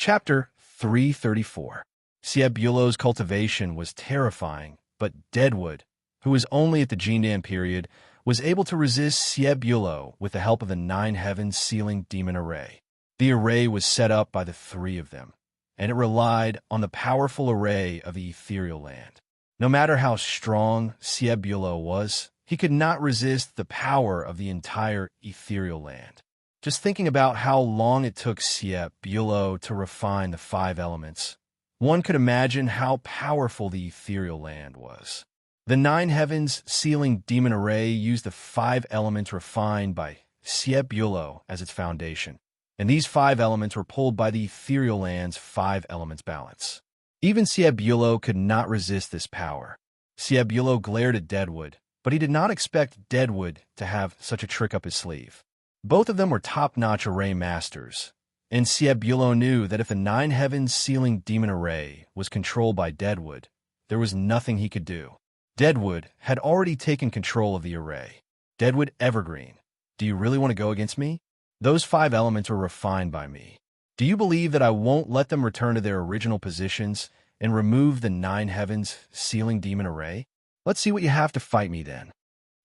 Chapter 334. Siebulo's cultivation was terrifying, but Deadwood, who was only at the Jindan period, was able to resist Siebulo with the help of the Nine Heavens sealing demon array. The array was set up by the three of them, and it relied on the powerful array of the ethereal land. No matter how strong Siebulo was, he could not resist the power of the entire ethereal land. Just thinking about how long it took Siebulo to refine the five elements, one could imagine how powerful the ethereal land was. The Nine Heavens sealing demon array used the five elements refined by Siebulo as its foundation, and these five elements were pulled by the ethereal land's five elements balance. Even Siebulo could not resist this power. Siebulo glared at Deadwood, but he did not expect Deadwood to have such a trick up his sleeve. Both of them were top-notch array masters, and Siebulo knew that if the Nine Heavens sealing demon array was controlled by Deadwood, there was nothing he could do. Deadwood had already taken control of the array. Deadwood Evergreen, do you really want to go against me? Those five elements were refined by me. Do you believe that I won't let them return to their original positions and remove the Nine Heavens sealing demon array? Let's see what you have to fight me then.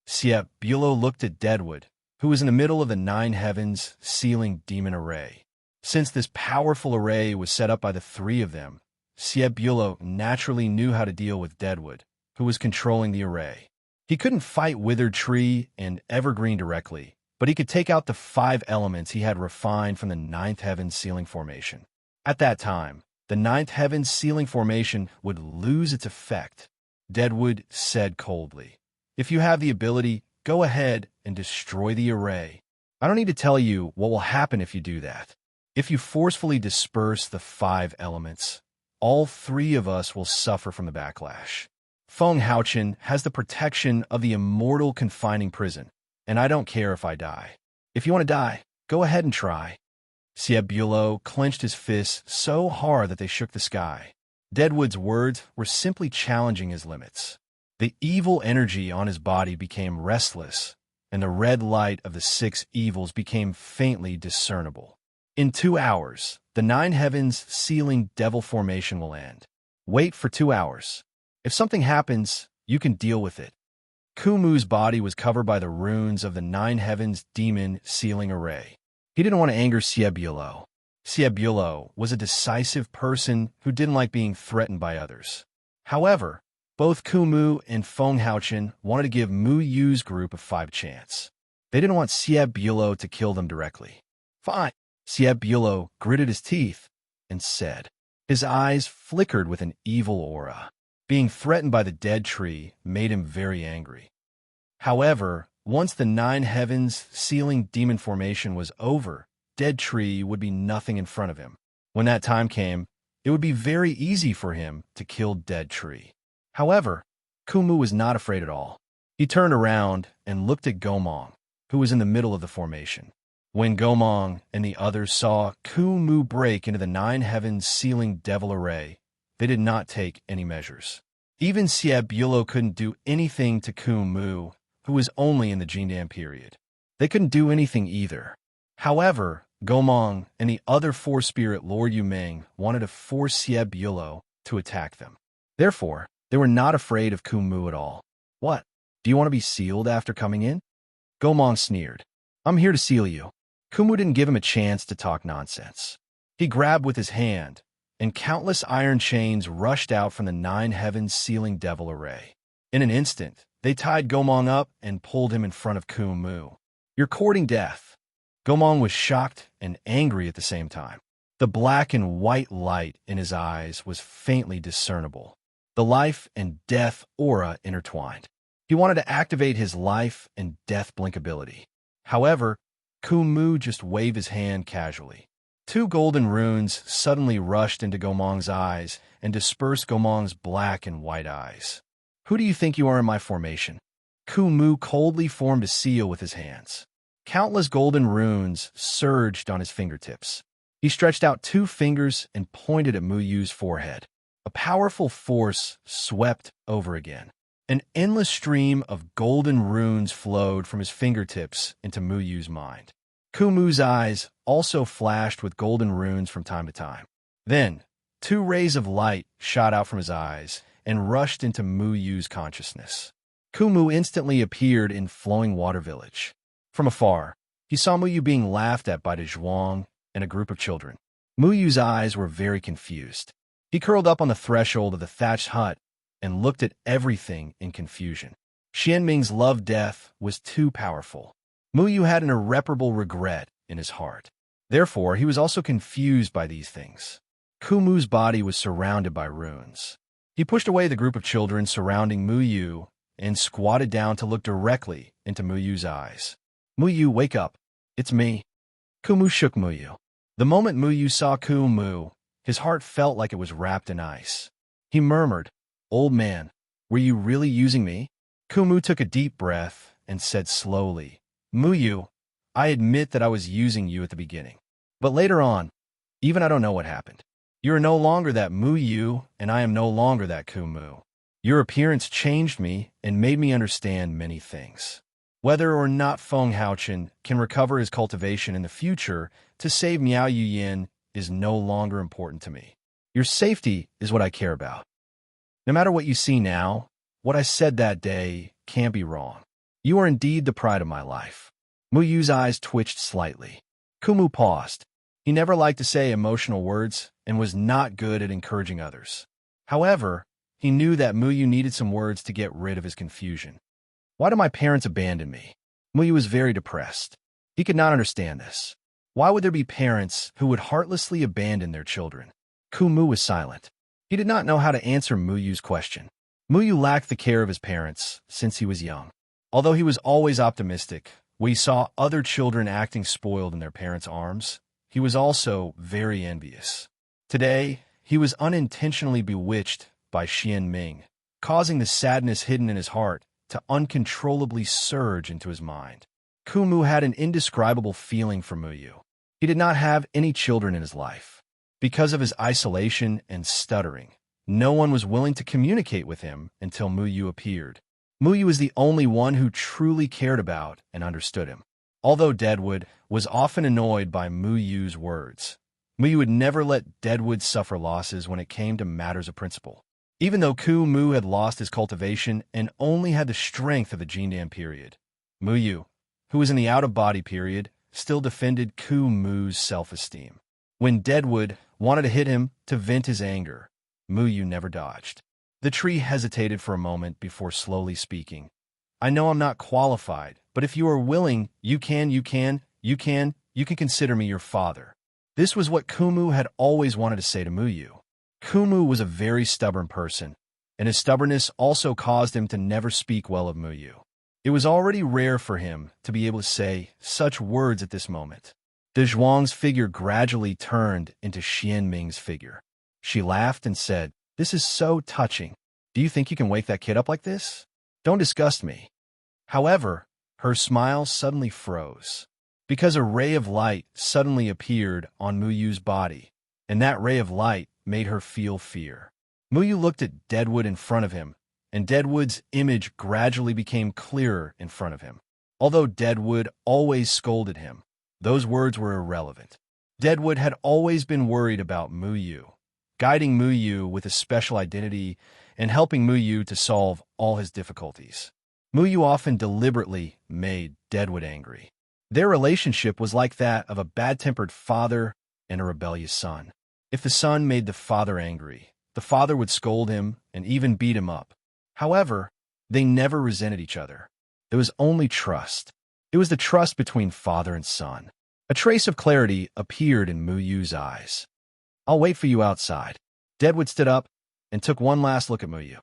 Siebulo looked at Deadwood, who was in the middle of the Nine Heavens sealing demon array. Since this powerful array was set up by the three of them, Siebulo naturally knew how to deal with Deadwood, who was controlling the array. He couldn't fight Withered Tree and Evergreen directly, but he could take out the five elements he had refined from the Ninth Heaven sealing formation. At that time, the Ninth Heaven sealing formation would lose its effect. Deadwood said coldly, "If you have the ability, go ahead and destroy the array. I don't need to tell you what will happen if you do that. If you forcefully disperse the five elements, all three of us will suffer from the backlash. Feng Haochen has the protection of the immortal confining prison, and I don't care if I die. If you want to die, go ahead and try." Siebulo clenched his fists so hard that they shook the sky. Deadwood's words were simply challenging his limits. The evil energy on his body became restless, and the red light of the six evils became faintly discernible. In 2 hours, the Nine Heavens sealing devil formation will end. Wait for 2 hours. If something happens, you can deal with it. Kumu's body was covered by the runes of the Nine Heavens demon sealing array. He didn't want to anger Siebulo. Siebulo was a decisive person who didn't like being threatened by others. However, both Kumu and Feng Haochen wanted to give Mu Yu's group a 5 chance. They didn't want Siebulo to kill them directly. "Fine." Siebulo gritted his teeth and said. His eyes flickered with an evil aura. Being threatened by the dead tree made him very angry. However, once the Nine Heavens sealing demon formation was over, Dead Tree would be nothing in front of him. When that time came, it would be very easy for him to kill Dead Tree. However, Kumu was not afraid at all. He turned around and looked at Gomong, who was in the middle of the formation. When Gomong and the others saw Kumu break into the Nine Heavens sealing devil array, they did not take any measures. Even Siebulo couldn't do anything to Kumu, who was only in the Jindan period. They couldn't do anything either. However, Gomong and the other four-spirit Lord Yumeng wanted to force Siebulo to attack them. Therefore, they were not afraid of Kumu at all. "What? Do you want to be sealed after coming in?" Gomong sneered. "I'm here to seal you." Kumu didn't give him a chance to talk nonsense. He grabbed with his hand, and countless iron chains rushed out from the Nine Heavens sealing devil array. In an instant, they tied Gomong up and pulled him in front of Kumu. "You're courting death." Gomong was shocked and angry at the same time. The black and white light in his eyes was faintly discernible. The life and death aura intertwined. He wanted to activate his life and death blink ability. However, Kumu just waved his hand casually. 2 golden runes suddenly rushed into Gomong's eyes and dispersed Gomong's black and white eyes. "Who do you think you are in my formation?" Kumu coldly formed a seal with his hands. Countless golden runes surged on his fingertips. He stretched out 2 fingers and pointed at Mu Yu's forehead. A powerful force swept over again. An endless stream of golden runes flowed from his fingertips into Mu Yu's mind. Kumu's eyes also flashed with golden runes from time to time. Then, two rays of light shot out from his eyes and rushed into Mu Yu's consciousness. Kumu instantly appeared in Flowing Water Village. From afar, he saw Mu Yu being laughed at by the Zhuang and a group of children. Mu Yu's eyes were very confused. He curled up on the threshold of the thatched hut and looked at everything in confusion. Xianming's love-death was too powerful. Mu Yu had an irreparable regret in his heart. Therefore, he was also confused by these things. Kumu's body was surrounded by runes. He pushed away the group of children surrounding Mu Yu and squatted down to look directly into Mu Yu's eyes. Mu Yu, wake up. It's me. Kumu shook Mu Yu. The moment Mu Yu saw Kumu, his heart felt like it was wrapped in ice. He murmured, "Old man, were you really using me?" Kumu took a deep breath and said slowly, "Mu Yu, I admit that I was using you at the beginning. But later on, even I don't know what happened. You are no longer that Mu Yu, and I am no longer that Kumu. Your appearance changed me and made me understand many things. Whether or not Feng Haochen can recover his cultivation in the future to save Miao Yuyin is no longer important to me. Your safety is what I care about. No matter what you see now, what I said that day can't be wrong. You are indeed the pride of my life." Mu Yu's eyes twitched slightly. Kumu paused. He never liked to say emotional words and was not good at encouraging others. However, he knew that Mu Yu needed some words to get rid of his confusion. Why did my parents abandon me? Mu Yu was very depressed. He could not understand this. Why would there be parents who would heartlessly abandon their children? Kumu was silent. He did not know how to answer Mu Yu's question. Mu Yu lacked the care of his parents since he was young. Although he was always optimistic, when he saw other children acting spoiled in their parents' arms, he was also very envious. Today, he was unintentionally bewitched by Xianming, causing the sadness hidden in his heart to uncontrollably surge into his mind. Kumu had an indescribable feeling for Mu Yu. He did not have any children in his life. Because of his isolation and stuttering, no one was willing to communicate with him until Mu Yu appeared. Mu Yu was the only one who truly cared about and understood him. Although Deadwood was often annoyed by Mu Yu's words, Mu Yu would never let Deadwood suffer losses when it came to matters of principle. Even though Kumu had lost his cultivation and only had the strength of the Jindan period, Mu Yu, who was in the out-of-body period, still defended Kumu's self-esteem. When Deadwood wanted to hit him to vent his anger, Mu Yu never dodged. The tree hesitated for a moment before slowly speaking. "I know I'm not qualified, but if you are willing, you can consider me your father." This was what Kumu had always wanted to say to Mu Yu. Kumu was a very stubborn person, and his stubbornness also caused him to never speak well of Mu Yu. It was already rare for him to be able to say such words at this moment. De Zhuang's figure gradually turned into Xianming's figure. She laughed and said, "This is so touching. Do you think you can wake that kid up like this? Don't disgust me." However, her smile suddenly froze, because a ray of light suddenly appeared on Mu Yu's body, and that ray of light made her feel fear. Mu Yu looked at Deadwood in front of him, and Deadwood's image gradually became clearer in front of him. Although Deadwood always scolded him, those words were irrelevant. Deadwood had always been worried about Mu Yu, guiding Mu Yu with a special identity and helping Mu Yu to solve all his difficulties. Mu Yu often deliberately made Deadwood angry. Their relationship was like that of a bad-tempered father and a rebellious son. If the son made the father angry, the father would scold him and even beat him up. However, they never resented each other. There was only trust. It was the trust between father and son. A trace of clarity appeared in Mu Yu's eyes. "I'll wait for you outside." Deadwood stood up and took one last look at Mu Yu.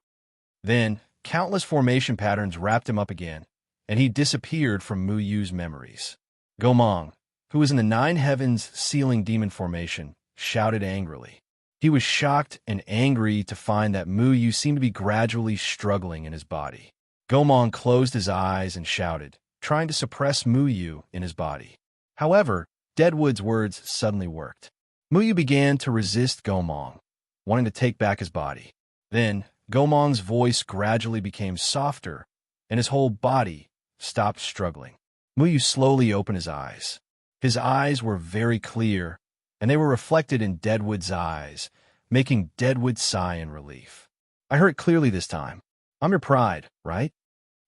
Then, countless formation patterns wrapped him up again, and he disappeared from Mu Yu's memories. Gomang, who was in the Nine Heavens ceiling demon formation, shouted angrily. He was shocked and angry to find that Mu Yu seemed to be gradually struggling in his body. Gomang closed his eyes and shouted, trying to suppress Mu Yu in his body. However, Deadwood's words suddenly worked. Mu Yu began to resist Gomang, wanting to take back his body. Then, Gomang's voice gradually became softer, and his whole body stopped struggling. Mu Yu slowly opened his eyes. His eyes were very clear, and they were reflected in Deadwood's eyes, making Deadwood sigh in relief. I heard it clearly this time. I'm your pride, right?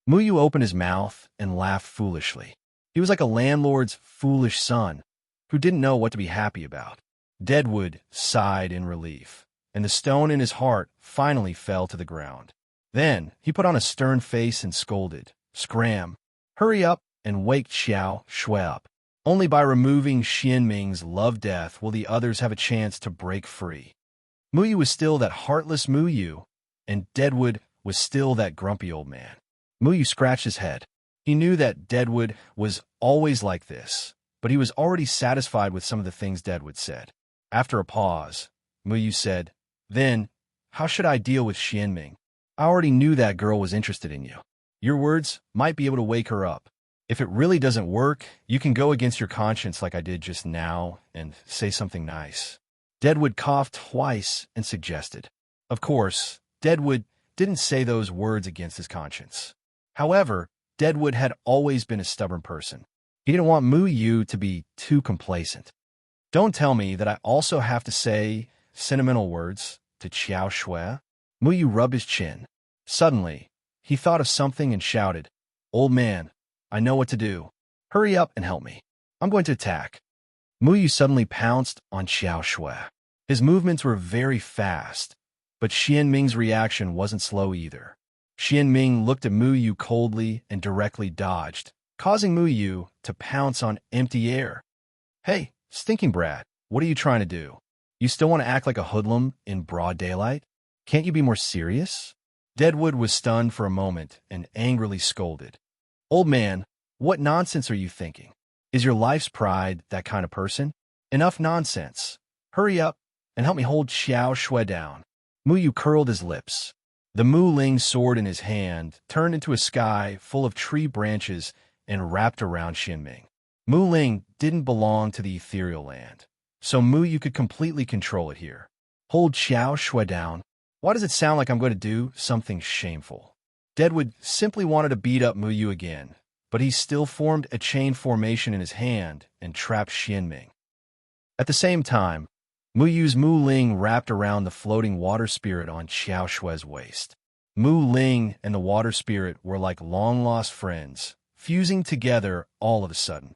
Muyu opened his mouth and laughed foolishly. He was like a landlord's foolish son who didn't know what to be happy about. Deadwood sighed in relief, and the stone in his heart finally fell to the ground. Then he put on a stern face and scolded, "Scram! Hurry up and wake Xiao Shui up. Only by removing Xianming's love-death will the others have a chance to break free." Muyu was still that heartless Muyu, and Deadwood was still that grumpy old man. Muyu scratched his head. He knew that Deadwood was always like this, but he was already satisfied with some of the things Deadwood said. After a pause, Muyu said, "Then, how should I deal with Xianming? I already knew that girl was interested in you. Your words might be able to wake her up. If it really doesn't work, you can go against your conscience like I did just now and say something nice." Deadwood coughed twice and suggested. Of course, Deadwood didn't say those words against his conscience. However, Deadwood had always been a stubborn person. He didn't want Muyu to be too complacent. "Don't tell me that I also have to say sentimental words to Xiao Shui." Muyu rubbed his chin. Suddenly, he thought of something and shouted, "Old man, I know what to do. Hurry up and help me. I'm going to attack." Muyu suddenly pounced on Xiao Shui. His movements were very fast, but Xianming's reaction wasn't slow either. Xianming looked at Muyu coldly and directly dodged, causing Muyu to pounce on empty air. "Hey, stinking brat, what are you trying to do? You still want to act like a hoodlum in broad daylight? Can't you be more serious?" Deadwood was stunned for a moment and angrily scolded. "Old man, what nonsense are you thinking? Is your life's pride that kind of person? Enough nonsense. Hurry up and help me hold Xiao Shui down." Muyu curled his lips. The Mu Ling sword in his hand turned into a sky full of tree branches and wrapped around Xianming. Mu Ling didn't belong to the ethereal land, so Muyu could completely control it here. "Hold Xiao Shui down? Why does it sound like I'm going to do something shameful?" Deadwood simply wanted to beat up Muyu again, but he still formed a chain formation in his hand and trapped Xianming. At the same time, Muyu's Mu Ling wrapped around the floating water spirit on Xiao Shui's waist. Mu Ling and the water spirit were like long-lost friends, fusing together all of a sudden.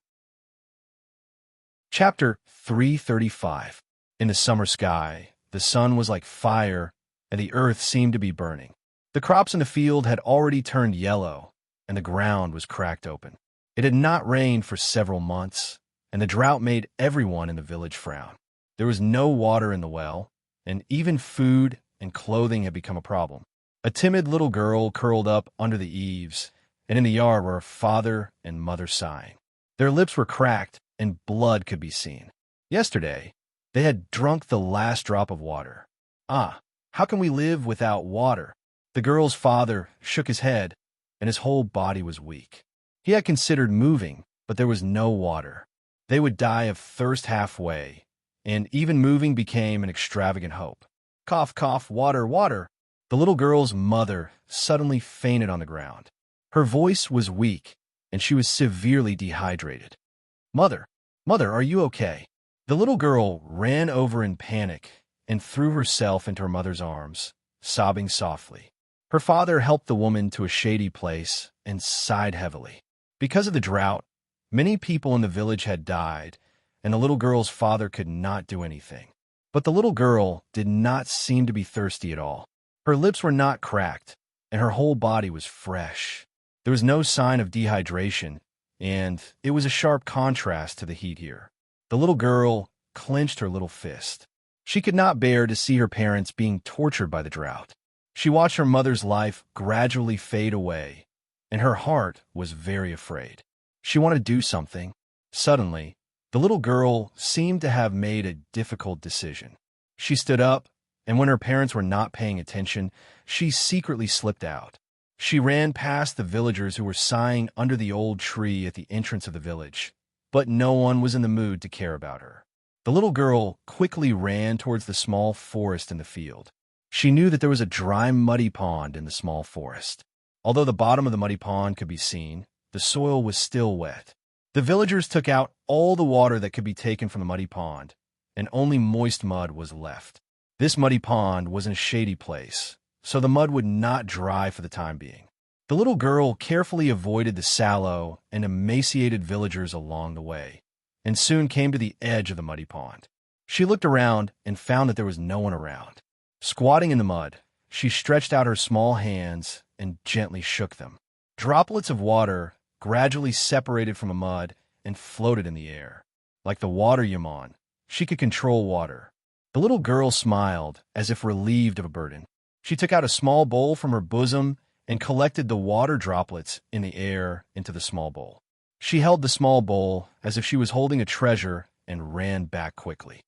Chapter 335. In the summer sky, the sun was like fire, and the earth seemed to be burning. The crops in the field had already turned yellow, and the ground was cracked open. It had not rained for several months, and the drought made everyone in the village frown. There was no water in the well, and even food and clothing had become a problem. A timid little girl curled up under the eaves, and in the yard were her father and mother sighing. Their lips were cracked, and blood could be seen. Yesterday, they had drunk the last drop of water. "Ah, how can we live without water?" The girl's father shook his head, and his whole body was weak. He had considered moving, but there was no water. They would die of thirst halfway, and even moving became an extravagant hope. "Cough, cough, water, water." The little girl's mother suddenly fainted on the ground. Her voice was weak, and she was severely dehydrated. "Mother, mother, are you okay?" The little girl ran over in panic and threw herself into her mother's arms, sobbing softly. Her father helped the woman to a shady place and sighed heavily. Because of the drought, many people in the village had died, and the little girl's father could not do anything. But the little girl did not seem to be thirsty at all. Her lips were not cracked, and her whole body was fresh. There was no sign of dehydration, and it was a sharp contrast to the heat here. The little girl clenched her little fist. She could not bear to see her parents being tortured by the drought. She watched her mother's life gradually fade away, and her heart was very afraid. She wanted to do something. Suddenly, the little girl seemed to have made a difficult decision. She stood up, and when her parents were not paying attention, she secretly slipped out. She ran past the villagers who were sighing under the old tree at the entrance of the village, but no one was in the mood to care about her. The little girl quickly ran towards the small forest in the field. She knew that there was a dry, muddy pond in the small forest. Although the bottom of the muddy pond could be seen, the soil was still wet. The villagers took out all the water that could be taken from the muddy pond, and only moist mud was left. This muddy pond was in a shady place, so the mud would not dry for the time being. The little girl carefully avoided the sallow and emaciated villagers along the way, and soon came to the edge of the muddy pond. She looked around and found that there was no one around. Squatting in the mud, she stretched out her small hands and gently shook them. Droplets of water gradually separated from the mud and floated in the air. Like the water Yaman, she could control water. The little girl smiled, as if relieved of a burden. She took out a small bowl from her bosom and collected the water droplets in the air into the small bowl. She held the small bowl as if she was holding a treasure and ran back quickly.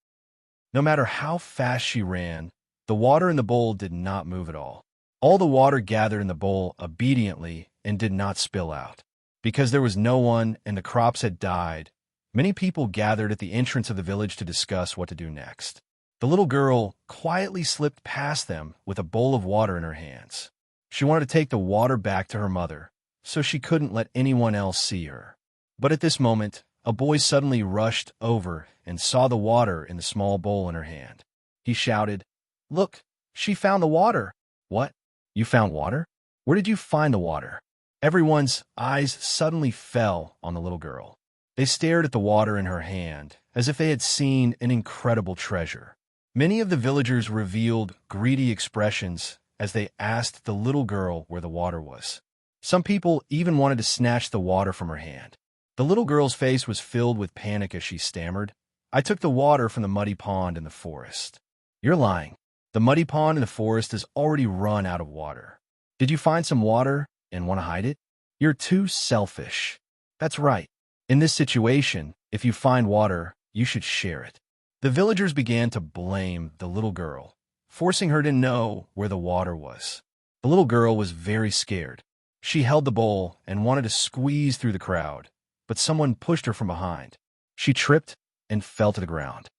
No matter how fast she ran, the water in the bowl did not move at all. All the water gathered in the bowl obediently and did not spill out. Because there was no one and the crops had died, many people gathered at the entrance of the village to discuss what to do next. The little girl quietly slipped past them with a bowl of water in her hands. She wanted to take the water back to her mother, so she couldn't let anyone else see her. But at this moment, a boy suddenly rushed over and saw the water in the small bowl in her hand. He shouted, "Look, she found the water!" "What? You found water? Where did you find the water?" Everyone's eyes suddenly fell on the little girl. They stared at the water in her hand, as if they had seen an incredible treasure. Many of the villagers revealed greedy expressions as they asked the little girl where the water was. Some people even wanted to snatch the water from her hand. The little girl's face was filled with panic as she stammered, "I took the water from the muddy pond in the forest." "You're lying. The muddy pond in the forest has already run out of water. Did you find some water and want to hide it? You're too selfish." "That's right. In this situation, if you find water, you should share it." The villagers began to blame the little girl, forcing her to know where the water was. The little girl was very scared. She held the bowl and wanted to squeeze through the crowd, but someone pushed her from behind. She tripped and fell to the ground.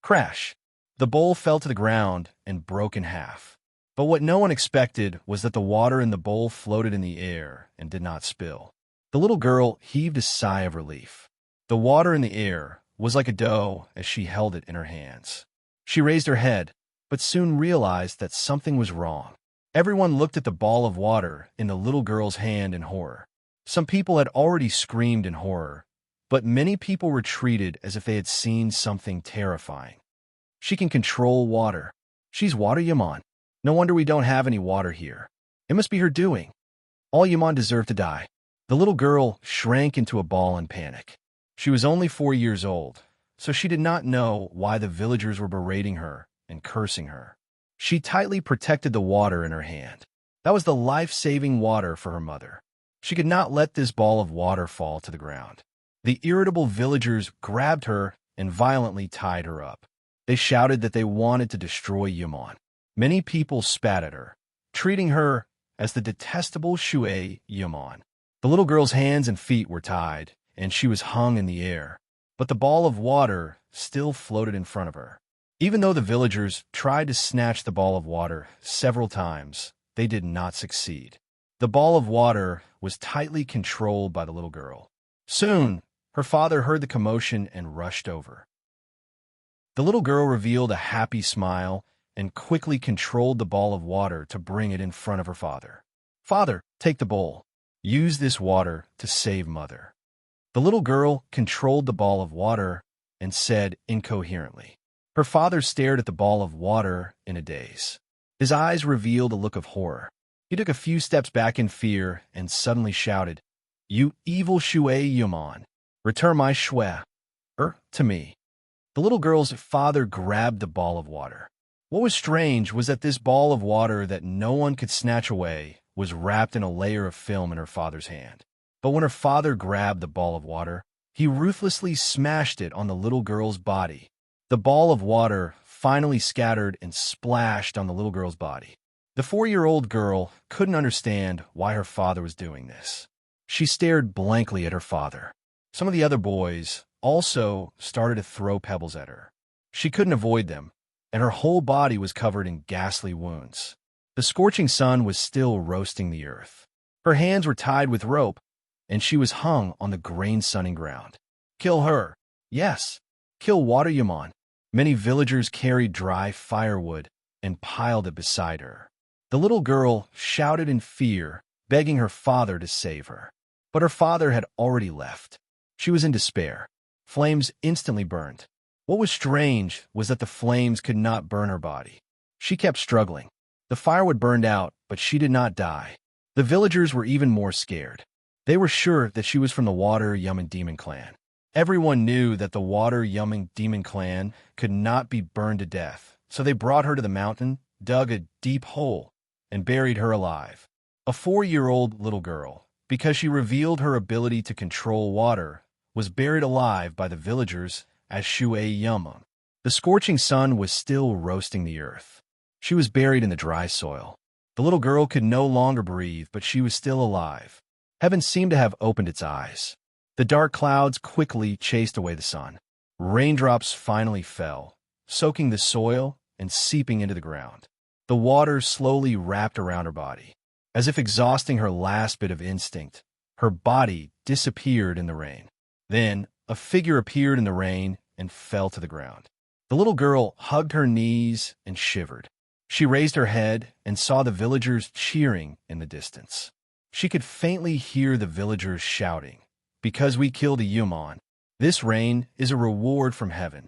Crash! The bowl fell to the ground and broke in half. But what no one expected was that the water in the bowl floated in the air and did not spill. The little girl heaved a sigh of relief. The water in the air was like a dough as she held it in her hands. She raised her head, but soon realized that something was wrong. Everyone looked at the ball of water in the little girl's hand in horror. Some people had already screamed in horror, but many people retreated as if they had seen something terrifying. "She can control water. She's water Yaman. No wonder we don't have any water here. It must be her doing. All Yaman deserve to die." The little girl shrank into a ball in panic. She was only 4 years old, so she did not know why the villagers were berating her and cursing her. She tightly protected the water in her hand. That was the life-saving water for her mother. She could not let this ball of water fall to the ground. The irritable villagers grabbed her and violently tied her up. They shouted that they wanted to destroy Yaman. Many people spat at her, treating her as the detestable Shui Yaman. The little girl's hands and feet were tied, and she was hung in the air, but the ball of water still floated in front of her. Even though the villagers tried to snatch the ball of water several times, they did not succeed. The ball of water was tightly controlled by the little girl. Soon, her father heard the commotion and rushed over. The little girl revealed a happy smile and quickly controlled the ball of water to bring it in front of her father. "Father, take the bowl. Use this water to save Mother." The little girl controlled the ball of water and said incoherently. Her father stared at the ball of water in a daze. His eyes revealed a look of horror. He took a few steps back in fear and suddenly shouted, "You evil Shui Yaman, return my Shue to me." The little girl's father grabbed the ball of water. What was strange was that this ball of water that no one could snatch away was wrapped in a layer of film in her father's hand. But when her father grabbed the ball of water, he ruthlessly smashed it on the little girl's body. The ball of water finally scattered and splashed on the little girl's body. The 4-year-old girl couldn't understand why her father was doing this. She stared blankly at her father. Some of the other boys also started to throw pebbles at her. She couldn't avoid them, and her whole body was covered in ghastly wounds. The scorching sun was still roasting the earth. Her hands were tied with rope, and she was hung on the grain-sunning ground. "Kill her. Yes, kill Water Yaman. Many villagers carried dry firewood and piled it beside her. The little girl shouted in fear, begging her father to save her. But her father had already left. She was in despair. Flames instantly burned. What was strange was that the flames could not burn her body. She kept struggling. The firewood burned out, but she did not die. The villagers were even more scared. They were sure that she was from the water-yumming demon clan. Everyone knew that the water-yumming demon clan could not be burned to death, so they brought her to the mountain, dug a deep hole, and buried her alive. A 4-year-old little girl, because she revealed her ability to control water, was buried alive by the villagers as Shui Yama. The scorching sun was still roasting the earth. She was buried in the dry soil. The little girl could no longer breathe, but she was still alive. Heaven seemed to have opened its eyes. The dark clouds quickly chased away the sun. Raindrops finally fell, soaking the soil and seeping into the ground. The water slowly wrapped around her body. As if exhausting her last bit of instinct, her body disappeared in the rain. Then, a figure appeared in the rain and fell to the ground. The little girl hugged her knees and shivered. She raised her head and saw the villagers cheering in the distance. She could faintly hear the villagers shouting, "Because we killed a human, this rain is a reward from heaven."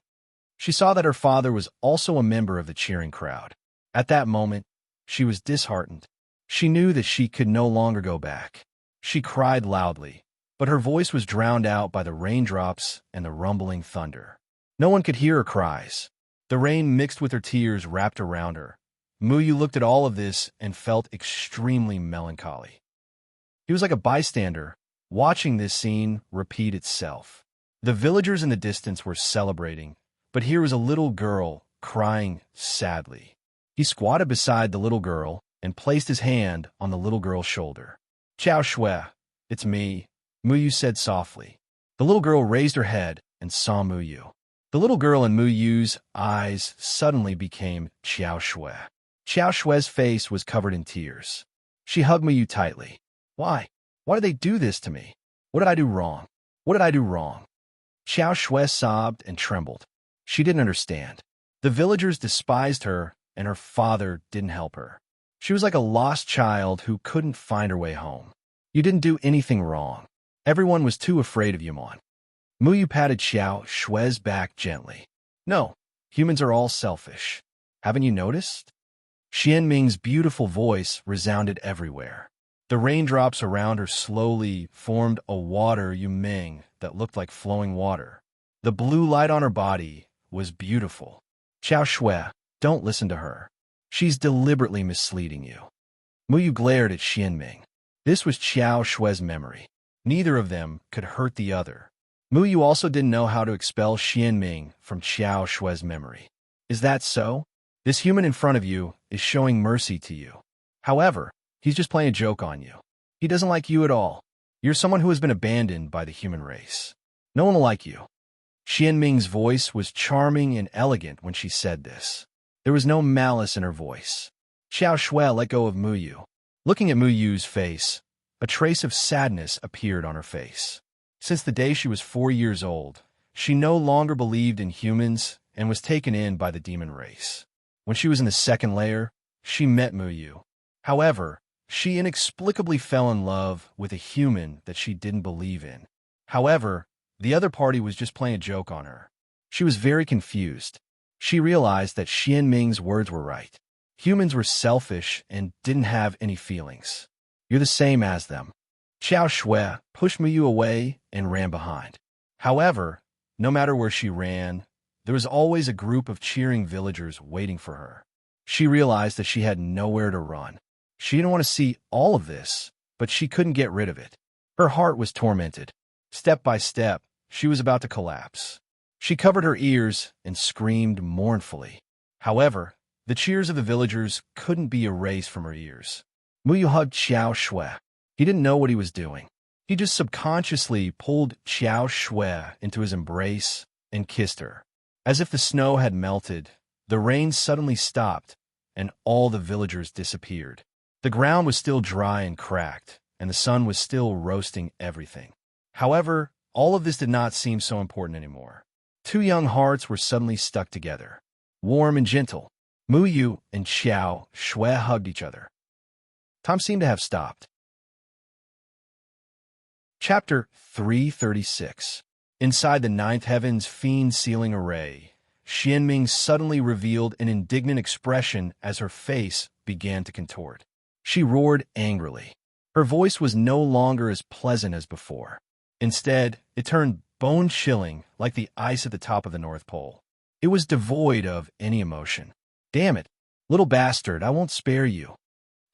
She saw that her father was also a member of the cheering crowd. At that moment, she was disheartened. She knew that she could no longer go back. She cried loudly, but her voice was drowned out by the raindrops and the rumbling thunder. No one could hear her cries. The rain mixed with her tears wrapped around her. Muyu looked at all of this and felt extremely melancholy. He was like a bystander, watching this scene repeat itself. The villagers in the distance were celebrating, but here was a little girl crying sadly. He squatted beside the little girl and placed his hand on the little girl's shoulder. "Ciao Shui, it's me," Muyu said softly. The little girl raised her head and saw Muyu. The little girl in Muyu's eyes suddenly became Xiao Shui. Xiao Shui's face was covered in tears. She hugged Muyu tightly. Why? Why did they do this to me? What did I do wrong? What did I do wrong? Xiao Shui sobbed and trembled. She didn't understand. The villagers despised her, and her father didn't help her. She was like a lost child who couldn't find her way home. You didn't do anything wrong. Everyone was too afraid of Yumon. Muyu patted Xiao Shui's back gently. No, humans are all selfish. Haven't you noticed? Xianming's beautiful voice resounded everywhere. The raindrops around her slowly formed a water Yuming that looked like flowing water. The blue light on her body was beautiful. Xiao Shui, don't listen to her. She's deliberately misleading you. Muyu glared at Xianming. This was Xiao Shui's memory. Neither of them could hurt the other. Muyu also didn't know how to expel Xianming from Xiao Shui's memory. Is that so? This human in front of you is showing mercy to you. However, he's just playing a joke on you. He doesn't like you at all. You're someone who has been abandoned by the human race. No one will like you. Xianming's voice was charming and elegant when she said this. There was no malice in her voice. Xiao Shui let go of Muyu. Looking at Muyu's face, a trace of sadness appeared on her face. Since the day she was 4 years old, she no longer believed in humans and was taken in by the demon race. When she was in the second layer, she met Muyu. However, she inexplicably fell in love with a human that she didn't believe in. However, the other party was just playing a joke on her. She was very confused. She realized that Xianming's words were right. Humans were selfish and didn't have any feelings. You're the same as them. Xiao Shui pushed Muyu away and ran behind. However, no matter where she ran, there was always a group of cheering villagers waiting for her. She realized that she had nowhere to run. She didn't want to see all of this, but she couldn't get rid of it. Her heart was tormented. Step by step, she was about to collapse. She covered her ears and screamed mournfully. However, the cheers of the villagers couldn't be erased from her ears. Muyu hugged Xiao Shui. He didn't know what he was doing. He just subconsciously pulled Xiao Shui into his embrace and kissed her. As if the snow had melted, the rain suddenly stopped, and all the villagers disappeared. The ground was still dry and cracked, and the sun was still roasting everything. However, all of this did not seem so important anymore. Two young hearts were suddenly stuck together, warm and gentle. Muyu and Xiao Shui hugged each other. Time seemed to have stopped. Chapter 336. Inside the ninth heaven's fiend-sealing array, Xianming suddenly revealed an indignant expression as her face began to contort. She roared angrily. Her voice was no longer as pleasant as before. Instead, it turned bone-chilling like the ice at the top of the North Pole. It was devoid of any emotion. "Damn it, little bastard, I won't spare you."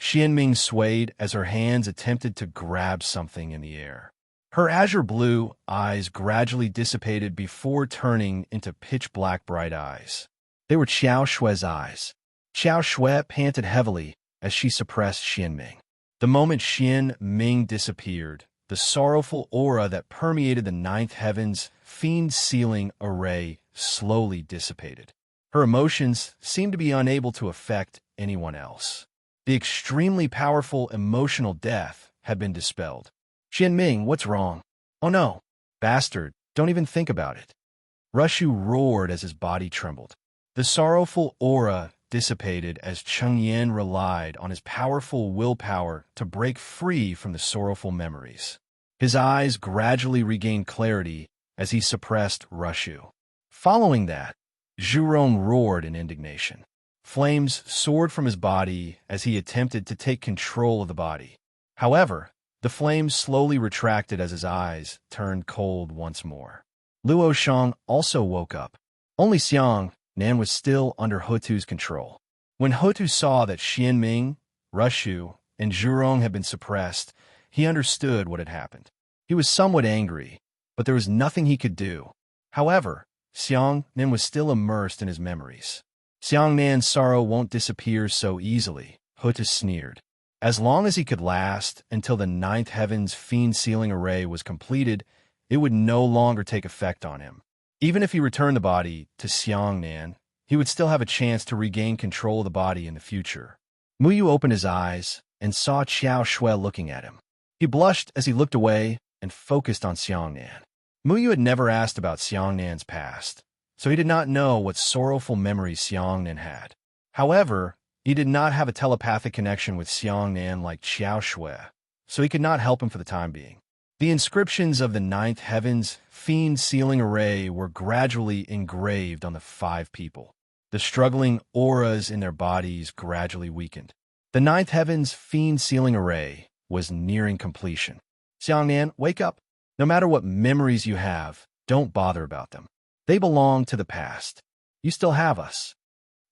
Xianming swayed as her hands attempted to grab something in the air. Her azure blue eyes gradually dissipated before turning into pitch-black bright eyes. They were Xiao Shui's eyes. Xiao Shui panted heavily as she suppressed Xianming. The moment Xianming disappeared, the sorrowful aura that permeated the ninth heaven's fiend-sealing array slowly dissipated. Her emotions seemed to be unable to affect anyone else. The extremely powerful emotional death had been dispelled. "Xianming, what's wrong?" "Oh no, bastard, don't even think about it." Rushu roared as his body trembled. The sorrowful aura dissipated as Chengyan relied on his powerful willpower to break free from the sorrowful memories. His eyes gradually regained clarity as he suppressed Rushu. Following that, Zhurong roared in indignation. Flames soared from his body as he attempted to take control of the body. However, the flames slowly retracted as his eyes turned cold once more. Luo Shang also woke up. Only Xiang Nan was still under Hutu's control. When Hutu saw that Xianming, Rushu, and Zhurong had been suppressed, he understood what had happened. He was somewhat angry, but there was nothing he could do. However, Xiang Nan was still immersed in his memories. "Xiang Nan's sorrow won't disappear so easily," Hutu sneered. As long as he could last until the ninth heaven's fiend-sealing array was completed, it would no longer take effect on him. Even if he returned the body to Xiang Nan, he would still have a chance to regain control of the body in the future. Muyu opened his eyes and saw Xiao Shui looking at him. He blushed as he looked away and focused on Xiang Nan. Muyu had never asked about Xiang Nan's past, so he did not know what sorrowful memories Xiang Nan had. However, he did not have a telepathic connection with Xiang Nan like Xiao Shui, so he could not help him for the time being. The inscriptions of the ninth heaven's fiend-sealing array were gradually engraved on the five people. The struggling auras in their bodies gradually weakened. The ninth heaven's fiend-sealing array was nearing completion. "Xiang Nan, wake up. No matter what memories you have, don't bother about them. They belong to the past. You still have us."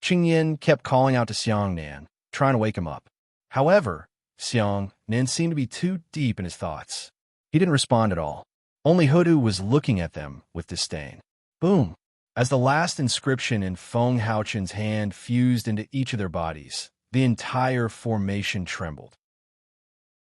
Qingyan kept calling out to Xiang Nan, trying to wake him up. However, Xiang Nan seemed to be too deep in his thoughts. He didn't respond at all. Only Hutu was looking at them with disdain. Boom! As the last inscription in Feng Haochen's hand fused into each of their bodies, the entire formation trembled.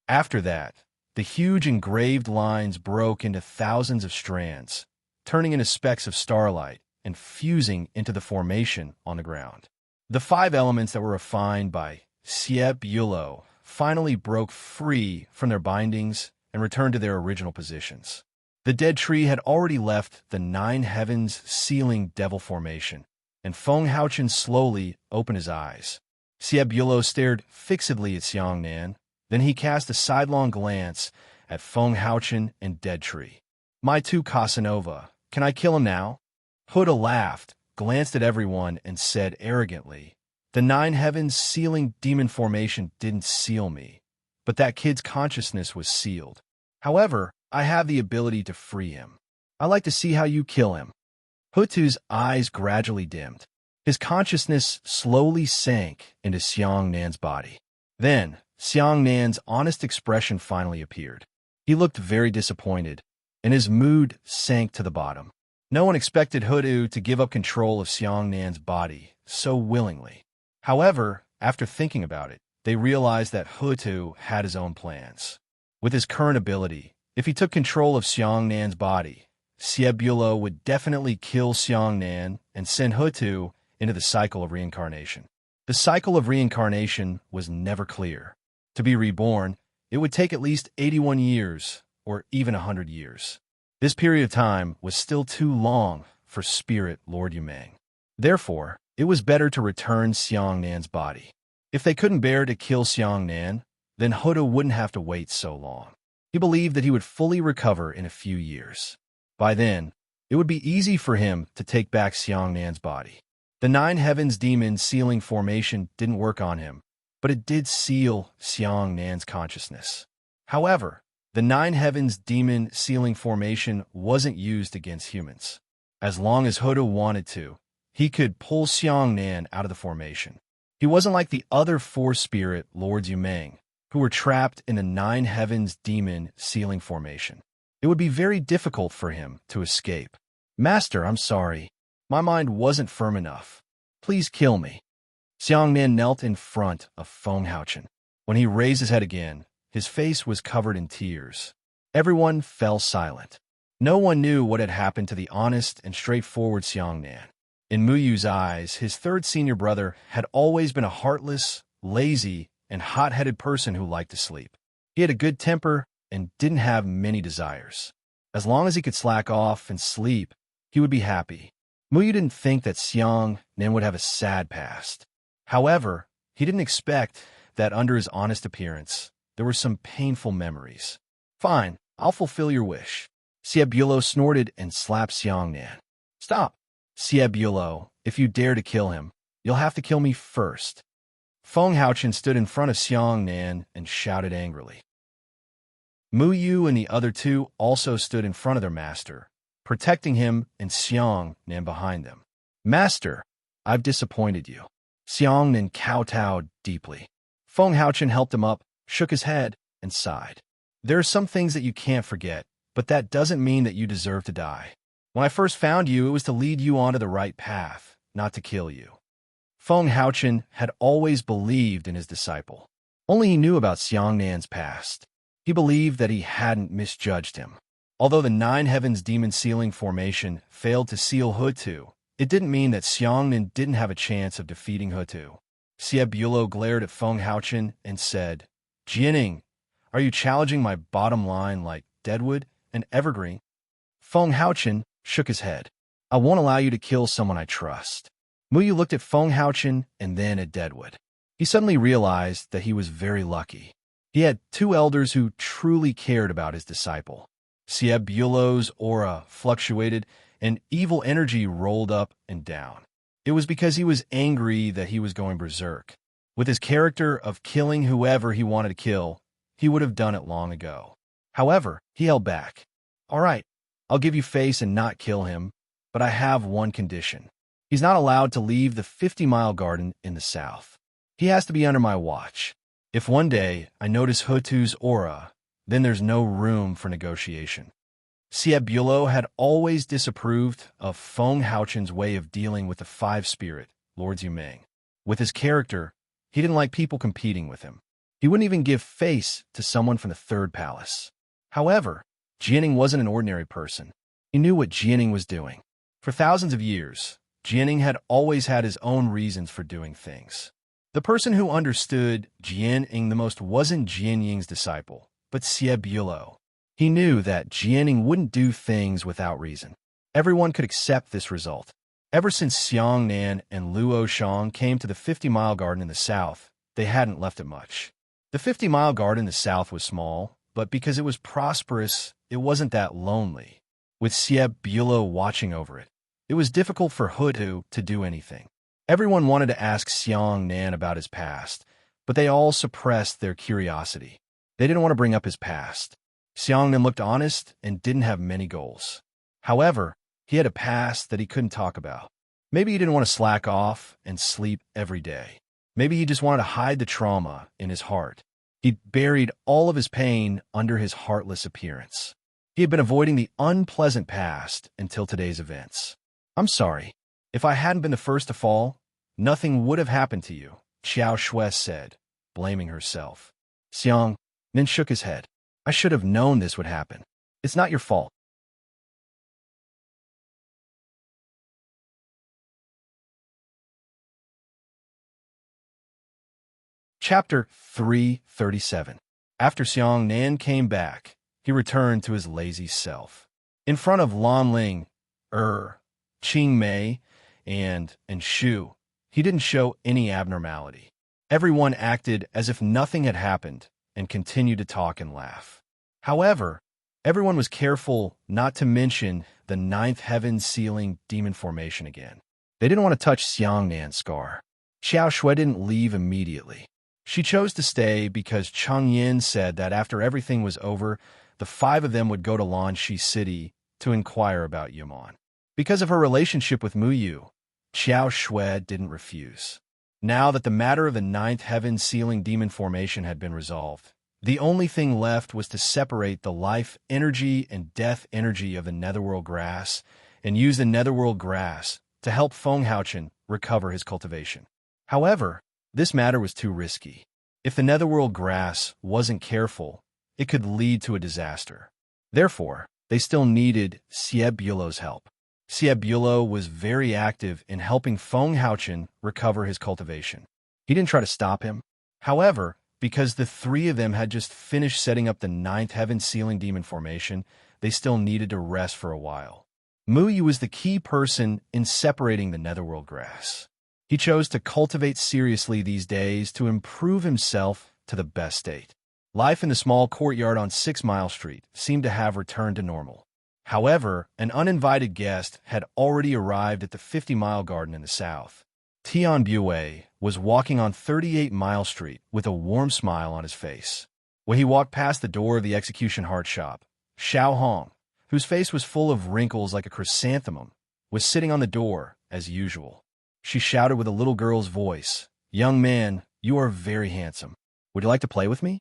After that, the huge engraved lines broke into thousands of strands, turning into specks of starlight and fusing into the formation on the ground. The five elements that were refined by Sieb Yulo finally broke free from their bindings and returned to their original positions. The dead tree had already left the nine heavens sealing devil formation, and Feng Haochen slowly opened his eyes. Sieb Yulo stared fixedly at Xiang Nan, then he cast a sidelong glance at Feng Haochen and Dead Tree. "My two Casanova, can I kill him now?" Huda laughed, glanced at everyone, and said arrogantly, "The nine heavens sealing demon formation didn't seal me, but that kid's consciousness was sealed. However, I have the ability to free him. I'd like to see how you kill him." Hutu's eyes gradually dimmed. His consciousness slowly sank into Xiang Nan's body. Then, Xiang Nan's honest expression finally appeared. He looked very disappointed, and his mood sank to the bottom. No one expected Hutu to give up control of Xiang Nan's body so willingly. However, after thinking about it, they realized that Hutu had his own plans. With his current ability, if he took control of Xiang Nan's body, Siebulo would definitely kill Xiang Nan and send Hutu into the cycle of reincarnation. The cycle of reincarnation was never clear. To be reborn, it would take at least 81 years or even 100 years. This period of time was still too long for Spirit Lord Yumeng. Therefore, it was better to return Xiong Nan's body. If they couldn't bear to kill Xiong Nan, then Huda wouldn't have to wait so long. He believed that he would fully recover in a few years. By then, it would be easy for him to take back Xiong Nan's body. The Nine Heavens Demon sealing formation didn't work on him, but it did seal Xiong Nan's consciousness. However, the Nine Heavens Demon sealing formation wasn't used against humans. As long as Huda wanted to, he could pull Xiong Nan out of the formation. He wasn't like the other four spirit lords Yumeng, who were trapped in the Nine Heavens Demon sealing formation. It would be very difficult for him to escape. Master, I'm sorry. My mind wasn't firm enough. Please kill me. Xiong Nan knelt in front of Feng Haochen. When he raised his head again, his face was covered in tears. Everyone fell silent. No one knew what had happened to the honest and straightforward Xiong Nan. In Muyu's eyes, his third senior brother had always been a heartless, lazy, and hot-headed person who liked to sleep. He had a good temper and didn't have many desires. As long as he could slack off and sleep, he would be happy. Muyu didn't think that Xiong Nan would have a sad past. However, he didn't expect that under his honest appearance, there were some painful memories. Fine, I'll fulfill your wish. Siebulo snorted and slapped Xiong Nan. Stop! Siebulo, if you dare to kill him, you'll have to kill me first. Feng Haochen stood in front of Xiong Nan and shouted angrily. Muyu and the other two also stood in front of their master, protecting him and Xiong Nan behind them. Master, I've disappointed you. Xiong Nan kowtowed deeply. Feng Haochen helped him up, shook his head, and sighed. There are some things that you can't forget, but that doesn't mean that you deserve to die. When I first found you, it was to lead you onto the right path, not to kill you. Feng Haochen had always believed in his disciple. Only he knew about Xiong Nan's past. He believed that he hadn't misjudged him. Although the Nine Heavens Demon sealing formation failed to seal Hutu, it didn't mean that Xiong Nan didn't have a chance of defeating Hutu. Siebulo glared at Feng Haochen and said, Jianing, are you challenging my bottom line like Deadwood and Evergreen? Feng Haochen shook his head. I won't allow you to kill someone I trust. Muyu looked at Feng Haochen and then at Deadwood. He suddenly realized that he was very lucky. He had two elders who truly cared about his disciple. Siebulo's aura fluctuated and evil energy rolled up and down. It was because he was angry that he was going berserk. With his character of killing whoever he wanted to kill, he would have done it long ago. However, he held back. All right, I'll give you face and not kill him, but I have one condition. He's not allowed to leave the 50-mile garden in the south. He has to be under my watch. If one day I notice Hutu's aura, then there's no room for negotiation. Siebulo had always disapproved of Feng Haochen's way of dealing with the five spirit lords Yumeng. With his character, he didn't like people competing with him. He wouldn't even give face to someone from the third palace. However, Jianing wasn't an ordinary person. He knew what Jianing was doing. For thousands of years, Jianing had always had his own reasons for doing things. The person who understood Jianing the most wasn't Jianying's disciple, but Siebulo. He knew that Jianing wouldn't do things without reason. Everyone could accept this result. Ever since Xiong Nan and Luo Shang came to the 50-mile garden in the south, they hadn't left it much. The 50-mile garden in the south was small, but because it was prosperous, it wasn't that lonely. With Siebulo watching over it, it was difficult for Hutu to do anything. Everyone wanted to ask Xiong Nan about his past, but they all suppressed their curiosity. They didn't want to bring up his past. Xiong Nan looked honest and didn't have many goals. However, he had a past that he couldn't talk about. Maybe he didn't want to slack off and sleep every day. Maybe he just wanted to hide the trauma in his heart. He'd buried all of his pain under his heartless appearance. He had been avoiding the unpleasant past until today's events. I'm sorry. If I hadn't been the first to fall, nothing would have happened to you, Xiao Shui said, blaming herself. Xiong Nan shook his head. I should have known this would happen. It's not your fault. Chapter 337. After Xiong Nan came back, he returned to his lazy self. In front of Lan Ling, Qing Mei, and Shu, he didn't show any abnormality. Everyone acted as if nothing had happened and continued to talk and laugh. However, everyone was careful not to mention the ninth heaven sealing demon formation again. They didn't want to touch Xiangnan's scar. Xiao Shui didn't leave immediately. She chose to stay because Cheng Yin said that after everything was over, the five of them would go to Lanxi City to inquire about Yumon. Because of her relationship with Mu Yu, Xiao Shui didn't refuse. Now that the matter of the ninth heaven sealing demon formation had been resolved, the only thing left was to separate the life energy and death energy of the netherworld grass and use the netherworld grass to help Feng Haochen recover his cultivation. However, this matter was too risky. If the netherworld grass wasn't careful, it could lead to a disaster. Therefore, they still needed Xie Bulow's help. Xie Bulow was very active in helping Feng Haochen recover his cultivation. He didn't try to stop him. However, because the three of them had just finished setting up the ninth heaven sealing demon formation, they still needed to rest for a while. Mu Yu was the key person in separating the netherworld grass. He chose to cultivate seriously these days to improve himself to the best state. Life in the small courtyard on 6 Mile Street seemed to have returned to normal. However, an uninvited guest had already arrived at the 50 Mile Garden in the south. Tian Bue was walking on 38 Mile Street with a warm smile on his face. When he walked past the door of the Execution Heart Shop, Xiao Hong, whose face was full of wrinkles like a chrysanthemum, was sitting on the door, as usual. She shouted with a little girl's voice, "Young man, you are very handsome. Would you like to play with me?"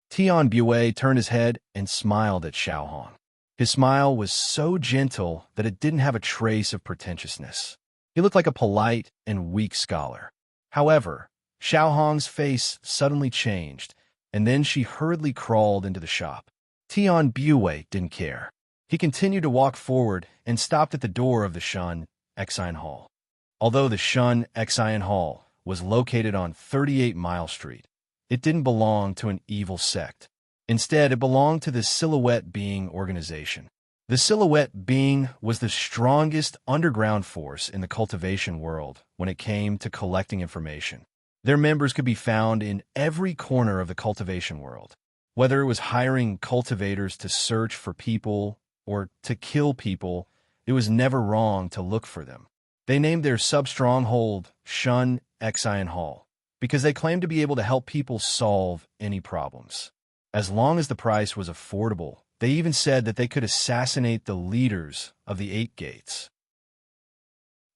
Tian Bue turned his head and smiled at Xiao Hong. His smile was so gentle that it didn't have a trace of pretentiousness. He looked like a polite and weak scholar. However, Xiao Hong's face suddenly changed, and then she hurriedly crawled into the shop. Tian Bue didn't care. He continued to walk forward and stopped at the door of the Shun Exine Hall. Although the Shun Exine Hall was located on 38 Mile Street, it didn't belong to an evil sect. Instead, it belonged to the Silhouette Being organization. The Silhouette Being was the strongest underground force in the cultivation world when it came to collecting information. Their members could be found in every corner of the cultivation world. Whether it was hiring cultivators to search for people or to kill people, it was never wrong to look for them. They named their sub-stronghold Shun Exine Hall because they claimed to be able to help people solve any problems. As long as the price was affordable, they even said that they could assassinate the leaders of the 8 gates.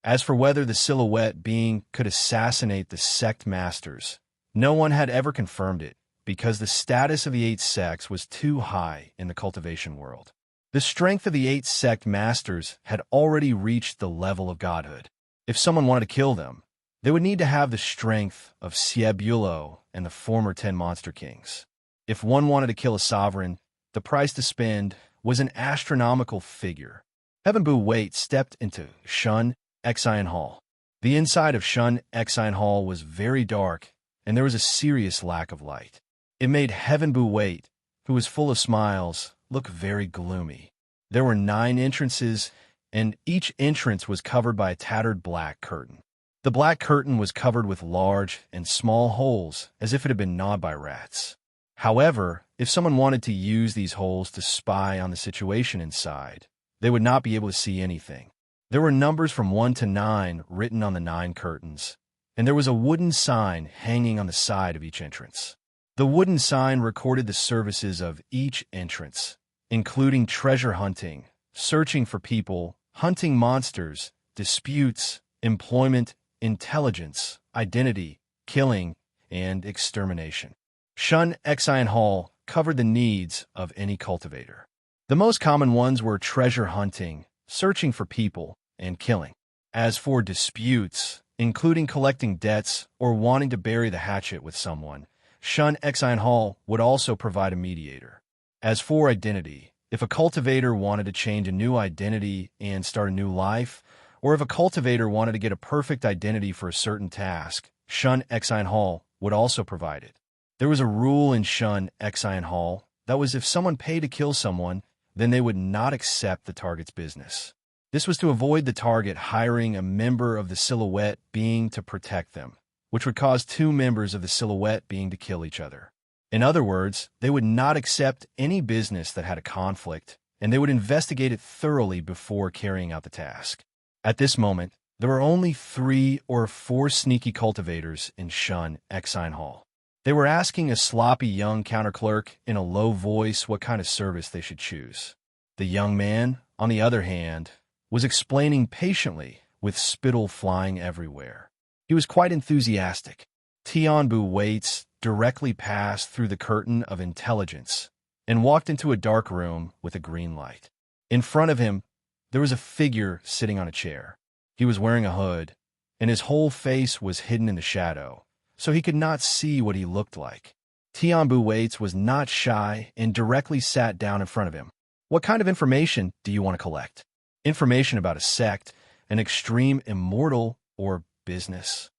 As for whether the Silhouette Being could assassinate the sect masters, no one had ever confirmed it because the status of the 8 sects was too high in the cultivation world. The strength of the 8 sect masters had already reached the level of godhood. If someone wanted to kill them, they would need to have the strength of Xie Bulow and the former 10 Monster Kings. If one wanted to kill a sovereign, the price to spend was an astronomical figure. Heaven Bu Wait stepped into Shun Exine Hall. The inside of Shun Exine Hall was very dark, and there was a serious lack of light. It made Heaven Bu Wait, who was full of smiles, look very gloomy. There were 9 entrances, and each entrance was covered by a tattered black curtain. The black curtain was covered with large and small holes, as if it had been gnawed by rats. However, if someone wanted to use these holes to spy on the situation inside, they would not be able to see anything. There were numbers from 1 to 9 written on the 9 curtains, and there was a wooden sign hanging on the side of each entrance. The wooden sign recorded the services of each entrance, including treasure hunting, searching for people, hunting monsters, disputes, employment, intelligence, identity, killing, and extermination. Shun Exine Hall covered the needs of any cultivator. The most common ones were treasure hunting, searching for people, and killing. As for disputes, including collecting debts or wanting to bury the hatchet with someone, Shun Exine Hall would also provide a mediator. As for identity, if a cultivator wanted to change a new identity and start a new life, or if a cultivator wanted to get a perfect identity for a certain task, Shun Exine Hall would also provide it. There was a rule in Shun Exine Hall that was if someone paid to kill someone, then they would not accept the target's business. This was to avoid the target hiring a member of the silhouette being to protect them, which would cause two members of the silhouette being to kill each other. In other words, they would not accept any business that had a conflict, and they would investigate it thoroughly before carrying out the task. At this moment, there were only 3 or 4 sneaky cultivators in Shun Exine Hall. They were asking a sloppy young counterclerk in a low voice what kind of service they should choose. The young man, on the other hand, was explaining patiently with spittle flying everywhere. He was quite enthusiastic. Tianbu Waits directly passed through the curtain of intelligence and walked into a dark room with a green light. In front of him, there was a figure sitting on a chair. He was wearing a hood, and his whole face was hidden in the shadow, so he could not see what he looked like. Tianbu Waits was not shy and directly sat down in front of him. What kind of information do you want to collect? Information about a sect, an extreme immortal, or business?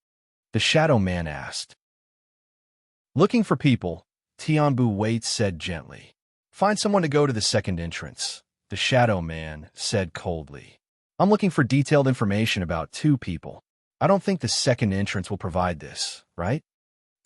The Shadow Man asked. Looking for people, Tianbu Waits said gently. Find someone to go to the second entrance, the Shadow Man said coldly. I'm looking for detailed information about 2 people. I don't think the second entrance will provide this, right?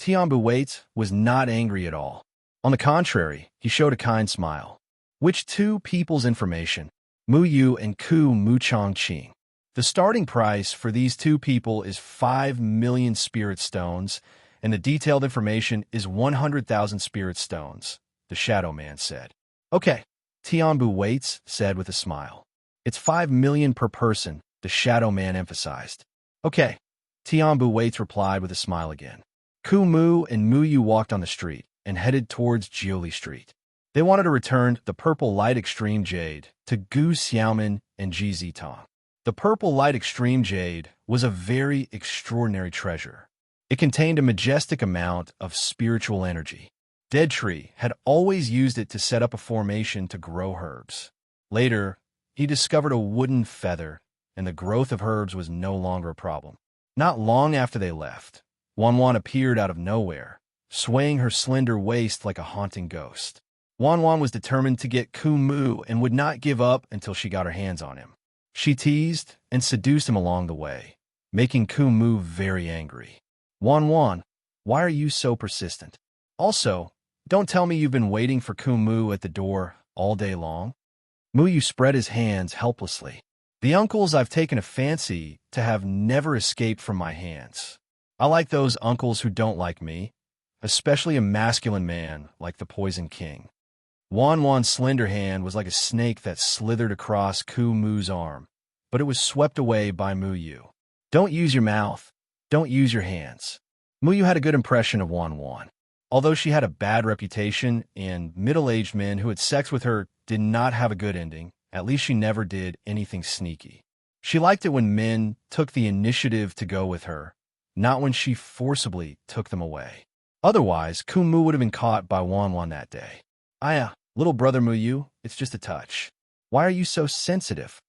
Tianbu Waits was not angry at all. On the contrary, he showed a kind smile. Which 2 people's information? Mu Yu and Ku Mu Chongqing. The starting price for these 2 people is 5 million spirit stones, and the detailed information is 100,000 spirit stones, the Shadow Man said. Okay, Tianbu Waits said with a smile. It's 5 million per person, the Shadow Man emphasized. Okay, Tianbu Waits replied with a smile again. Ku Mu and Mu Yu walked on the street and headed towards Jiuli Street. They wanted to return the Purple Light Extreme Jade to Gu Xiaomin and Ji Zitong. The Purple Light Extreme Jade was a very extraordinary treasure. It contained a majestic amount of spiritual energy. Dead Tree had always used it to set up a formation to grow herbs. Later, he discovered a wooden feather, and the growth of herbs was no longer a problem. Not long after they left, Wanwan appeared out of nowhere, swaying her slender waist like a haunting ghost. Wanwan was determined to get Ku Mu and would not give up until she got her hands on him. She teased and seduced him along the way, making Ku Mu very angry. Wanwan, why are you so persistent? Also, don't tell me you've been waiting for Ku Mu at the door all day long. Mu Yu spread his hands helplessly. The uncles I've taken a fancy to have never escaped from my hands. I like those uncles who don't like me, especially a masculine man like the Poison King. Wanwan's slender hand was like a snake that slithered across Ku Mu's arm, but it was swept away by Mu Yu. Don't use your mouth. Don't use your hands. Mu Yu had a good impression of Wanwan. Although she had a bad reputation and middle-aged men who had sex with her did not have a good ending, at least she never did anything sneaky. She liked it when men took the initiative to go with her, not when she forcibly took them away. Otherwise, Ku Mu would have been caught by Wanwan that day. Little brother Mu Yu, it's just a touch. Why are you so sensitive?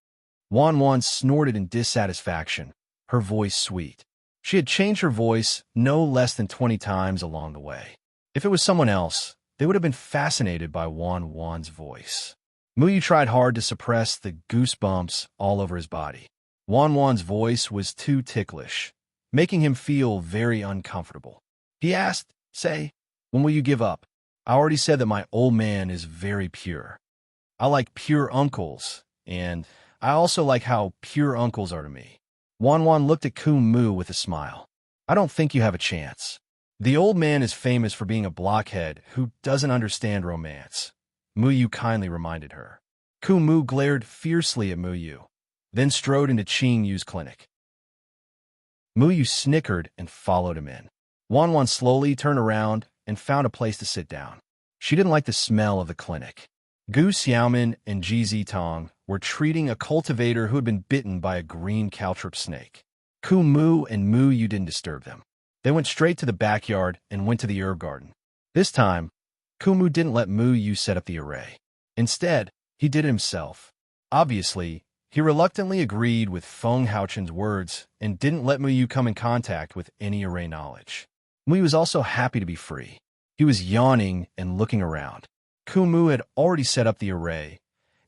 Wanwan snorted in dissatisfaction, her voice sweet. She had changed her voice no less than 20 times along the way. If it was someone else, they would have been fascinated by Wanwan's voice. Mu Yu tried hard to suppress the goosebumps all over his body. Wanwan's voice was too ticklish, making him feel very uncomfortable. He asked, say, when will you give up? I already said that my old man is very pure. I like pure uncles, and I also like how pure uncles are to me. Wanwan looked at Ku Mu with a smile. I don't think you have a chance. The old man is famous for being a blockhead who doesn't understand romance, Mu Yu kindly reminded her. Ku Mu glared fiercely at Mu Yu, then strode into Qing Yu's clinic. Mu Yu snickered and followed him in. Wanwan slowly turned around and found a place to sit down. She didn't like the smell of the clinic. Gu Xiaomin and Ji Zitong were treating a cultivator who had been bitten by a green caltrop snake. Ku Mu and Mu Yu didn't disturb them. They went straight to the backyard and went to the herb garden. This time, Ku Mu didn't let Mu Yu set up the array. Instead, he did it himself. Obviously, he reluctantly agreed with Feng Haochen's words and didn't let Mu Yu come in contact with any array knowledge. Mu Yu was also happy to be free. He was yawning and looking around. Ku Mu had already set up the array,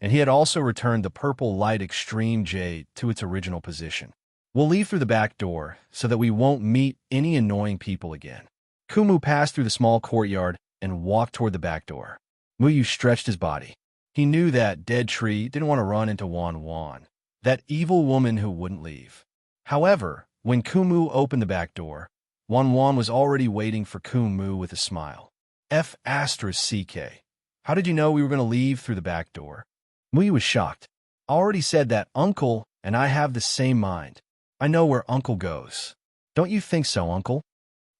and he had also returned the purple light extreme jade to its original position. We'll leave through the back door so that we won't meet any annoying people again. Kumu passed through the small courtyard and walked toward the back door. Muyu stretched his body. He knew that Dead Tree didn't want to run into Wan Wan, that evil woman who wouldn't leave. However, when Kumu opened the back door, Wan Wan was already waiting for Kumu with a smile. F***CK. How did you know we were going to leave through the back door? Muyu was shocked. I already said that Uncle and I have the same mind. I know where Uncle goes. Don't you think so, Uncle?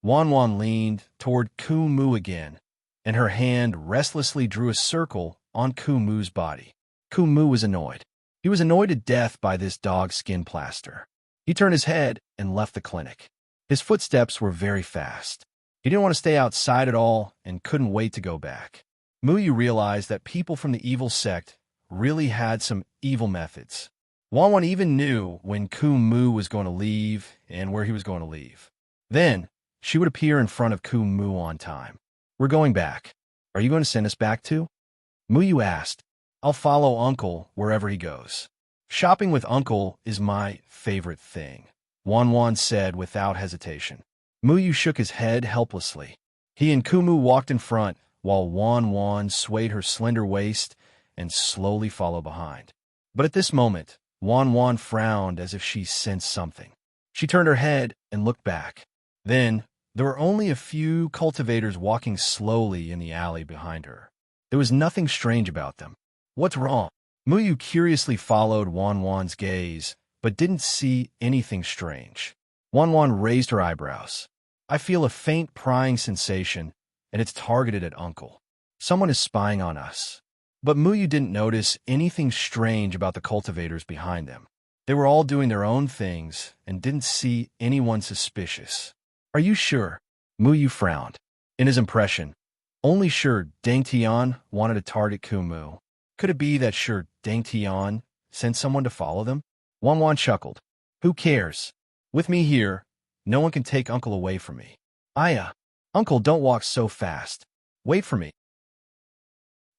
Wan Wan leaned toward Kumu again, and her hand restlessly drew a circle on Kumu's body. Kumu was annoyed. He was annoyed to death by this dog skin plaster. He turned his head and left the clinic. His footsteps were very fast. He didn't want to stay outside at all and couldn't wait to go back. Muyu realized that people from the evil sect really had some evil methods. Wan Wan even knew when Kumu was going to leave and where he was going to leave. Then, she would appear in front of Kumu on time. We're going back. Are you going to send us back too? Muyu asked. I'll follow Uncle wherever he goes. Shopping with Uncle is my favorite thing, Wan Wan said without hesitation. Muyu shook his head helplessly. He and Kumu walked in front, while Wan Wan swayed her slender waist and slowly followed behind. But at this moment, Wan Wan frowned as if she sensed something. She turned her head and looked back. Then, there were only a few cultivators walking slowly in the alley behind her. There was nothing strange about them. What's wrong? Muyu curiously followed Wan Wan's gaze, but didn't see anything strange. Wan Wan raised her eyebrows. I feel a faint prying sensation, and it's targeted at Uncle. Someone is spying on us. But Muyu didn't notice anything strange about the cultivators behind them. They were all doing their own things and didn't see anyone suspicious. Are you sure? Muyu frowned. In his impression, only Sure Dang Tian wanted to target Kumu. Could it be that Sure Dang Tian sent someone to follow them? Wan Wan chuckled. Who cares? With me here, no one can take Uncle away from me. Aya, Uncle, don't walk so fast. Wait for me.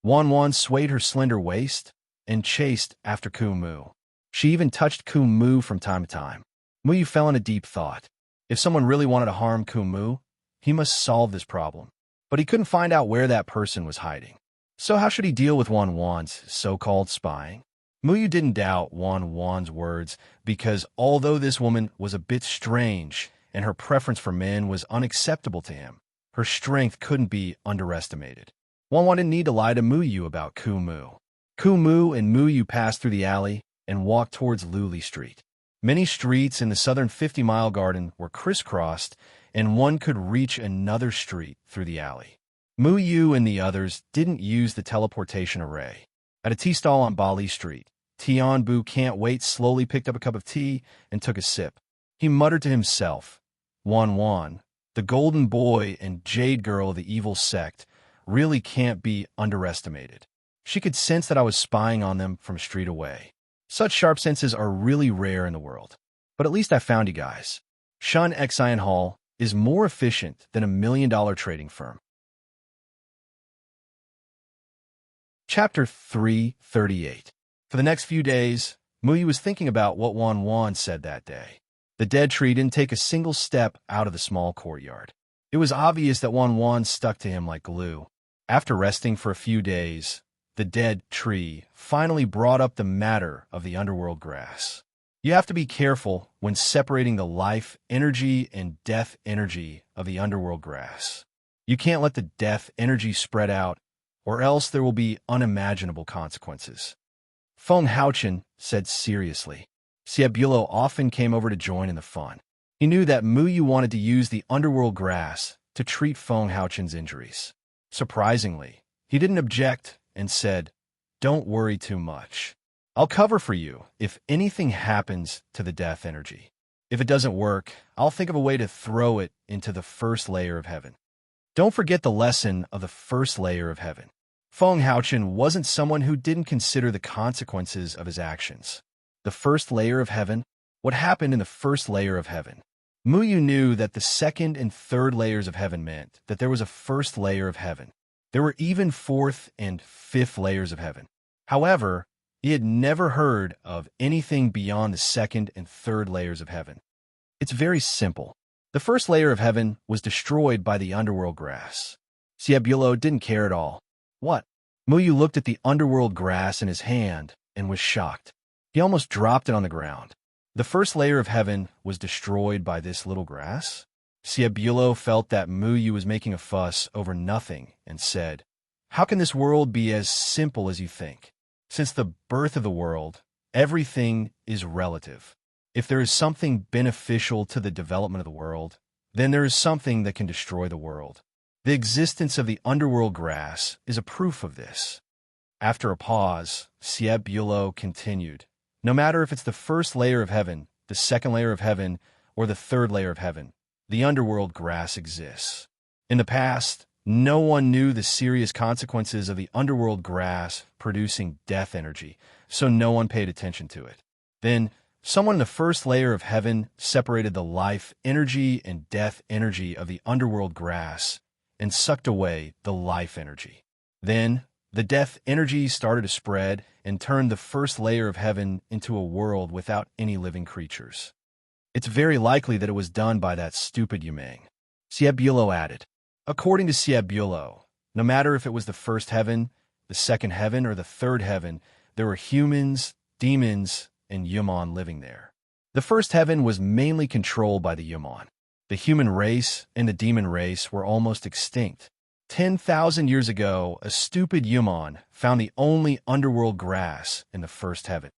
Wan Wan swayed her slender waist and chased after Kumu. She even touched Kumu from time to time. Muyu fell in a deep thought. If someone really wanted to harm Kumu, he must solve this problem. But he couldn't find out where that person was hiding. So how should he deal with Wan Wan's so-called spying? Muyu didn't doubt Wan Wan's words because although this woman was a bit strange and her preference for men was unacceptable to him, her strength couldn't be underestimated. Wan Wan didn't need to lie to Muyu about Kumu. Kumu and Muyu passed through the alley and walked towards Luli Street. Many streets in the southern 50-mile garden were crisscrossed, and one could reach another street through the alley. Muyu and the others didn't use the teleportation array. At a tea stall on Bali Street, Tianbu Can't Wait slowly picked up a cup of tea and took a sip. He muttered to himself, Wan Wan, the golden boy and jade girl of the evil sect, really can't be underestimated. She could sense that I was spying on them from a street away. Such sharp senses are really rare in the world. But at least I found you guys. Shun Xian Hall is more efficient than $1 million trading firm. Chapter 338. For the next few days, Muyu was thinking about what Wan Wan said that day. The dead tree didn't take a single step out of the small courtyard. It was obvious that Wan Wan stuck to him like glue. After resting for a few days, the dead tree finally brought up the matter of the underworld grass. You have to be careful when separating the life energy and death energy of the underworld grass. You can't let the death energy spread out, or else there will be unimaginable consequences. Feng Haochen said seriously. Siebulo often came over to join in the fun. He knew that Muyu wanted to use the underworld grass to treat Feng Haochen's injuries. Surprisingly, he didn't object and said, Don't worry too much. I'll cover for you if anything happens to the death energy. If it doesn't work, I'll think of a way to throw it into the first layer of heaven. Don't forget the lesson of the first layer of heaven. Feng Haochen wasn't someone who didn't consider the consequences of his actions. The first layer of heaven? What happened in the first layer of heaven? Muyu knew that the second and third layers of heaven meant that there was a first layer of heaven. There were even fourth and fifth layers of heaven. However, He had never heard of anything beyond the second and third layers of heaven. It's very simple. The first layer of heaven was destroyed by the underworld grass. Ciebulo didn't care at all. What? Muyu looked at the underworld grass in his hand and was shocked. He almost dropped it on the ground. The first layer of heaven was destroyed by this little grass? Ciebulo felt that Muyu was making a fuss over nothing and said, "How can this world be as simple as you think? Since the birth of the world, everything is relative. If there is something beneficial to the development of the world, then there is something that can destroy the world. The existence of the underworld grass is a proof of this." After a pause, Ciebulo continued, "No matter if it's the first layer of heaven, the second layer of heaven, or the third layer of heaven, the underworld grass exists. In the past, no one knew the serious consequences of the underworld grass producing death energy, so no one paid attention to it. Then, someone in the first layer of heaven separated the life energy and death energy of the underworld grass and sucked away the life energy. Then, the death energy started to spread and turned the first layer of heaven into a world without any living creatures. It's very likely that it was done by that stupid Yumeng." Ciebulo added. According to Ciebulo, no matter if it was the first heaven, the second heaven, or the third heaven, there were humans, demons, and Yumon living there. The first heaven was mainly controlled by the Yumon. The human race and the demon race were almost extinct. 10,000 years ago, a stupid Yumon found the only underworld grass in the first heaven.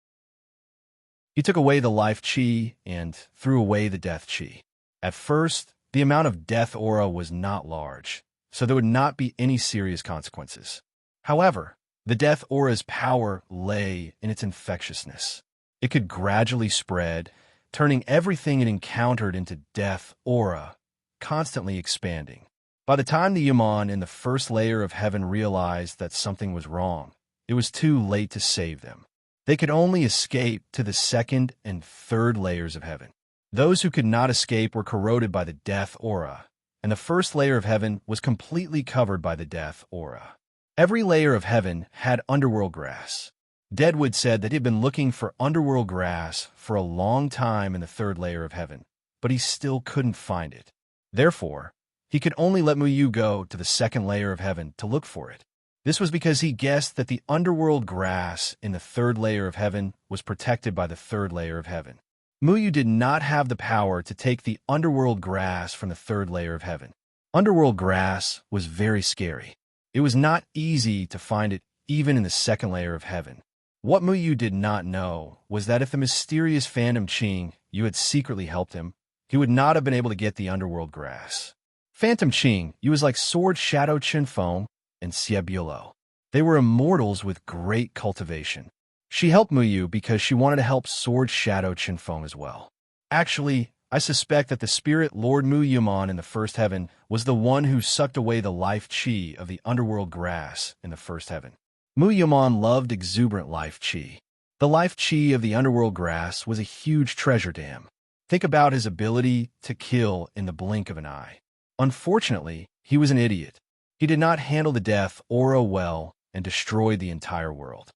He took away the life chi and threw away the death chi. At first, the amount of death aura was not large, so there would not be any serious consequences. However, the death aura's power lay in its infectiousness. It could gradually spread, turning everything it encountered into death aura, constantly expanding. By the time the Yumon in the first layer of heaven realized that something was wrong, it was too late to save them. They could only escape to the second and third layers of heaven. Those who could not escape were corroded by the death aura, and the first layer of heaven was completely covered by the death aura. Every layer of heaven had underworld grass. Deadwood said that he had been looking for underworld grass for a long time in the third layer of heaven, but he still couldn't find it. Therefore, he could only let Muyu go to the second layer of heaven to look for it. This was because he guessed that the underworld grass in the third layer of heaven was protected by the third layer of heaven. Muyu did not have the power to take the underworld grass from the third layer of heaven. Underworld grass was very scary. It was not easy to find it even in the second layer of heaven. What Muyu did not know was that if the mysterious Phantom Qing you had secretly helped him, he would not have been able to get the underworld grass. Phantom Qing, you was like Sword Shadow Chinfeng and Ciebulo. They were immortals with great cultivation. She helped Muyu because she wanted to help Sword Shadow Chinfeng as well. Actually, I suspect that the spirit Lord Muyumon in the first heaven was the one who sucked away the life chi of the underworld grass in the first heaven. Muyumon loved exuberant life chi. The life chi of the underworld grass was a huge treasure to him. Think about his ability to kill in the blink of an eye. Unfortunately, he was an idiot. He did not handle the death aura well and destroyed the entire world.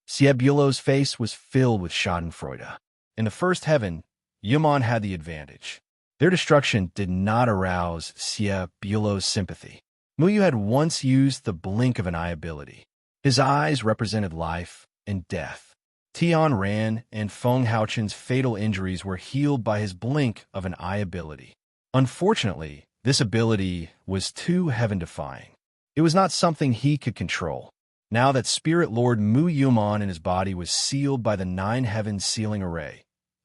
Ciebulo's face was filled with schadenfreude. In the first heaven, Yumon had the advantage. Their destruction did not arouse Ciebulo's sympathy. Muyu had once used the blink of an eye ability. His eyes represented life and death. Tian Ran and Feng Haochen's fatal injuries were healed by his blink of an eye ability. Unfortunately, this ability was too heaven-defying. It was not something he could control. Now that Spirit Lord Muyumon in his body was sealed by the 9 heavens sealing array,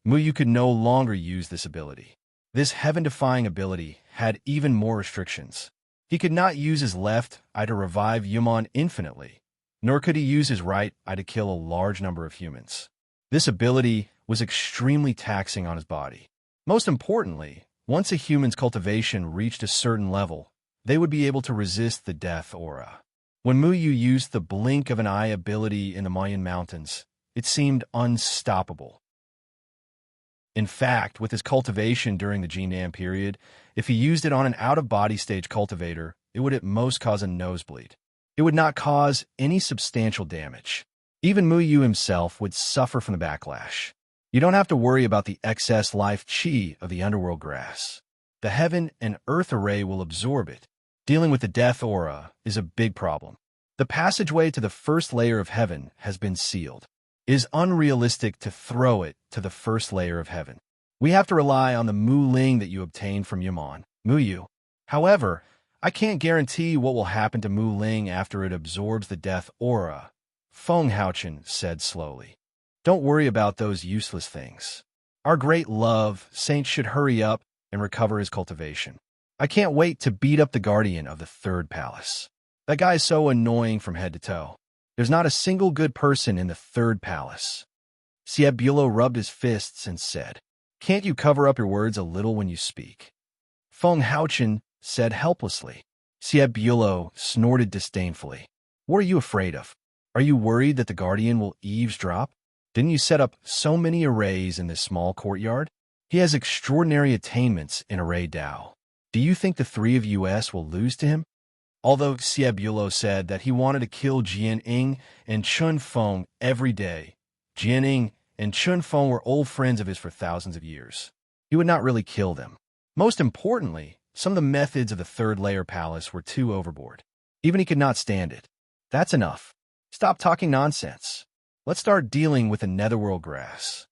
Muyu could no longer use this ability. This heaven-defying ability had even more restrictions. He could not use his left eye to revive Yumon infinitely, nor could he use his right eye to kill a large number of humans. This ability was extremely taxing on his body. Most importantly, once a human's cultivation reached a certain level, they would be able to resist the death aura. When Muyu used the blink of an eye ability in the Mayan Mountains, it seemed unstoppable. In fact, with his cultivation during the Jindan period, if he used it on an out-of-body stage cultivator, it would at most cause a nosebleed. It would not cause any substantial damage. Even Muyu himself would suffer from the backlash. You don't have to worry about the excess life chi of the underworld grass. The heaven and earth array will absorb it. Dealing with the death aura is a big problem. The passageway to the first layer of heaven has been sealed. It is unrealistic to throw it to the first layer of heaven. We have to rely on the Mu Ling that you obtained from Yaman, Muyu. However, I can't guarantee what will happen to Mu Ling after it absorbs the death aura, Feng Haochen said slowly. Don't worry about those useless things. Our great love, Saint should hurry up and recover his cultivation. I can't wait to beat up the guardian of the third palace. That guy is so annoying from head to toe. There's not a single good person in the third palace. Siebulo rubbed his fists and said, Can't you cover up your words a little when you speak? Feng Haochen said helplessly. Siebulo snorted disdainfully. What are you afraid of? Are you worried that the guardian will eavesdrop? Didn't you set up so many arrays in this small courtyard? He has extraordinary attainments in array Dao. Do you think the three of us will lose to him? Although Siebulo said that he wanted to kill Jianying and Chun Feng every day, Jianying and Chun Feng were old friends of his for thousands of years. He would not really kill them. Most importantly, some of the methods of the third layer palace were too overboard. Even he could not stand it. That's enough. Stop talking nonsense. Let's start dealing with the netherworld grass.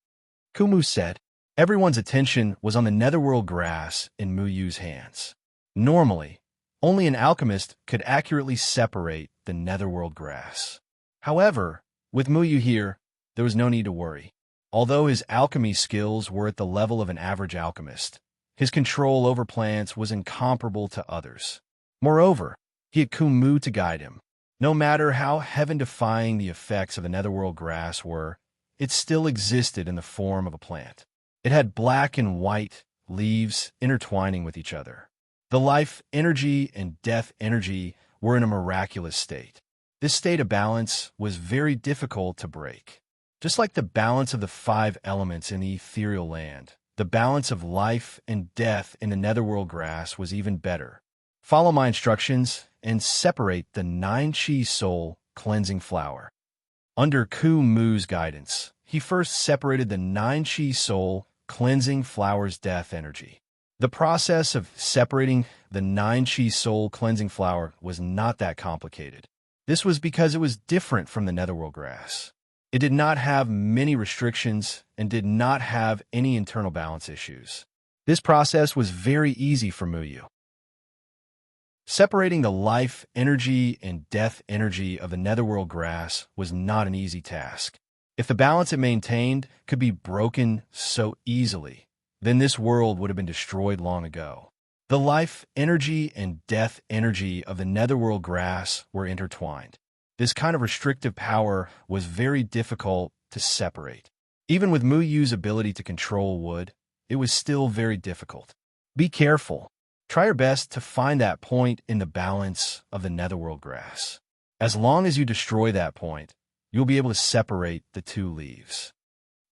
Kumu said. Everyone's attention was on the netherworld grass in Muyu's hands. Normally, only an alchemist could accurately separate the netherworld grass. However, with Muyu here, there was no need to worry. Although his alchemy skills were at the level of an average alchemist, his control over plants was incomparable to others. Moreover, he had Kumu to guide him. No matter how heaven-defying the effects of the netherworld grass were, it still existed in the form of a plant. It had black and white leaves intertwining with each other. The life energy and death energy were in a miraculous state. This state of balance was very difficult to break. Just like the balance of the 5 elements in the ethereal land, the balance of life and death in the netherworld grass was even better. Follow my instructions and separate the 9 Chi soul cleansing flower. Under Ku Mu's guidance, he first separated the 9 Chi soul cleansing flower's death energy. The process of separating the 9 Chi soul cleansing flower was not that complicated. This was because it was different from the netherworld grass. It did not have many restrictions and did not have any internal balance issues. This process was very easy for Muyu. Separating the life energy and death energy of the netherworld grass was not an easy task. If the balance it maintained could be broken so easily, then this world would have been destroyed long ago. The life energy and death energy of the netherworld grass were intertwined. This kind of restrictive power was very difficult to separate. Even with Muyu's ability to control wood, it was still very difficult. Be careful. Try your best to find that point in the balance of the netherworld grass. As long as you destroy that point, you'll be able to separate the 2 leaves.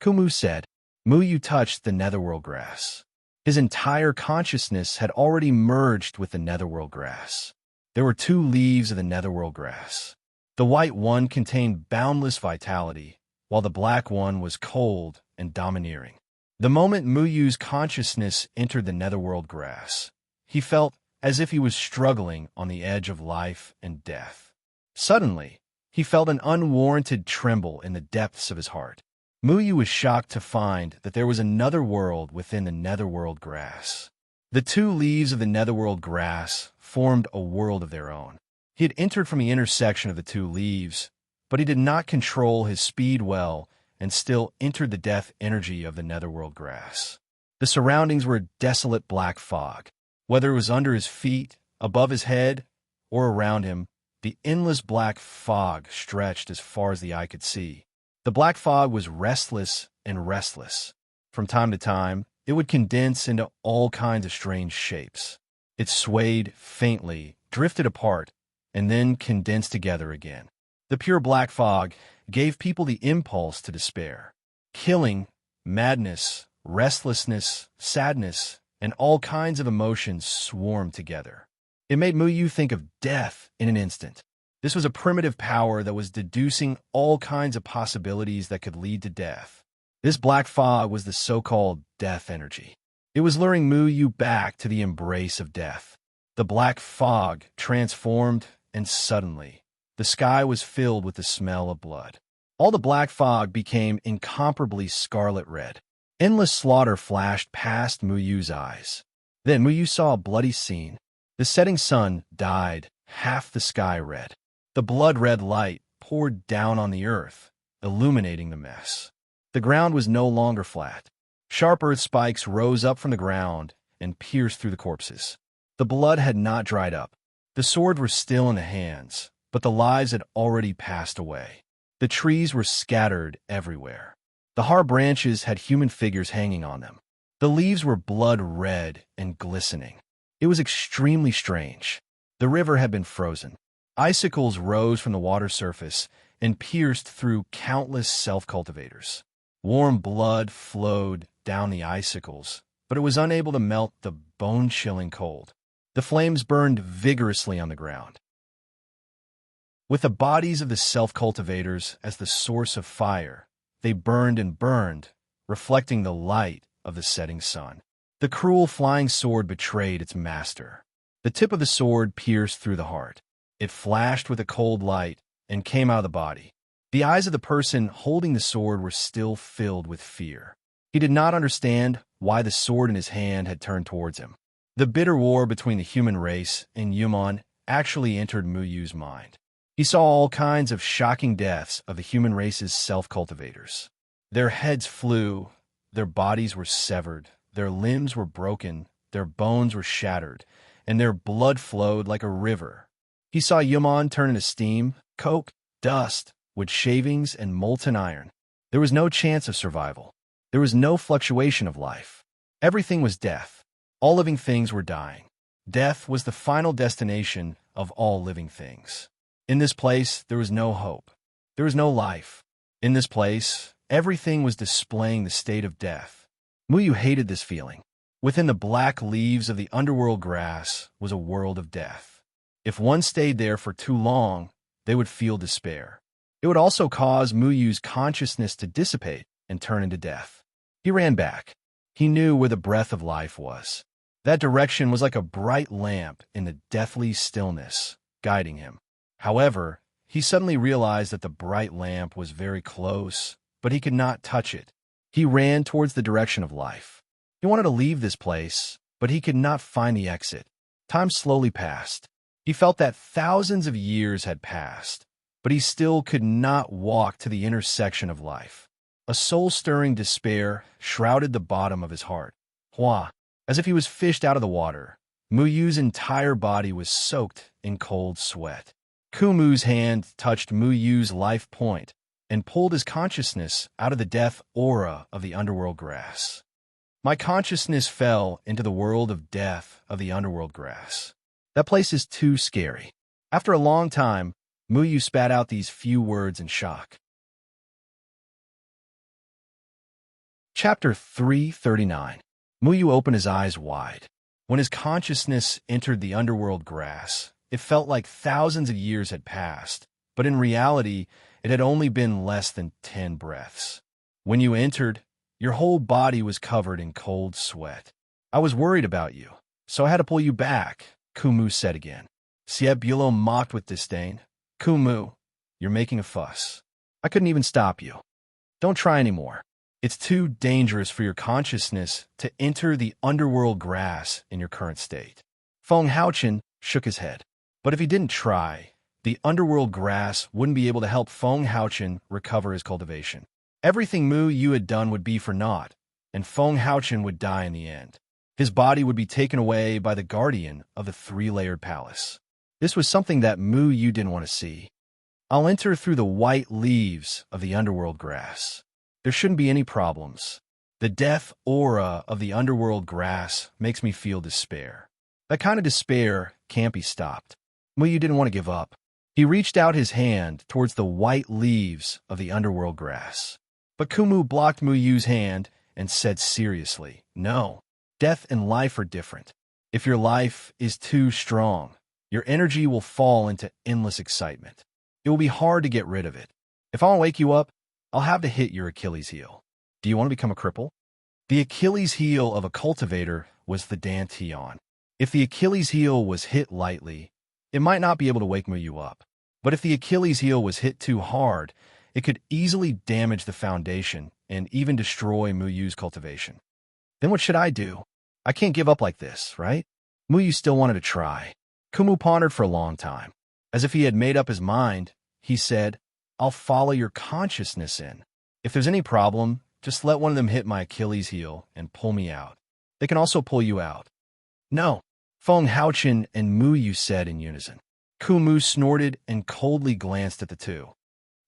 Kumu said. Muyu touched the netherworld grass. His entire consciousness had already merged with the netherworld grass. There were 2 leaves of the netherworld grass. The white one contained boundless vitality, while the black one was cold and domineering. The moment Muyu's consciousness entered the netherworld grass, he felt as if he was struggling on the edge of life and death. Suddenly, he felt an unwarranted tremble in the depths of his heart. Muyu was shocked to find that there was another world within the netherworld grass. The 2 leaves of the netherworld grass formed a world of their own. He had entered from the intersection of the 2 leaves, but he did not control his speed well and still entered the death energy of the netherworld grass. The surroundings were a desolate black fog. Whether it was under his feet, above his head, or around him, the endless black fog stretched as far as the eye could see. The black fog was restless and restless. From time to time, it would condense into all kinds of strange shapes. It swayed faintly, drifted apart, and then condensed together again. The pure black fog gave people the impulse to despair. Killing, madness, restlessness, sadness, and all kinds of emotions swarmed together. It made Muyu think of death in an instant. This was a primitive power that was deducing all kinds of possibilities that could lead to death. This black fog was the so-called death energy. It was luring Mu Yu back to the embrace of death. The black fog transformed, and suddenly, the sky was filled with the smell of blood. All the black fog became incomparably scarlet red. Endless slaughter flashed past Mu Yu's eyes. Then Mu Yu saw a bloody scene. The setting sun dyed half the sky red. The blood-red light poured down on the earth, illuminating the mess. The ground was no longer flat. Sharp earth spikes rose up from the ground and pierced through the corpses. The blood had not dried up. The swords were still in the hands, but the lives had already passed away. The trees were scattered everywhere. The hard branches had human figures hanging on them. The leaves were blood-red and glistening. It was extremely strange. The river had been frozen. Icicles rose from the water surface and pierced through countless self-cultivators. Warm blood flowed down the icicles, but it was unable to melt the bone-chilling cold. The flames burned vigorously on the ground. With the bodies of the self-cultivators as the source of fire, they burned and burned, reflecting the light of the setting sun. The cruel flying sword betrayed its master. The tip of the sword pierced through the heart. It flashed with a cold light and came out of the body. The eyes of the person holding the sword were still filled with fear. He did not understand why the sword in his hand had turned towards him. The bitter war between the human race and Yumon actually entered Mu Yu's mind. He saw all kinds of shocking deaths of the human race's self-cultivators. Their heads flew, their bodies were severed, their limbs were broken, their bones were shattered, and their blood flowed like a river. He saw Yumon turn into steam, coke, dust, wood shavings, and molten iron. There was no chance of survival. There was no fluctuation of life. Everything was death. All living things were dying. Death was the final destination of all living things. In this place, there was no hope. There was no life. In this place, everything was displaying the state of death. Mu Yu hated this feeling. Within the black leaves of the underworld grass was a world of death. If one stayed there for too long, they would feel despair. It would also cause Mu Yu's consciousness to dissipate and turn into death. He ran back. He knew where the breath of life was. That direction was like a bright lamp in the deathly stillness, guiding him. However, he suddenly realized that the bright lamp was very close, but he could not touch it. He ran towards the direction of life. He wanted to leave this place, but he could not find the exit. Time slowly passed. He felt that thousands of years had passed, but he still could not walk to the intersection of life. A soul-stirring despair shrouded the bottom of his heart. Hua, as if he was fished out of the water. Mu Yu's entire body was soaked in cold sweat. Kumu's hand touched Mu Yu's life point and pulled his consciousness out of the death aura of the underworld grass. My consciousness fell into the world of death of the underworld grass. That place is too scary. After a long time, Mu Yu spat out these few words in shock. Chapter 339. Mu Yu opened his eyes wide. When his consciousness entered the underworld grass, it felt like thousands of years had passed, but in reality, it had only been less than 10 breaths. When you entered, your whole body was covered in cold sweat. I was worried about you, so I had to pull you back, Kumu said again. Siebulo mocked with disdain. Kumu, you're making a fuss. I couldn't even stop you. Don't try anymore. It's too dangerous for your consciousness to enter the underworld grass in your current state. Feng Haochen shook his head. But if he didn't try, the underworld grass wouldn't be able to help Feng Haochen recover his cultivation. Everything Mu Yu had done would be for naught, and Feng Haochen would die in the end. His body would be taken away by the guardian of the three-layered palace. This was something that Mu Yu didn't want to see. I'll enter through the white leaves of the underworld grass. There shouldn't be any problems. The death aura of the underworld grass makes me feel despair. That kind of despair can't be stopped. Mu Yu didn't want to give up. He reached out his hand towards the white leaves of the underworld grass. But Kumu blocked Mu Yu's hand and said seriously, "No, death and life are different. If your life is too strong, Your energy will fall into endless excitement. It will be hard to get rid of it. If I want to wake you up, I'll have to hit your Achilles heel. Do you want to become a cripple? The Achilles heel of a cultivator was the dantian. If the Achilles heel was hit lightly, it might not be able to wake Muyu up. But if the Achilles heel was hit too hard, it could easily damage the foundation and even destroy Muyu's cultivation. Then what should I do? I can't give up like this, right? Muyu still wanted to try. Kumu pondered for a long time. As if he had made up his mind, he said, I'll follow your consciousness in. If there's any problem, just let one of them hit my Achilles heel and pull me out. They can also pull you out. No, Feng Haochen and Muyu said in unison. Kumu snorted and coldly glanced at the two.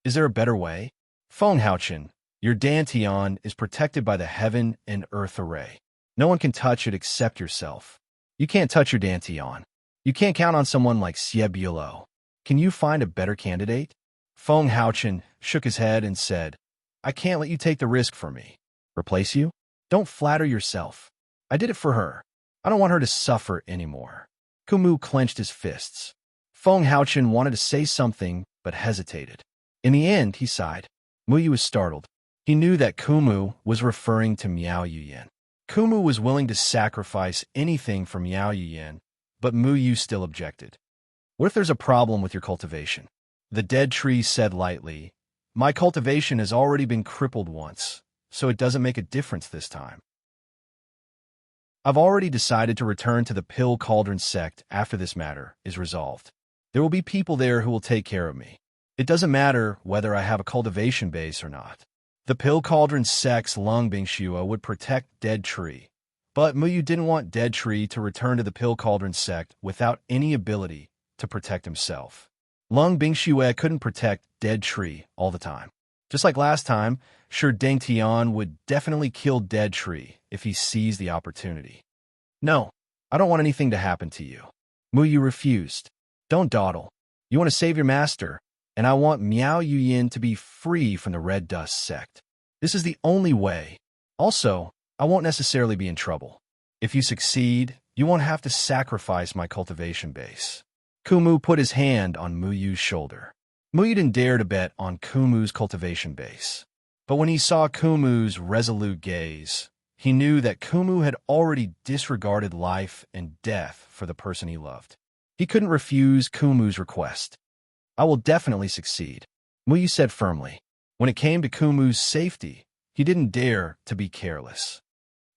Is there a better way? Feng Haochen, your dantian is protected by the heaven and earth array. No one can touch it except yourself. You can't touch your dantian. You can't count on someone like Siebulo. Can you find a better candidate? Feng Haochen shook his head and said, I can't let you take the risk for me. Replace you? Don't flatter yourself. I did it for her. I don't want her to suffer anymore. Kumu clenched his fists. Feng Haochen wanted to say something, but hesitated. In the end, he sighed. Muyu was startled. He knew that Kumu was referring to Miao Yuyan. Kumu was willing to sacrifice anything for Miao Yuyan, but Muyu still objected. What if there's a problem with your cultivation? The dead tree said lightly, My cultivation has already been crippled once, so it doesn't make a difference this time. I've already decided to return to the Pill Cauldron sect after this matter is resolved. There will be people there who will take care of me. It doesn't matter whether I have a cultivation base or not. The Pill Cauldron sect's Lung Bingshua would protect Dead Tree, but Muyu didn't want Dead Tree to return to the Pill Cauldron sect without any ability to protect himself. Lung Bingshue couldn't protect Dead Tree all the time. Just like last time, Shi Dengtian would definitely kill Dead Tree if he seized the opportunity. No, I don't want anything to happen to you. Muyu refused. Don't dawdle. You want to save your master, and I want Miao Yuyin to be free from the Red Dust sect. This is the only way. Also, I won't necessarily be in trouble. If you succeed, you won't have to sacrifice my cultivation base. Kumu put his hand on Muyu's shoulder. Muyu didn't dare to bet on Kumu's cultivation base. But when he saw Kumu's resolute gaze, he knew that Kumu had already disregarded life and death for the person he loved. He couldn't refuse Kumu's request. I will definitely succeed, Muyu said firmly. When it came to Kumu's safety, he didn't dare to be careless.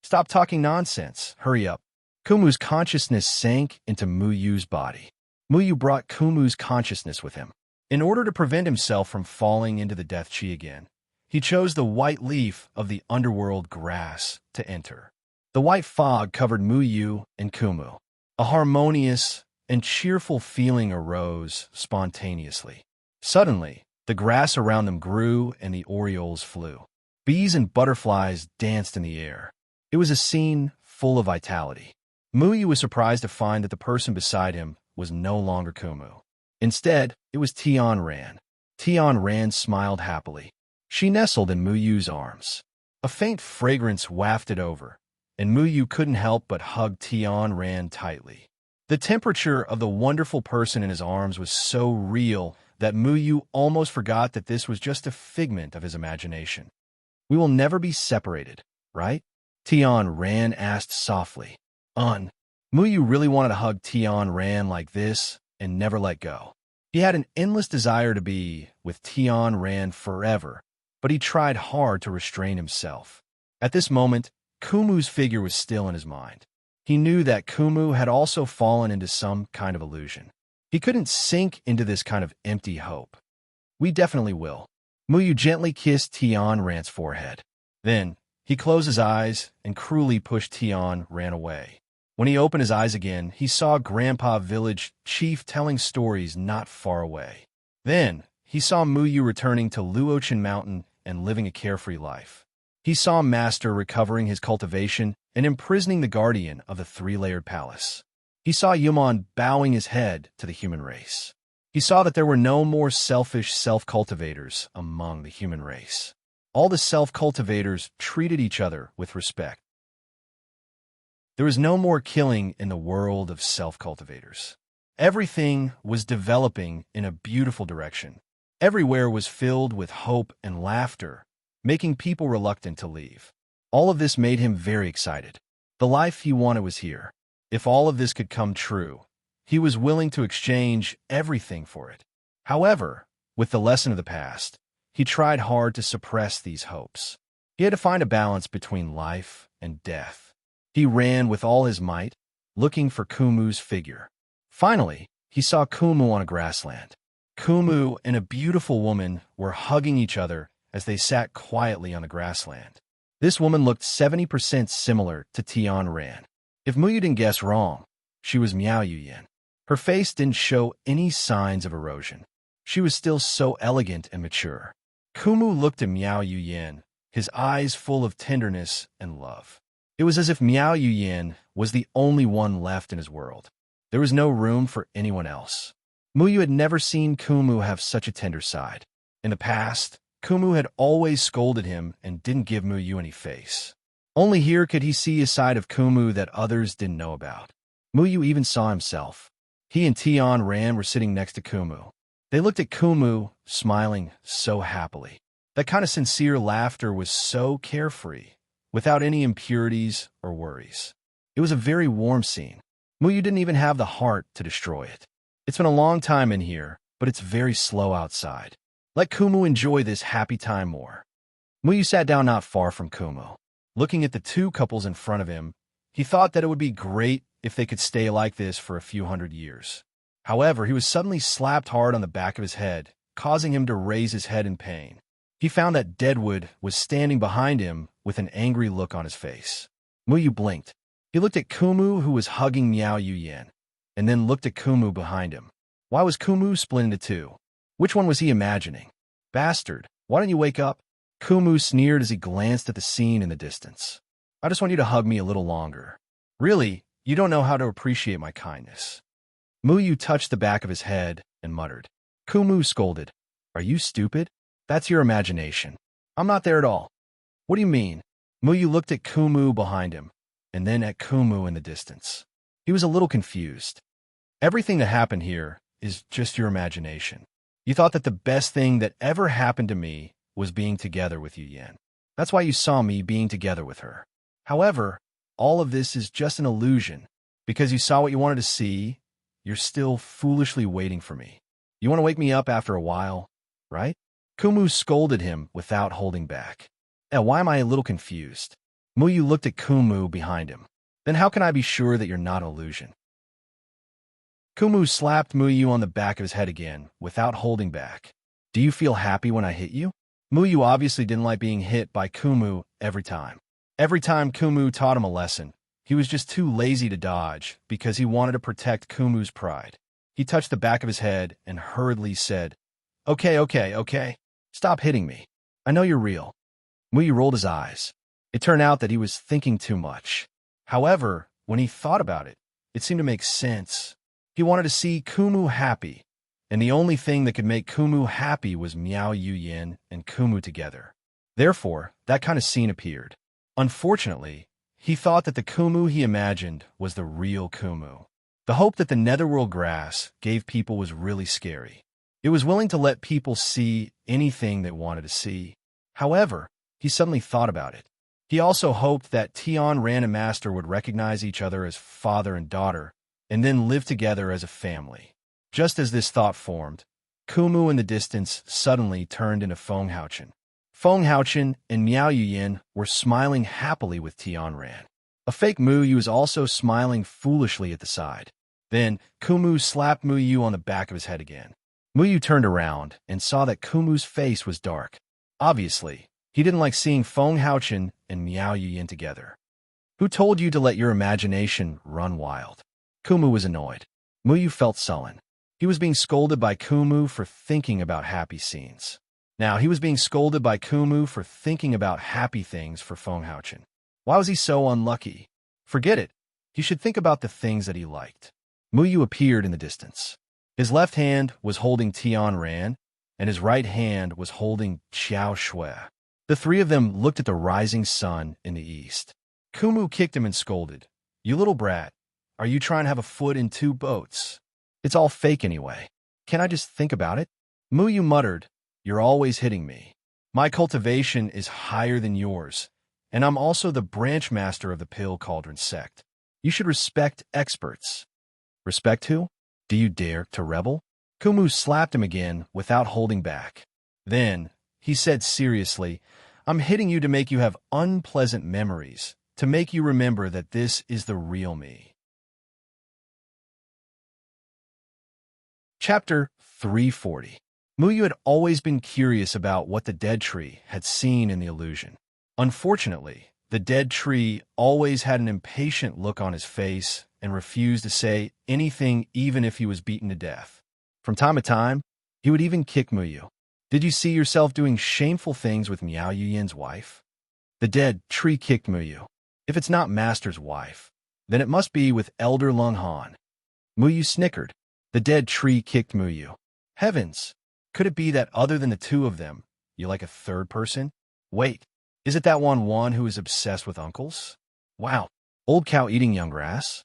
Stop talking nonsense. Hurry up. Kumu's consciousness sank into Muyu's body. Muyu brought Kumu's consciousness with him. In order to prevent himself from falling into the death chi again, he chose the white leaf of the underworld grass to enter. The white fog covered Muyu and Kumu. A harmonious and cheerful feeling arose spontaneously. Suddenly, the grass around them grew and the orioles flew. Bees and butterflies danced in the air. It was a scene full of vitality. Muyu was surprised to find that the person beside him was no longer Kumu. Instead, it was Tian Ran. Tian Ran smiled happily. She nestled in Muyu's arms. A faint fragrance wafted over, and Muyu couldn't help but hug Tian Ran tightly. The temperature of the wonderful person in his arms was so real that Muyu almost forgot that this was just a figment of his imagination. We will never be separated, right? Tian Ran asked softly. Muyu really wanted to hug Tian Ran like this and never let go. He had an endless desire to be with Tian Ran forever, but he tried hard to restrain himself. At this moment, Kumu's figure was still in his mind. He knew that Kumu had also fallen into some kind of illusion. He couldn't sink into this kind of empty hope. We definitely will. Muyu gently kissed Tian Ran's forehead. Then, he closed his eyes and cruelly pushed Tian Ran away. When he opened his eyes again, he saw Grandpa Village Chief telling stories not far away. Then, he saw Muyu returning to Luochen Mountain and living a carefree life. He saw Master recovering his cultivation and imprisoning the guardian of the three-layered palace. He saw Yuman bowing his head to the human race. He saw that there were no more selfish self-cultivators among the human race. All the self-cultivators treated each other with respect. There was no more killing in the world of self-cultivators. Everything was developing in a beautiful direction. Everywhere was filled with hope and laughter, making people reluctant to leave. All of this made him very excited. The life he wanted was here. If all of this could come true, he was willing to exchange everything for it. However, with the lesson of the past, he tried hard to suppress these hopes. He had to find a balance between life and death. He ran with all his might, looking for Kumu's figure. Finally, he saw Kumu on a grassland. Kumu and a beautiful woman were hugging each other as they sat quietly on the grassland. This woman looked 70% similar to Tian Ran. If Muyu didn't guess wrong, she was Miao Yuyan. Her face didn't show any signs of erosion. She was still so elegant and mature. Kumu looked at Miao Yuyan, his eyes full of tenderness and love. It was as if Miao Yuyan was the only one left in his world. There was no room for anyone else. Muyu had never seen Kumu have such a tender side. In the past, Kumu had always scolded him and didn't give Muyu any face. Only here could he see a side of Kumu that others didn't know about. Muyu even saw himself. He and Tian Ran were sitting next to Kumu. They looked at Kumu, smiling so happily. That kind of sincere laughter was so carefree, without any impurities or worries. It was a very warm scene. Muyu didn't even have the heart to destroy it. It's been a long time in here, but it's very slow outside. Let Kumu enjoy this happy time more. Muyu sat down not far from Kumu. Looking at the two couples in front of him, he thought that it would be great if they could stay like this for a few hundred years. However, he was suddenly slapped hard on the back of his head, causing him to raise his head in pain. He found that Deadwood was standing behind him with an angry look on his face. Muyu blinked. He looked at Kumu, who was hugging Miao Yuyan, and then looked at Kumu behind him. Why was Kumu split into two? Which one was he imagining? Bastard, why don't you wake up? Kumu sneered as he glanced at the scene in the distance. I just want you to hug me a little longer. Really, you don't know how to appreciate my kindness. Muyu touched the back of his head and muttered. Kumu scolded. Are you stupid? That's your imagination. I'm not there at all. What do you mean? Muyu looked at Kumu behind him, and then at Kumu in the distance. He was a little confused. Everything that happened here is just your imagination. You thought that the best thing that ever happened to me was being together with Yuyan. That's why you saw me being together with her. However, all of this is just an illusion. Because you saw what you wanted to see, you're still foolishly waiting for me. You want to wake me up after a while, right? Kumu scolded him without holding back. Why am I a little confused? Muyu looked at Kumu behind him. Then how can I be sure that you're not an illusion? Kumu slapped Muyu on the back of his head again, without holding back. Do you feel happy when I hit you? Muyu obviously didn't like being hit by Kumu every time. Every time Kumu taught him a lesson, he was just too lazy to dodge because he wanted to protect Kumu's pride. He touched the back of his head and hurriedly said, Okay. Stop hitting me. I know you're real. Muyu rolled his eyes. It turned out that he was thinking too much. However, when he thought about it, it seemed to make sense. He wanted to see Kumu happy, and the only thing that could make Kumu happy was Miao Yuyan and Kumu together. Therefore, that kind of scene appeared. Unfortunately, he thought that the Kumu he imagined was the real Kumu. The hope that the netherworld grass gave people was really scary. It was willing to let people see anything they wanted to see. However, he suddenly thought about it. He also hoped that Tian Ran and Master would recognize each other as father and daughter, and then live together as a family. Just as this thought formed, Kumu in the distance suddenly turned into Feng Haochen. Feng Haochen and Miao Yuyan were smiling happily with Tian Ran. A fake Muyu was also smiling foolishly at the side. Then, Kumu slapped Muyu on the back of his head again. Muyu turned around and saw that Kumu's face was dark. Obviously, he didn't like seeing Feng Haochen and Miao Yuyan together. Who told you to let your imagination run wild? Kumu was annoyed. Muyu felt sullen. He was being scolded by Kumu for thinking about happy scenes. Now he was being scolded by Kumu for thinking about happy things for Feng Haochen. Why was he so unlucky? Forget it. He should think about the things that he liked. Muyu appeared in the distance. His left hand was holding Tian Ran, and his right hand was holding Xiao Shui. The three of them looked at the rising sun in the east. Kumu kicked him and scolded. You little brat, are you trying to have a foot in two boats? It's all fake anyway. Can't I just think about it? Muyu muttered, "You're always hitting me. My cultivation is higher than yours, and I'm also the branch master of the Pill Cauldron sect. You should respect experts." Respect who? Do you dare to rebel? Kumu slapped him again without holding back. Then, he said seriously, "I'm hitting you to make you have unpleasant memories, to make you remember that this is the real me." Chapter 340. Muyu had always been curious about what the dead tree had seen in the illusion. Unfortunately, the dead tree always had an impatient look on his face and refused to say anything even if he was beaten to death. From time to time, he would even kick Muyu. "Did you see yourself doing shameful things with Miao Yuyin's wife?" The dead tree kicked Muyu. "If it's not Master's wife, then it must be with Elder Lung Han." Muyu snickered. The dead tree kicked Muyu. "Heavens! Could it be that other than the two of them, you like a third person? Wait, is it that one who is obsessed with uncles? Wow, old cow eating young grass?"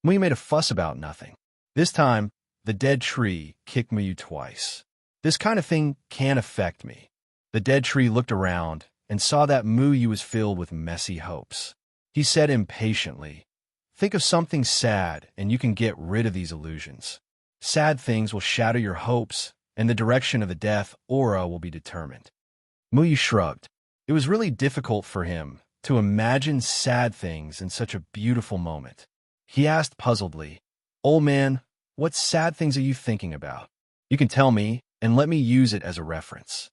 Muyu made a fuss about nothing. This time, the dead tree kicked Muyu twice. "This kind of thing can't affect me." The dead tree looked around and saw that Muyu was filled with messy hopes. He said impatiently, "Think of something sad and you can get rid of these illusions. Sad things will shatter your hopes, and the direction of the death aura will be determined." Muyu shrugged. It was really difficult for him to imagine sad things in such a beautiful moment. He asked puzzledly, "Old man, what sad things are you thinking about? You can tell me, and let me use it as a reference."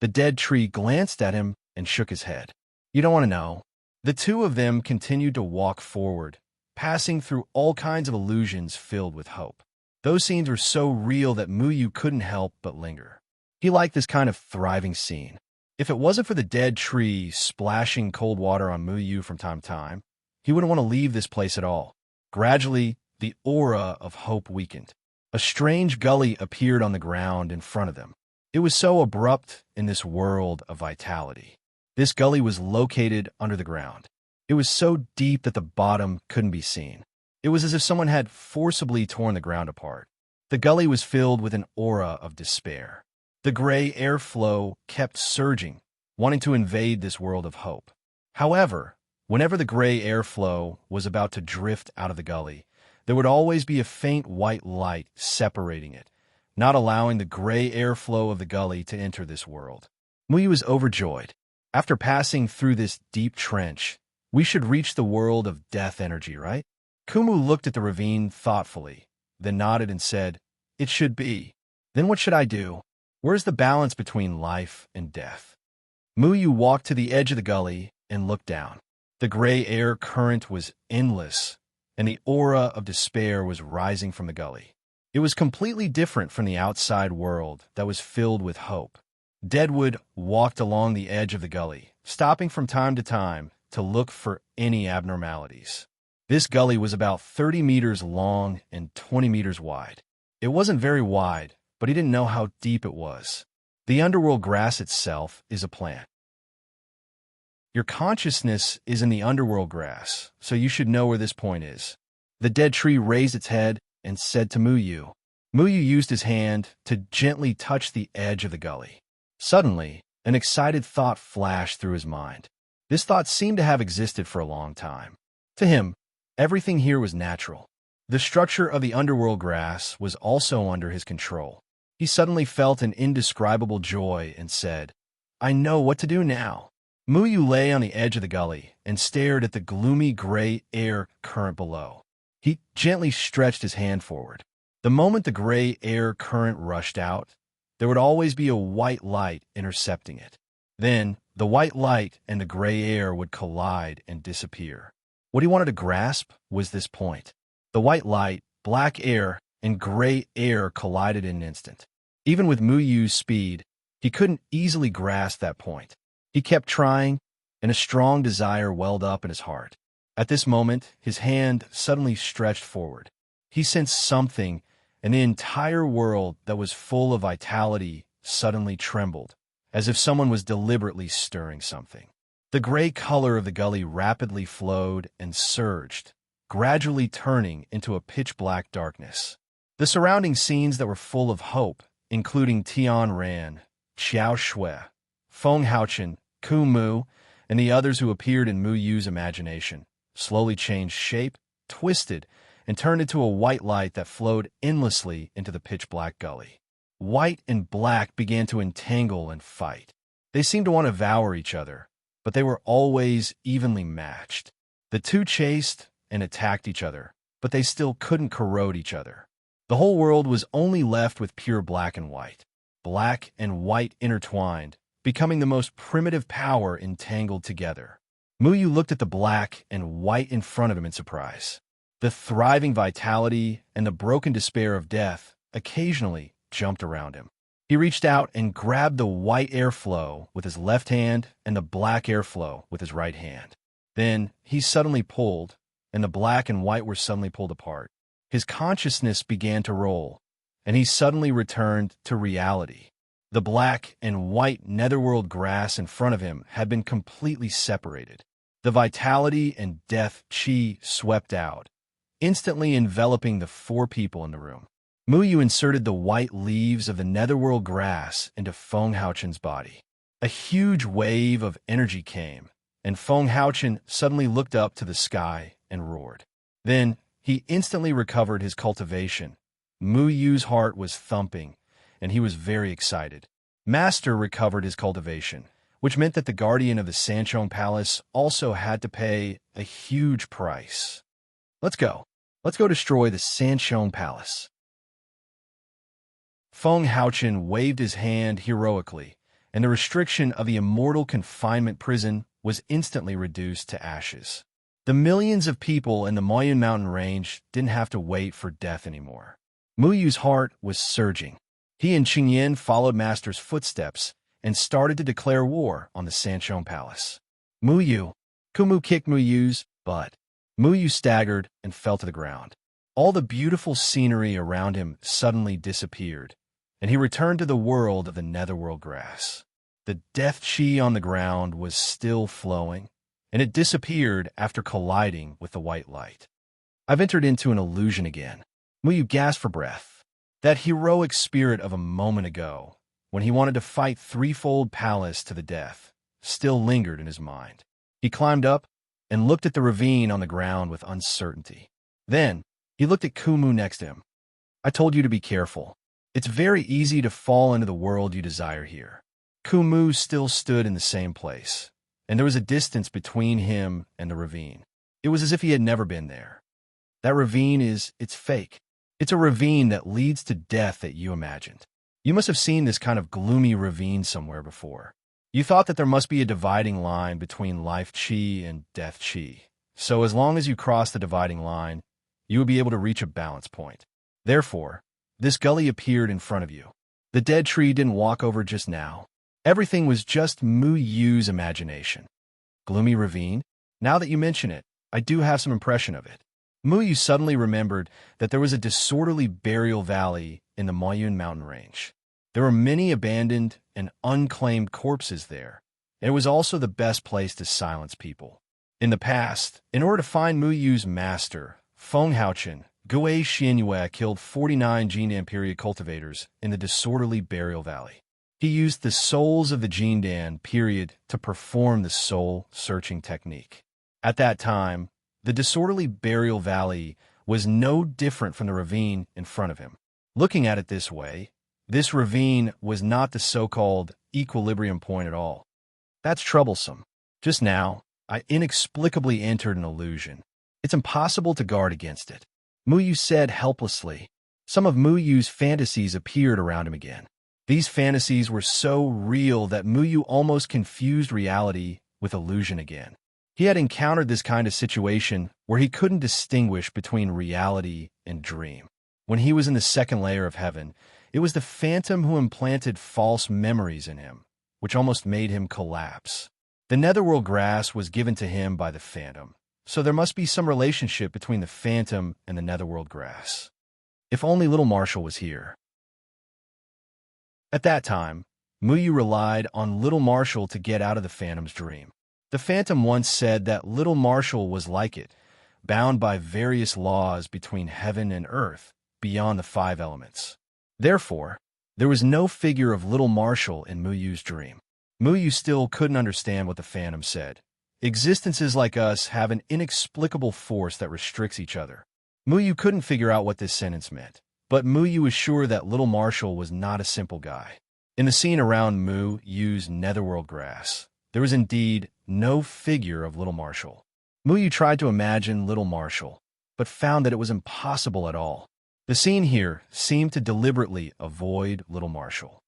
The dead tree glanced at him and shook his head. "You don't want to know." The two of them continued to walk forward, passing through all kinds of illusions filled with hope. Those scenes were so real that Muyu couldn't help but linger. He liked this kind of thriving scene. If it wasn't for the dead tree splashing cold water on Muyu from time to time, he wouldn't want to leave this place at all. Gradually, the aura of hope weakened. A strange gully appeared on the ground in front of them. It was so abrupt in this world of vitality. This gully was located under the ground. It was so deep that the bottom couldn't be seen. It was as if someone had forcibly torn the ground apart. The gully was filled with an aura of despair. The gray airflow kept surging, wanting to invade this world of hope. However, whenever the gray airflow was about to drift out of the gully, there would always be a faint white light separating it, not allowing the gray airflow of the gully to enter this world. Muyu was overjoyed. After passing through this deep trench, we should reach the world of death energy, right? Kumu looked at the ravine thoughtfully, then nodded and said, "It should be. Then what should I do? Where's the balance between life and death?" Muyu walked to the edge of the gully and looked down. The gray air current was endless, and the aura of despair was rising from the gully. It was completely different from the outside world that was filled with hope. Deadwood walked along the edge of the gully, stopping from time to look for any abnormalities. This gully was about 30 meters long and 20 meters wide. It wasn't very wide, but he didn't know how deep it was. The underworld grass itself is a plant. Your consciousness is in the underworld grass, so you should know where this point is. The dead tree raised its head and said to Muyu. Muyu used his hand to gently touch the edge of the gully. Suddenly, an excited thought flashed through his mind. This thought seemed to have existed for a long time. To him, everything here was natural. The structure of the underworld grass was also under his control. He suddenly felt an indescribable joy and said, "I know what to do now." Muyu lay on the edge of the gully and stared at the gloomy gray air current below. He gently stretched his hand forward. The moment the gray air current rushed out, there would always be a white light intercepting it. Then, the white light and the gray air would collide and disappear. What he wanted to grasp was this point. The white light, black air, and gray air collided in an instant. Even with Muyu's speed, he couldn't easily grasp that point. He kept trying, and a strong desire welled up in his heart. At this moment, his hand suddenly stretched forward. He sensed something, and the entire world that was full of vitality suddenly trembled, as if someone was deliberately stirring something. The gray color of the gully rapidly flowed and surged, gradually turning into a pitch-black darkness. The surrounding scenes that were full of hope, including Tian Ran, Xiao Shui, Feng Haochen, Ku Mu, and the others who appeared in Mu Yu's imagination, slowly changed shape, twisted, and turned into a white light that flowed endlessly into the pitch-black gully. White and black began to entangle and fight. They seemed to want to devour each other, but they were always evenly matched. The two chased and attacked each other, but they still couldn't corrode each other. The whole world was only left with pure black and white. Black and white intertwined, becoming the most primitive power entangled together. Mu Yu looked at the black and white in front of him in surprise. The thriving vitality and the broken despair of death occasionally jumped around him. He reached out and grabbed the white airflow with his left hand and the black airflow with his right hand. Then he suddenly pulled, and the black and white were suddenly pulled apart. His consciousness began to roll, and he suddenly returned to reality. The black and white netherworld grass in front of him had been completely separated. The vitality and death chi swept out, instantly enveloping the four people in the room. Mu Yu inserted the white leaves of the netherworld grass into Feng Haochen's body. A huge wave of energy came, and Feng Haochen suddenly looked up to the sky and roared. Then he instantly recovered his cultivation. Mu Yu's heart was thumping, and he was very excited. Master recovered his cultivation, which meant that the guardian of the Sanchong Palace also had to pay a huge price. Let's go. Let's go destroy the Sanchong Palace. Feng Haochen waved his hand heroically, and the restriction of the immortal confinement prison was instantly reduced to ashes. The millions of people in the Moyun Mountain Range didn't have to wait for death anymore. Mu Yu's heart was surging. He and Qingyan followed Master's footsteps and started to declare war on the Sanchong Palace. Mu Yu. Kumu kicked Mu Yu's butt. Mu Yu staggered and fell to the ground. All the beautiful scenery around him suddenly disappeared, and he returned to the world of the netherworld grass. The death chi on the ground was still flowing, and it disappeared after colliding with the white light. I've entered into an illusion again. Mu Yu gasped for breath. That heroic spirit of a moment ago, when he wanted to fight threefold palace to the death, still lingered in his mind. He climbed up and looked at the ravine on the ground with uncertainty. Then, he looked at Kumu next to him. I told you to be careful. It's very easy to fall into the world you desire here. Kumu still stood in the same place, and there was a distance between him and the ravine. It was as if he had never been there. That ravine it's fake. It's a ravine that leads to death that you imagined. You must have seen this kind of gloomy ravine somewhere before. You thought that there must be a dividing line between life chi and death chi. So as long as you crossed the dividing line, you would be able to reach a balance point. Therefore, this gully appeared in front of you. The dead tree didn't walk over just now. Everything was just Mu Yu's imagination. Gloomy ravine? Now that you mention it, I do have some impression of it. Mu Yu suddenly remembered that there was a disorderly burial valley in the Moyun Mountain Range. There were many abandoned and unclaimed corpses there, and it was also the best place to silence people. In the past, in order to find Mu Yu's master, Feng Haochen, Gui Xianyue killed 49 Jindan period cultivators in the disorderly burial valley. He used the souls of the Jindan period to perform the soul-searching technique. At that time, the disorderly burial valley was no different from the ravine in front of him. Looking at it this way, this ravine was not the so-called equilibrium point at all. That's troublesome. Just now, I inexplicably entered an illusion. It's impossible to guard against it. Mu Yu said helplessly. Some of Mu Yu's fantasies appeared around him again. These fantasies were so real that Mu Yu almost confused reality with illusion again. He had encountered this kind of situation where he couldn't distinguish between reality and dream. When he was in the second layer of heaven, it was the phantom who implanted false memories in him, which almost made him collapse. The netherworld grass was given to him by the phantom, so there must be some relationship between the phantom and the netherworld grass. If only little Marshall was here. At that time, Mu Yu relied on little Marshall to get out of the phantom's dream. The phantom once said that little Marshall was like it, bound by various laws between heaven and earth, beyond the 5 elements. Therefore, there was no figure of little Marshall in Muyu's dream. Muyu still couldn't understand what the phantom said. Existences like us have an inexplicable force that restricts each other. Muyu couldn't figure out what this sentence meant, but Muyu was sure that little Marshall was not a simple guy. In the scene around Muyu's netherworld grass, there was indeed no figure of little Marshall. Muyu tried to imagine little Marshall, but found that it was impossible at all. The scene here seemed to deliberately avoid little Marshall.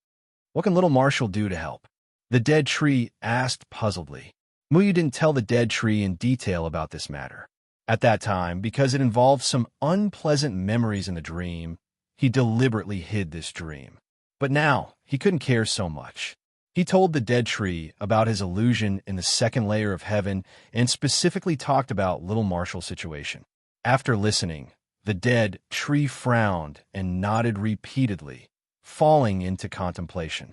What can little Marshall do to help? The dead tree asked puzzledly. Muyu didn't tell the dead tree in detail about this matter. At that time, because it involved some unpleasant memories in the dream, he deliberately hid this dream. But now, he couldn't care so much. He told the dead tree about his illusion in the second layer of heaven and specifically talked about little Marshall's situation. After listening, the dead tree frowned and nodded repeatedly, falling into contemplation.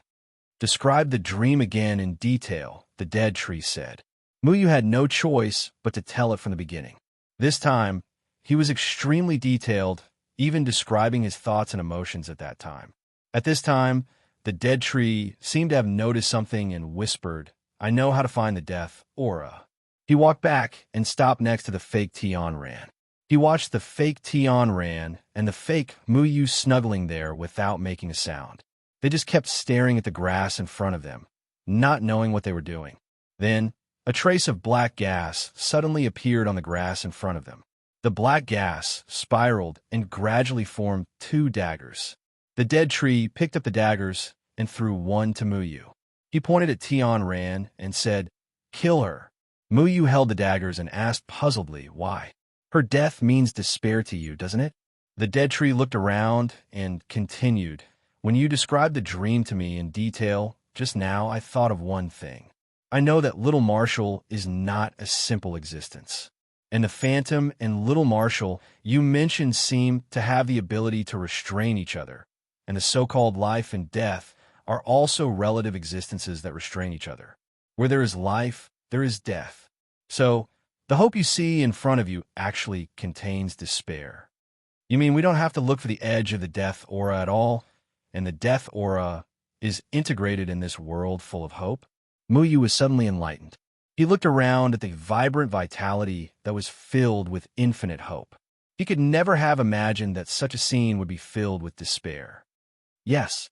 Describe the dream again in detail, the dead tree said. Muyu had no choice but to tell it from the beginning. This time, he was extremely detailed, even describing his thoughts and emotions at that time. At this time, the dead tree seemed to have noticed something and whispered, "I know how to find the death aura." He walked back and stopped next to the fake Tian Ran. He watched the fake Tian Ran and the fake Muyu snuggling there without making a sound. They just kept staring at the grass in front of them, not knowing what they were doing. Then, a trace of black gas suddenly appeared on the grass in front of them. The black gas spiraled and gradually formed 2 daggers. The dead tree picked up the daggers and threw one to Muyu. He pointed at Tian Ran and said, "Kill her." Muyu held the daggers and asked puzzledly, "Why? Her death means despair to you, doesn't it?" The dead tree looked around and continued, "When you described the dream to me in detail just now, I thought of one thing. I know that little Marshall is not a simple existence. And the phantom and little Marshall you mentioned seem to have the ability to restrain each other. And the so-called life and death are also relative existences that restrain each other. Where there is life, there is death. So, the hope you see in front of you actually contains despair. You mean we don't have to look for the edge of the death aura at all? And the death aura is integrated in this world full of hope?" Muyu was suddenly enlightened. He looked around at the vibrant vitality that was filled with infinite hope. He could never have imagined that such a scene would be filled with despair. Yes.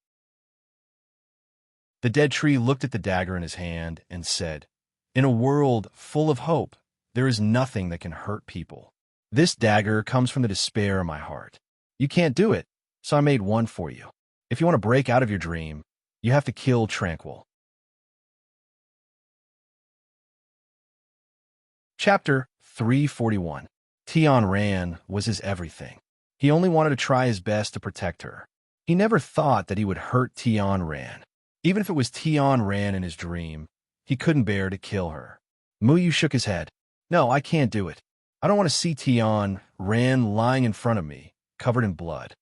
The dead tree looked at the dagger in his hand and said, "In a world full of hope, there is nothing that can hurt people. This dagger comes from the despair in my heart. You can't do it, so I made one for you. If you want to break out of your dream, you have to kill Tranquil." Chapter 341. Tian Ran was his everything. He only wanted to try his best to protect her. He never thought that he would hurt Tian Ran. Even if it was Tian Ran in his dream, he couldn't bear to kill her. Muyu shook his head. "No, I can't do it. I don't want to see Tian Ran lying in front of me, covered in blood.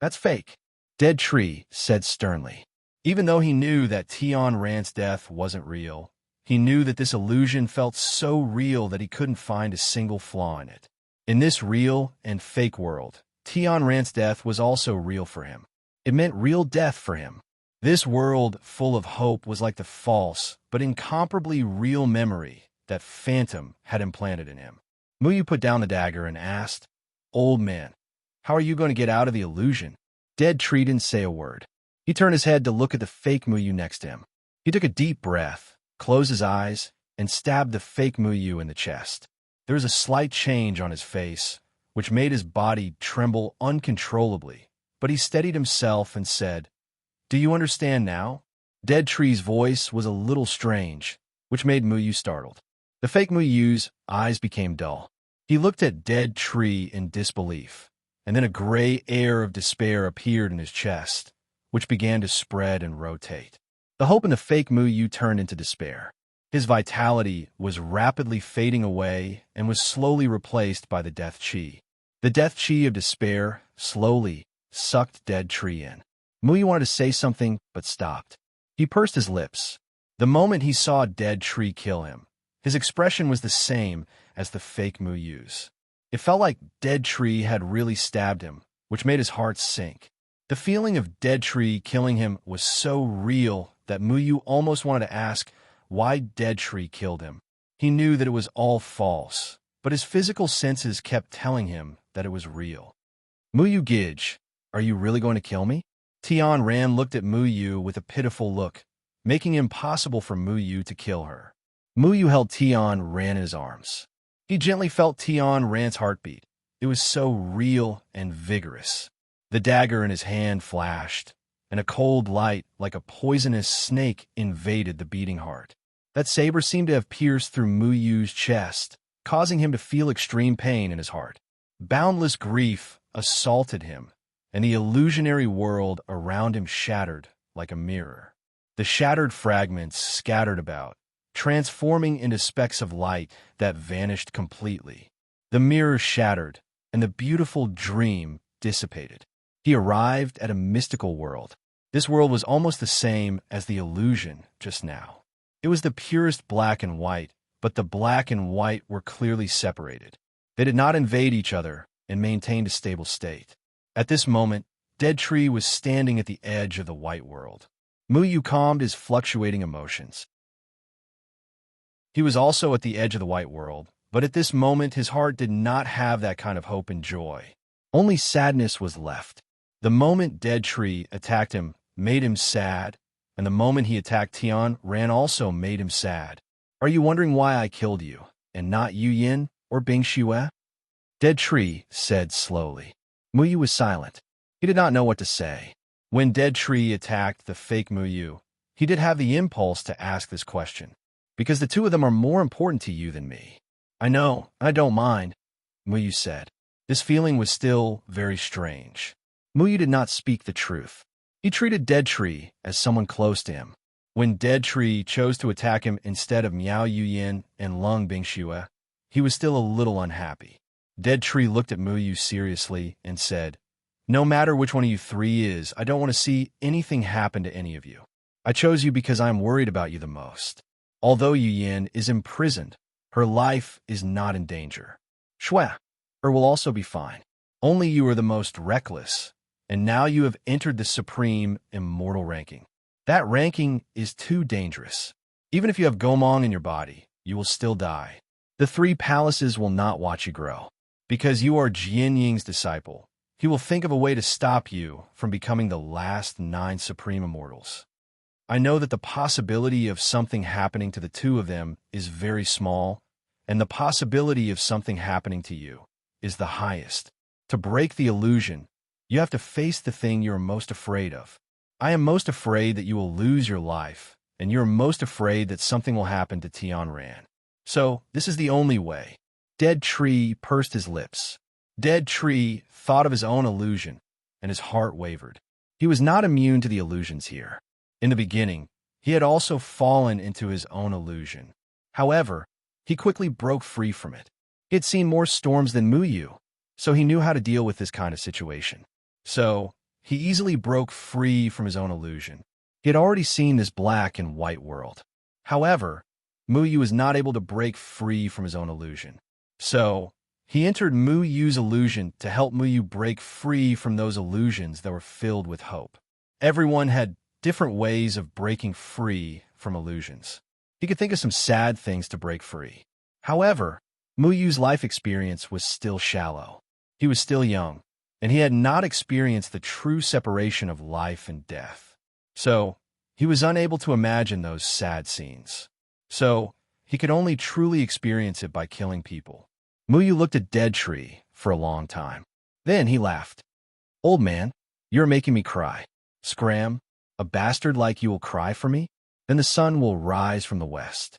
That's fake," Dead Tree said sternly. Even though he knew that Tian Ran's death wasn't real, he knew that this illusion felt so real that he couldn't find a single flaw in it. In this real and fake world, Tian Ran's death was also real for him. It meant real death for him. This world full of hope was like the false, but incomparably real memory that Phantom had implanted in him. Muyu put down the dagger and asked, "Old man, how are you going to get out of the illusion?" Dead Tree didn't say a word. He turned his head to look at the fake Muyu next to him. He took a deep breath, closed his eyes, and stabbed the fake Muyu in the chest. There was a slight change on his face, which made his body tremble uncontrollably, but he steadied himself and said, "Do you understand now?" Dead Tree's voice was a little strange, which made Muyu startled. The fake Muyu's eyes became dull. He looked at Dead Tree in disbelief, and then a gray air of despair appeared in his chest, which began to spread and rotate. The hope in the fake Muyu turned into despair. His vitality was rapidly fading away and was slowly replaced by the Death Chi. The Death Chi of despair slowly sucked Dead Tree in. Muyu wanted to say something, but stopped. He pursed his lips. The moment he saw Dead Tree kill him, his expression was the same as the fake Muyu's. It felt like Dead Tree had really stabbed him, which made his heart sink. The feeling of dead tree killing him was so real that Muyu almost wanted to ask why dead tree killed him. He knew that it was all false, but his physical senses kept telling him that it was real. Muyu Gij, are you really going to kill me? Tian Ran looked at Muyu with a pitiful look, making it impossible for Muyu to kill her. Muyu held Tian Ran in his arms. He gently felt Tian Ran's heartbeat. It was so real and vigorous. The dagger in his hand flashed, and a cold light like a poisonous snake invaded the beating heart. That saber seemed to have pierced through Muyu's chest, causing him to feel extreme pain in his heart. Boundless grief assaulted him, and the illusionary world around him shattered like a mirror. The shattered fragments scattered about, transforming into specks of light that vanished completely. The mirror shattered, and the beautiful dream dissipated. He arrived at a mystical world. This world was almost the same as the illusion just now. It was the purest black and white, but the black and white were clearly separated. They did not invade each other and maintained a stable state. At this moment, Dead Tree was standing at the edge of the white world. Muyu calmed his fluctuating emotions. He was also at the edge of the white world, but at this moment his heart did not have that kind of hope and joy. Only sadness was left. The moment Dead Tree attacked him made him sad, and the moment he attacked Tian Ran also made him sad. Are you wondering why I killed you, and not Yu Yin or Bing Xue? Dead Tree said slowly. Muyu was silent. He did not know what to say. When Dead Tree attacked the fake Muyu, he did have the impulse to ask this question. Because the two of them are more important to you than me. I know, I don't mind, Muyu said. This feeling was still very strange. Muyu did not speak the truth. He treated Dead Tree as someone close to him. When Dead Tree chose to attack him instead of Miao Yuyin and Lung Bingxue, he was still a little unhappy. Dead Tree looked at Muyu seriously and said, no matter which one of you three is, I don't want to see anything happen to any of you. I chose you because I am worried about you the most. Although Yuyin is imprisoned, her life is not in danger. Shue, her will also be fine. Only you are the most reckless, and now you have entered the supreme immortal ranking. That ranking is too dangerous. Even if you have Gomong in your body, you will still die. The three palaces will not watch you grow. Because you are Jian Ying's disciple, he will think of a way to stop you from becoming the last 9 supreme immortals. I know that the possibility of something happening to the two of them is very small, and the possibility of something happening to you is the highest. To break the illusion, you have to face the thing you are most afraid of. I am most afraid that you will lose your life, and you are most afraid that something will happen to Tian Ran. So, this is the only way. Dead Tree pursed his lips. Dead Tree thought of his own illusion, and his heart wavered. He was not immune to the illusions here. In the beginning, he had also fallen into his own illusion. However, he quickly broke free from it. He had seen more storms than Muyu, so he knew how to deal with this kind of situation. So, he easily broke free from his own illusion. He had already seen this black and white world. However, Muyu was not able to break free from his own illusion. So, he entered Muyu's illusion to help Muyu break free from those illusions that were filled with hope. Everyone had different ways of breaking free from illusions. He could think of some sad things to break free. However, Muyu's life experience was still shallow. He was still young, and he had not experienced the true separation of life and death. So, he was unable to imagine those sad scenes. So, he could only truly experience it by killing people. Muyu looked at Dead Tree for a long time. Then he laughed. Old man, you're making me cry. Scram, a bastard like you will cry for me? Then the sun will rise from the west.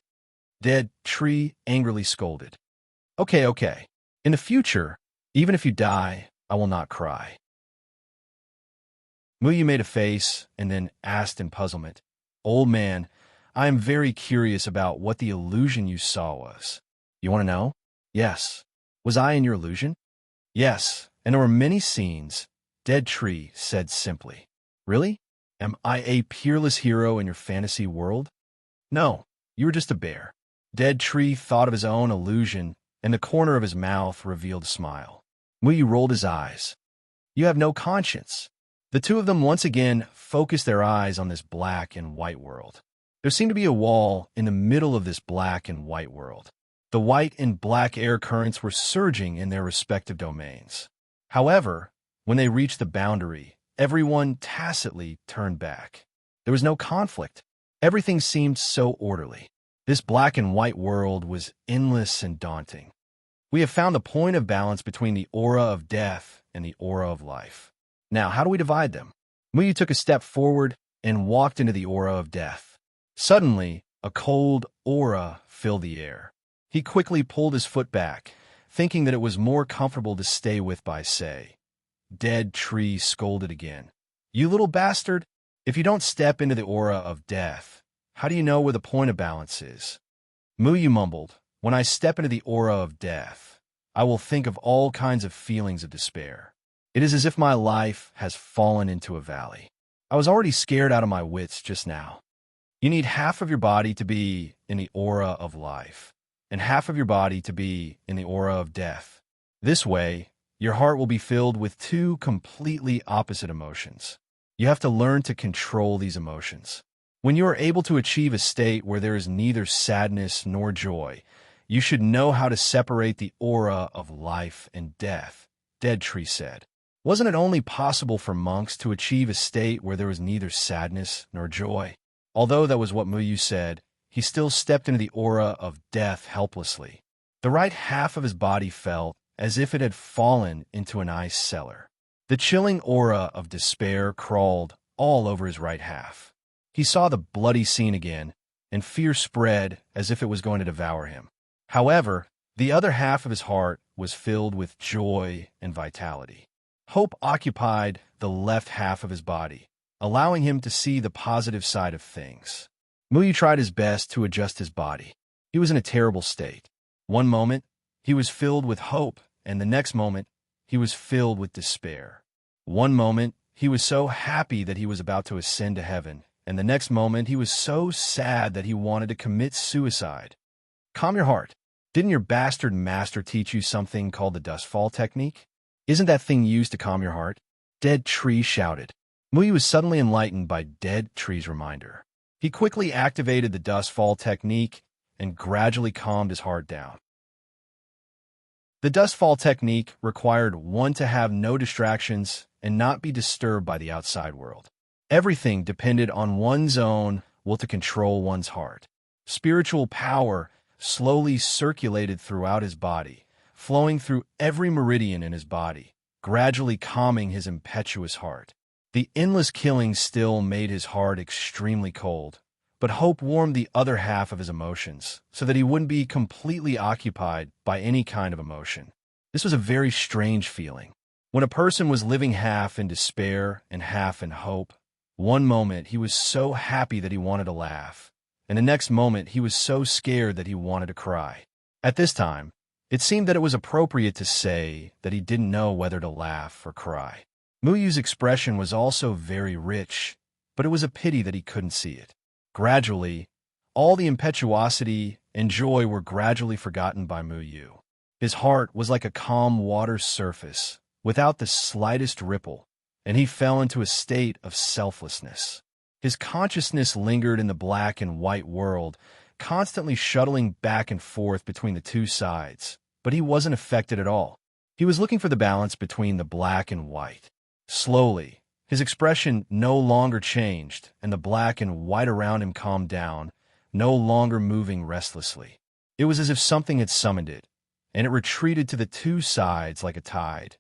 Dead Tree angrily scolded. Okay. In the future, even if you die, I will not cry. Muyu made a face and then asked in puzzlement, Old man, I am very curious about what the illusion you saw was. You want to know? Yes. Was I in your illusion? Yes, and there were many scenes, Dead Tree said simply. Really? Am I a peerless hero in your fantasy world? No, you were just a bear. Dead Tree thought of his own illusion, and the corner of his mouth revealed a smile. Muyu rolled his eyes. You have no conscience. The two of them once again focused their eyes on this black and white world. There seemed to be a wall in the middle of this black and white world. The white and black air currents were surging in their respective domains. However, when they reached the boundary, everyone tacitly turned back. There was no conflict. Everything seemed so orderly. This black and white world was endless and daunting. We have found the point of balance between the aura of death and the aura of life. Now, how do we divide them? Muyu took a step forward and walked into the aura of death. Suddenly, a cold aura filled the air. He quickly pulled his foot back, thinking that it was more comfortable to stay with by say. Dead Tree scolded again. You little bastard! If you don't step into the aura of death, how do you know where the point of balance is? Muyu mumbled, when I step into the aura of death, I will think of all kinds of feelings of despair. It is as if my life has fallen into a valley. I was already scared out of my wits just now. You need half of your body to be in the aura of life, and half of your body to be in the aura of death. This way, your heart will be filled with two completely opposite emotions. You have to learn to control these emotions. When you are able to achieve a state where there is neither sadness nor joy, you should know how to separate the aura of life and death, Dead Tree said. Wasn't it only possible for monks to achieve a state where there was neither sadness nor joy? Although that was what Muyu said, he still stepped into the aura of death helplessly. The right half of his body felt as if it had fallen into an ice cellar. The chilling aura of despair crawled all over his right half. He saw the bloody scene again, and fear spread as if it was going to devour him. However, the other half of his heart was filled with joy and vitality. Hope occupied the left half of his body, allowing him to see the positive side of things. Muyu tried his best to adjust his body. He was in a terrible state. One moment, he was filled with hope, and the next moment, he was filled with despair. One moment, he was so happy that he was about to ascend to heaven, and the next moment, he was so sad that he wanted to commit suicide. Calm your heart. Didn't your bastard master teach you something called the dustfall technique? Isn't that thing used to calm your heart? Dead Tree shouted. Muyu was suddenly enlightened by Dead Tree's reminder. He quickly activated the dustfall technique and gradually calmed his heart down. The dustfall technique required one to have no distractions and not be disturbed by the outside world. Everything depended on one's own will to control one's heart. Spiritual power slowly circulated throughout his body, flowing through every meridian in his body, gradually calming his impetuous heart. The endless killing still made his heart extremely cold, but hope warmed the other half of his emotions so that he wouldn't be completely occupied by any kind of emotion. This was a very strange feeling. When a person was living half in despair and half in hope, one moment he was so happy that he wanted to laugh, and the next moment he was so scared that he wanted to cry. At this time, it seemed that it was appropriate to say that he didn't know whether to laugh or cry. Muyu's expression was also very rich, but it was a pity that he couldn't see it. Gradually, all the impetuosity and joy were gradually forgotten by Muyu. His heart was like a calm water's surface, without the slightest ripple, and he fell into a state of selflessness. His consciousness lingered in the black and white world, constantly shuttling back and forth between the two sides, but he wasn't affected at all. He was looking for the balance between the black and white. Slowly, his expression no longer changed, and the black and white around him calmed down, no longer moving restlessly. It was as if something had summoned it, and it retreated to the two sides like a tide.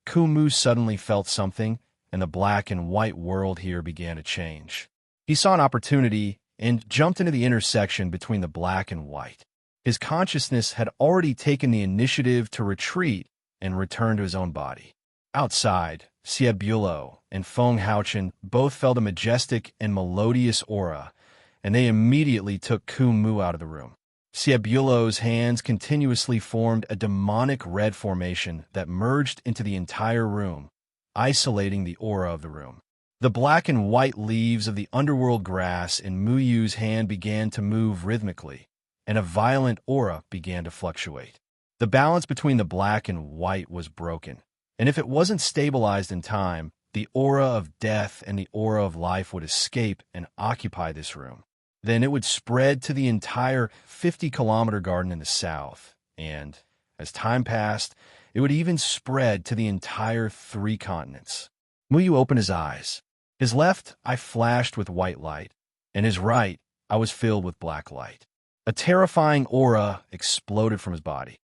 Kumu suddenly felt something, and the black and white world here began to change. He saw an opportunity and jumped into the intersection between the black and white. His consciousness had already taken the initiative to retreat and return to his own body. Outside, Siebulo and Feng Haochen both felt a majestic and melodious aura, and they immediately took Kumu out of the room. Siebulo's hands continuously formed a demonic red formation that merged into the entire room, isolating the aura of the room. The black and white leaves of the underworld grass in Muyu's hand began to move rhythmically, and a violent aura began to fluctuate. The balance between the black and white was broken, And if it wasn't stabilized in time, the aura of death and the aura of life would escape and occupy this room. Then it would spread to the entire 50-kilometer garden in the south, and, as time passed, it would even spread to the entire 3 continents. Muyu opened his eyes. His left eye flashed with white light, and his right eye was filled with black light. A terrifying aura exploded from his body.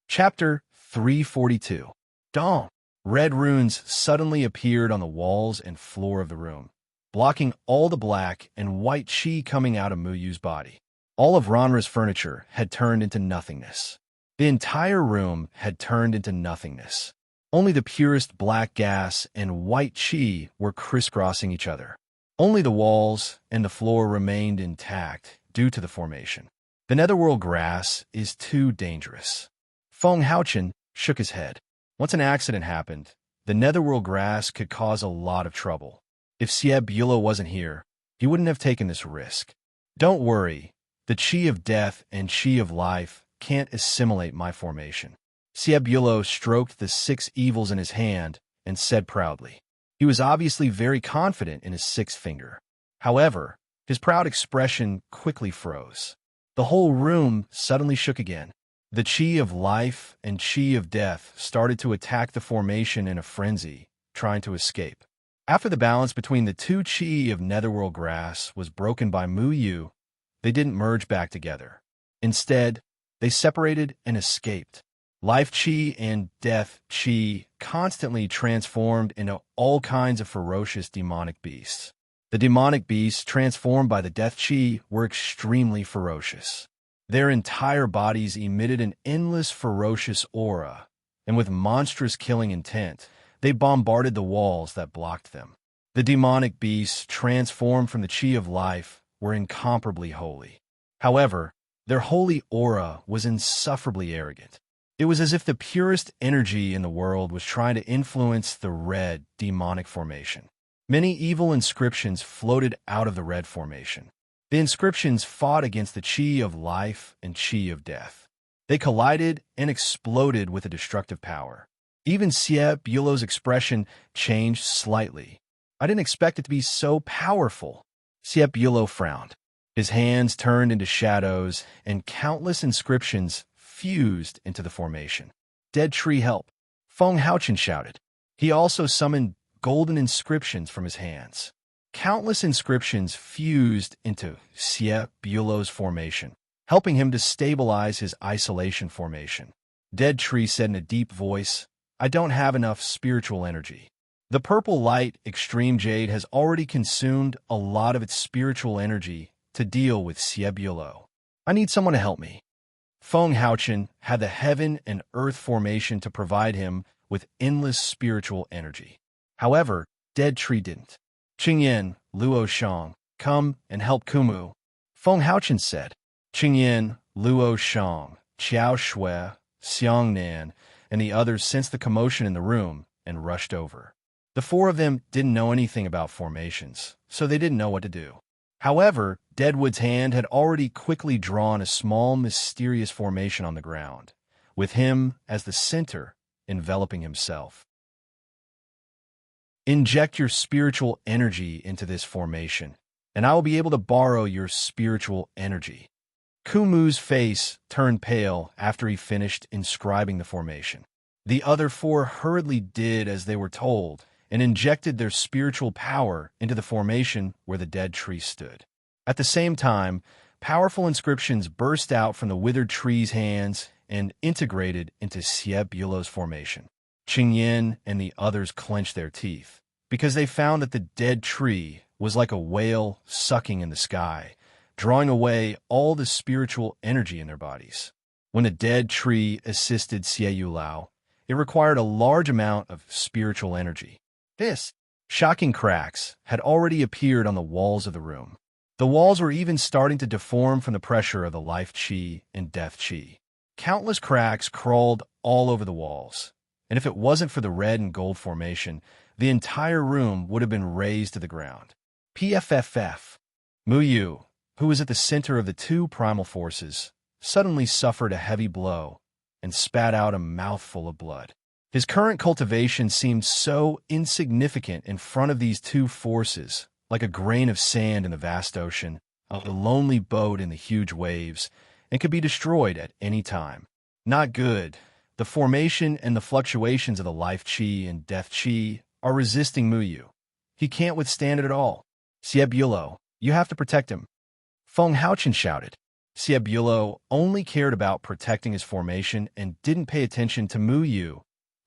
Chapter 342. Dawn. Red runes suddenly appeared on the walls and floor of the room, blocking all the black and white chi coming out of Muyu's body. All of Ranra's furniture had turned into nothingness. The entire room had turned into nothingness. Only the purest black gas and white chi were crisscrossing each other. Only the walls and the floor remained intact due to the formation. The netherworld grass is too dangerous. Feng Haochen shook his head. Once an accident happened, the netherworld grass could cause a lot of trouble. If Sieb Yulo wasn't here, he wouldn't have taken this risk. Don't worry, the chi of death and chi of life can't assimilate my formation. Sieb Yulo stroked the 6 evils in his hand and said proudly. He was obviously very confident in his 6th finger. However, his proud expression quickly froze. The whole room suddenly shook again. The chi of life and chi of death started to attack the formation in a frenzy, trying to escape. After the balance between the 2 chi of netherworld grass was broken by Muyu, they didn't merge back together. Instead, they separated and escaped. Life chi and death chi constantly transformed into all kinds of ferocious demonic beasts. The demonic beasts transformed by the death chi were extremely ferocious. Their entire bodies emitted an endless ferocious aura, and with monstrous killing intent, they bombarded the walls that blocked them. The demonic beasts transformed from the chi of life were incomparably holy. However, their holy aura was insufferably arrogant. It was as if the purest energy in the world was trying to influence the red demonic formation. Many evil inscriptions floated out of the red formation. The inscriptions fought against the chi of life and chi of death. They collided and exploded with a destructive power. Even Sieb Yulo's expression changed slightly. I didn't expect it to be so powerful. Sieb Yulo frowned. His hands turned into shadows, and countless inscriptions fused into the formation. Dead tree help, Feng Haochen shouted. He also summoned golden inscriptions from his hands. Countless inscriptions fused into Sieb Yulo's formation, helping him to stabilize his isolation formation. Dead Tree said in a deep voice, I don't have enough spiritual energy. The purple light extreme jade has already consumed a lot of its spiritual energy to deal with Sieb Yulo. I need someone to help me. Feng Haochen had the heaven and earth formation to provide him with endless spiritual energy. However, Dead Tree didn't. Qingyan, Luo Shang, come and help Kumu, Feng Haochen said. Qingyan, Luo Shang, Qiao Shui, Xiang Nan, and the others sensed the commotion in the room and rushed over. The 4 of them didn't know anything about formations, so they didn't know what to do. However, Deadwood's hand had already quickly drawn a small, mysterious formation on the ground, with him as the center enveloping himself. Inject your spiritual energy into this formation, and I will be able to borrow your spiritual energy. Kumu's face turned pale after he finished inscribing the formation. The other 4 hurriedly did as they were told and injected their spiritual power into the formation where the dead tree stood. At the same time, powerful inscriptions burst out from the withered tree's hands and integrated into Sieb Yulo's formation. Qingyan and the others clenched their teeth, because they found that the dead tree was like a whale sucking in the sky, drawing away all the spiritual energy in their bodies. When the dead tree assisted Xie Yulao, it required a large amount of spiritual energy. This shocking cracks had already appeared on the walls of the room. The walls were even starting to deform from the pressure of the life chi and death chi. Countless cracks crawled all over the walls, and if it wasn't for the red and gold formation, the entire room would have been razed to the ground. PFFF. Muyu, who was at the center of the 2 primal forces, suddenly suffered a heavy blow and spat out a mouthful of blood. His current cultivation seemed so insignificant in front of these two forces, like a grain of sand in the vast ocean, a lonely boat in the huge waves, and could be destroyed at any time. Not good. The formation and the fluctuations of the life chi and death chi are resisting Muyu. He can't withstand it at all. Siebulo, you have to protect him. Feng Haochen shouted. Siebulo only cared about protecting his formation and didn't pay attention to Muyu,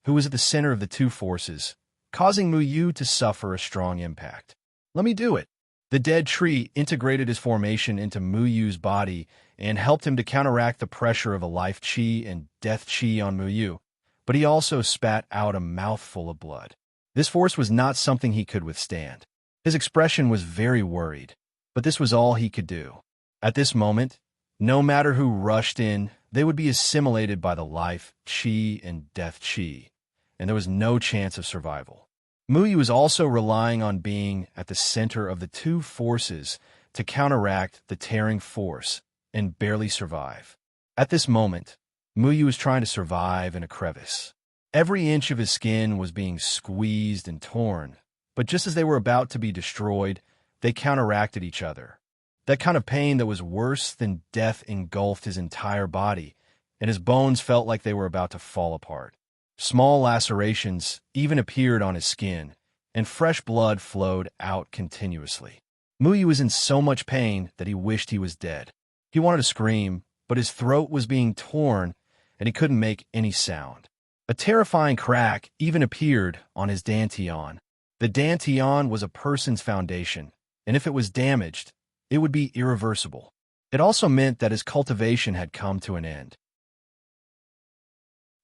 who was at the center of the two forces, causing Muyu to suffer a strong impact. Let me do it. The dead tree integrated his formation into Muyu's body and helped him to counteract the pressure of a life chi and death chi on Muyu, but he also spat out a mouthful of blood. This force was not something he could withstand. His expression was very worried, but this was all he could do. At this moment, no matter who rushed in, they would be assimilated by the life chi and death chi, and there was no chance of survival. Muyu was also relying on being at the center of the two forces to counteract the tearing force and barely survive. At this moment, Muyu was trying to survive in a crevice. Every inch of his skin was being squeezed and torn, but just as they were about to be destroyed, they counteracted each other. That kind of pain that was worse than death engulfed his entire body, and his bones felt like they were about to fall apart. Small lacerations even appeared on his skin, and fresh blood flowed out continuously. Muyu was in so much pain that he wished he was dead. He wanted to scream, but his throat was being torn, and he couldn't make any sound. A terrifying crack even appeared on his dantian. The dantian was a person's foundation, and if it was damaged, it would be irreversible. It also meant that his cultivation had come to an end.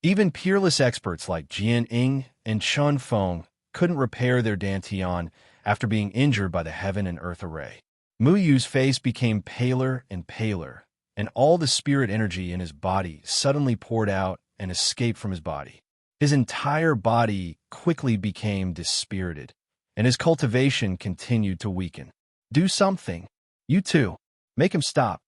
Even peerless experts like Jian Ying and Chun Feng couldn't repair their dantian after being injured by the heaven and earth array. Muyu's face became paler and paler, and all the spirit energy in his body suddenly poured out and escaped from his body. His entire body quickly became dispirited, and his cultivation continued to weaken. Do something. You too. Make him stop.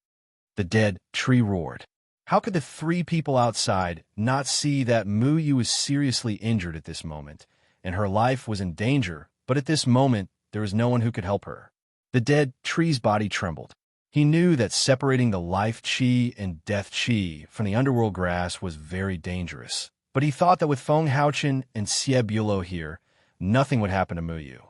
The dead tree roared. How could the three people outside not see that Muyu was seriously injured at this moment, and her life was in danger, but at this moment there was no one who could help her? The dead tree's body trembled. He knew that separating the life chi and death chi from the underworld grass was very dangerous, but he thought that with Feng Haochen and Siebulo here, nothing would happen to Muyu.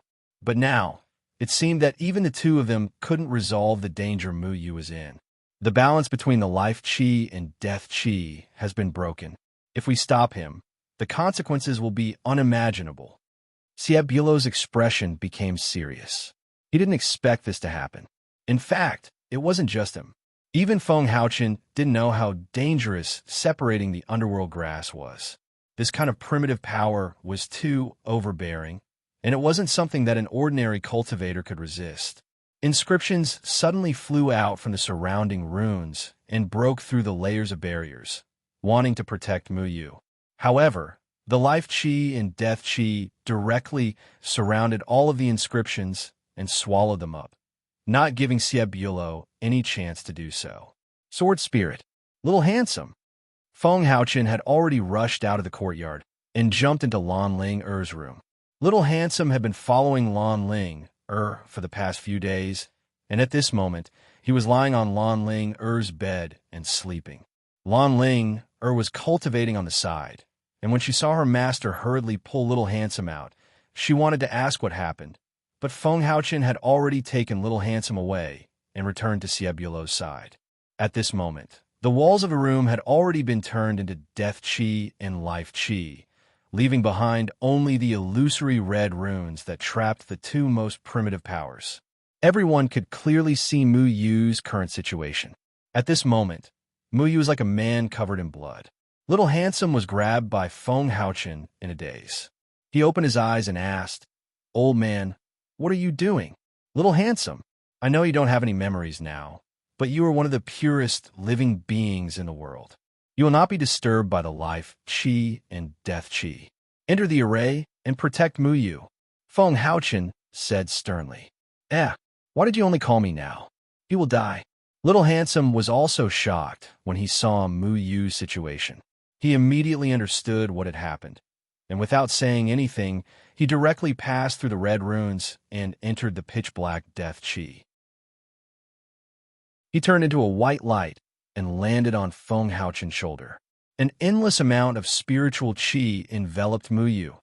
But now, it seemed that even the two of them couldn't resolve the danger Muyu was in. The balance between the life chi and death chi has been broken. If we stop him, the consequences will be unimaginable. Siebulo's expression became serious. He didn't expect this to happen. In fact, it wasn't just him. Even Feng Haochen didn't know how dangerous separating the underworld grass was. This kind of primitive power was too overbearing, and it wasn't something that an ordinary cultivator could resist. Inscriptions suddenly flew out from the surrounding runes and broke through the layers of barriers, wanting to protect Muyu. However, the life chi and death chi directly surrounded all of the inscriptions and swallowed them up, not giving Siebulo any chance to do so. Sword Spirit, Little Handsome. Feng Haochen had already rushed out of the courtyard and jumped into Lan Ling Er's room. Little Handsome had been following Lan Ling for the past few days, and at this moment, he was lying on Lan Ling Er's bed and sleeping. Lan Ling was cultivating on the side, and when she saw her master hurriedly pull Little Handsome out, she wanted to ask what happened, but Feng Haochen had already taken Little Handsome away and returned to Siebulo's side. At this moment, the walls of the room had already been turned into death chi and life chi, leaving behind only the illusory red runes that trapped the two most primitive powers. Everyone could clearly see Muyu's current situation. At this moment, Muyu was like a man covered in blood. Little Handsome was grabbed by Feng Haochen in a daze. He opened his eyes and asked, "Old man, what are you doing?" "Little Handsome, I know you don't have any memories now, but you are one of the purest living beings in the world. You will not be disturbed by the life chi and death chi. Enter the array and protect Muyu," Feng Haochen said sternly. Why did you only call me now? He will die." Little Handsome was also shocked when he saw Muyu's situation. He immediately understood what had happened, and without saying anything, he directly passed through the red runes and entered the pitch-black death chi. He turned into a white light and landed on Feng Haochen's shoulder. An endless amount of spiritual chi enveloped Mu Yu,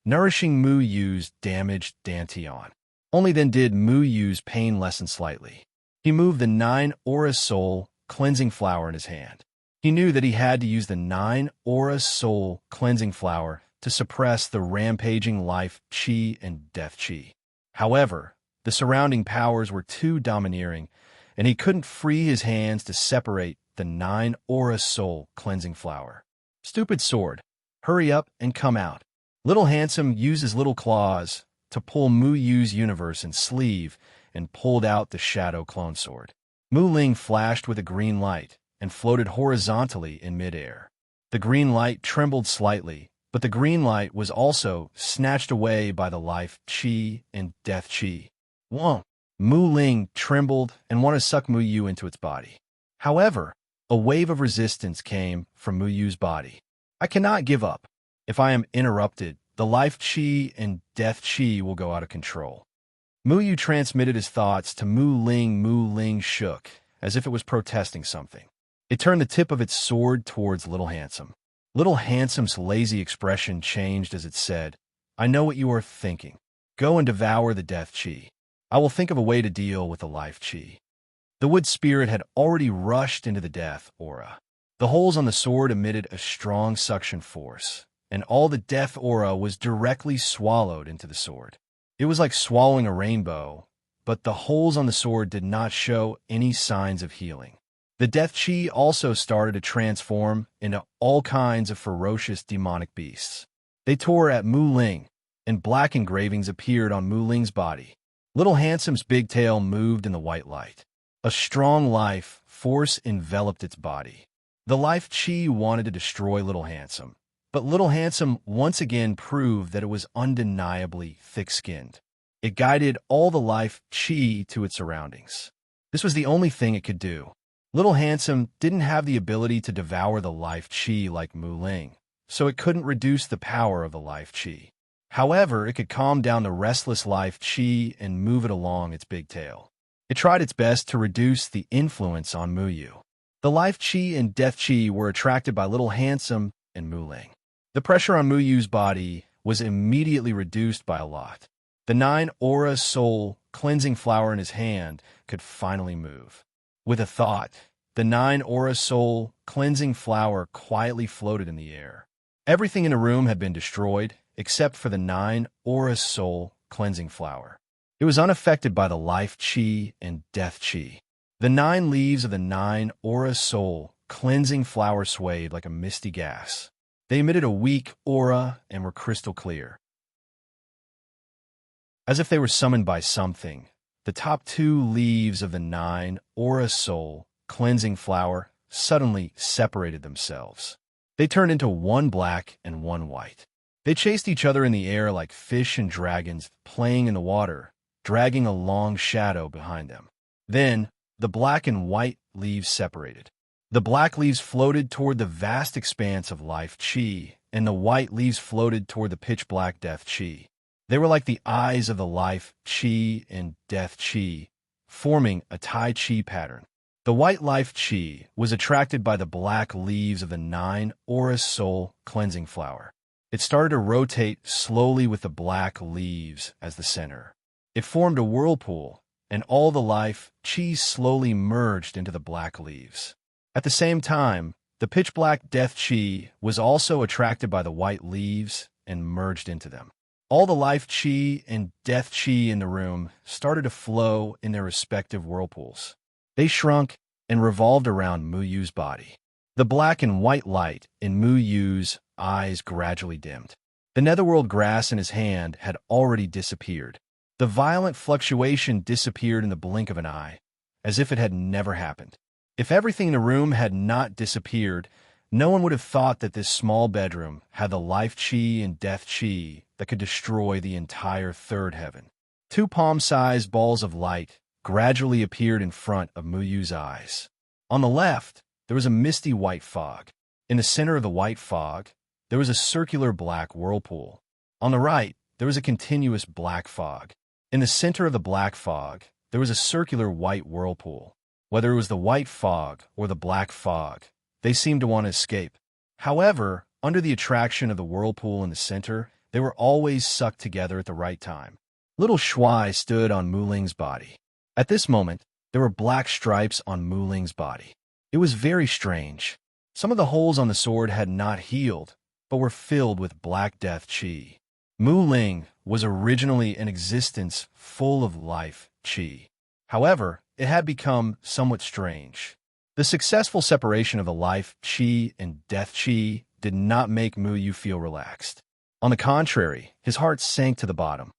nourishing Mu Yu's damaged Dantian. Only then did Mu Yu's pain lessen slightly. He moved the 9 Aura Soul cleansing flower in his hand. He knew that he had to use the 9 Aura Soul cleansing flower to suppress the rampaging life chi and death chi. However, the surrounding powers were too domineering, and he couldn't free his hands to separate the 9 Aura Soul cleansing flower. Stupid sword, hurry up and come out. Little Handsome used his little claws to pull Mu Yu's universe and sleeve and pulled out the shadow clone sword. Mu Ling flashed with a green light and floated horizontally in midair. The green light trembled slightly, but the green light was also snatched away by the life chi and death chi. Whoa! Mu Ling trembled and wanted to suck Mu Yu into its body. However, a wave of resistance came from Mu Yu's body. I cannot give up. If I am interrupted, the life chi and death chi will go out of control. Mu Yu transmitted his thoughts to Mu Ling. Mu Ling shook, as if it was protesting something. It turned the tip of its sword towards Little Handsome. Little Handsome's lazy expression changed as it said, I know what you are thinking. Go and devour the death chi. I will think of a way to deal with the life chi. The wood spirit had already rushed into the death aura. The holes on the sword emitted a strong suction force, and all the death aura was directly swallowed into the sword. It was like swallowing a rainbow, but the holes on the sword did not show any signs of healing. The death chi also started to transform into all kinds of ferocious demonic beasts. They tore at Mu Ling, and black engravings appeared on Mu Ling's body. Little Handsome's big tail moved in the white light. A strong life force enveloped its body. The life chi wanted to destroy Little Handsome, but Little Handsome once again proved that it was undeniably thick-skinned. It guided all the life chi to its surroundings. This was the only thing it could do. Little Handsome didn't have the ability to devour the life chi like Mu Ling, so it couldn't reduce the power of the life chi. However, it could calm down the restless life chi and move it along its big tail. It tried its best to reduce the influence on Mu Yu. The life chi and death chi were attracted by Little Handsome and Mu Ling. The pressure on Mu Yu's body was immediately reduced by a lot. The 9 Aura Soul cleansing flower in his hand could finally move. With a thought, the 9 Aura Soul cleansing flower quietly floated in the air. Everything in the room had been destroyed, except for the 9 Aura Soul cleansing flower. It was unaffected by the life chi and death chi. The 9 leaves of the 9 Aura Soul cleansing flower swayed like a misty gas. They emitted a weak aura and were crystal clear. As if they were summoned by something, the top 2 leaves of the 9 Aura Soul cleansing flower suddenly separated themselves. They turned into one black and one white. They chased each other in the air like fish and dragons playing in the water, dragging a long shadow behind them. Then, the black and white leaves separated. The black leaves floated toward the vast expanse of life chi, and the white leaves floated toward the pitch-black death chi. They were like the eyes of the life chi and death chi, forming a Tai Chi pattern. The white life chi was attracted by the black leaves of the 9 Aura Soul cleansing flower. It started to rotate slowly with the black leaves as the center. It formed a whirlpool, and all the life chi slowly merged into the black leaves. At the same time, the pitch-black death chi was also attracted by the white leaves and merged into them. All the life chi and death chi in the room started to flow in their respective whirlpools. They shrunk and revolved around Mu Yu's body. The black and white light in Mu Yu's eyes gradually dimmed. The netherworld grass in his hand had already disappeared. The violent fluctuation disappeared in the blink of an eye, as if it had never happened. If everything in the room had not disappeared, no one would have thought that this small bedroom had the life chi and death chi that could destroy the entire third heaven. 2 palm-sized balls of light gradually appeared in front of Mu Yu's eyes. On the left, there was a misty white fog. In the center of the white fog, there was a circular black whirlpool. On the right, there was a continuous black fog. In the center of the black fog, there was a circular white whirlpool. Whether it was the white fog or the black fog, they seemed to want to escape. However, under the attraction of the whirlpool in the center, they were always sucked together at the right time. Little Shuai stood on Mu Ling's body. At this moment, there were black stripes on Mu Ling's body. It was very strange. Some of the holes on the sword had not healed, but were filled with black death chi. Mu Ling was originally an existence full of life chi. However, it had become somewhat strange. The successful separation of the life chi and death chi did not make Mu Yu feel relaxed. On the contrary, his heart sank to the bottom.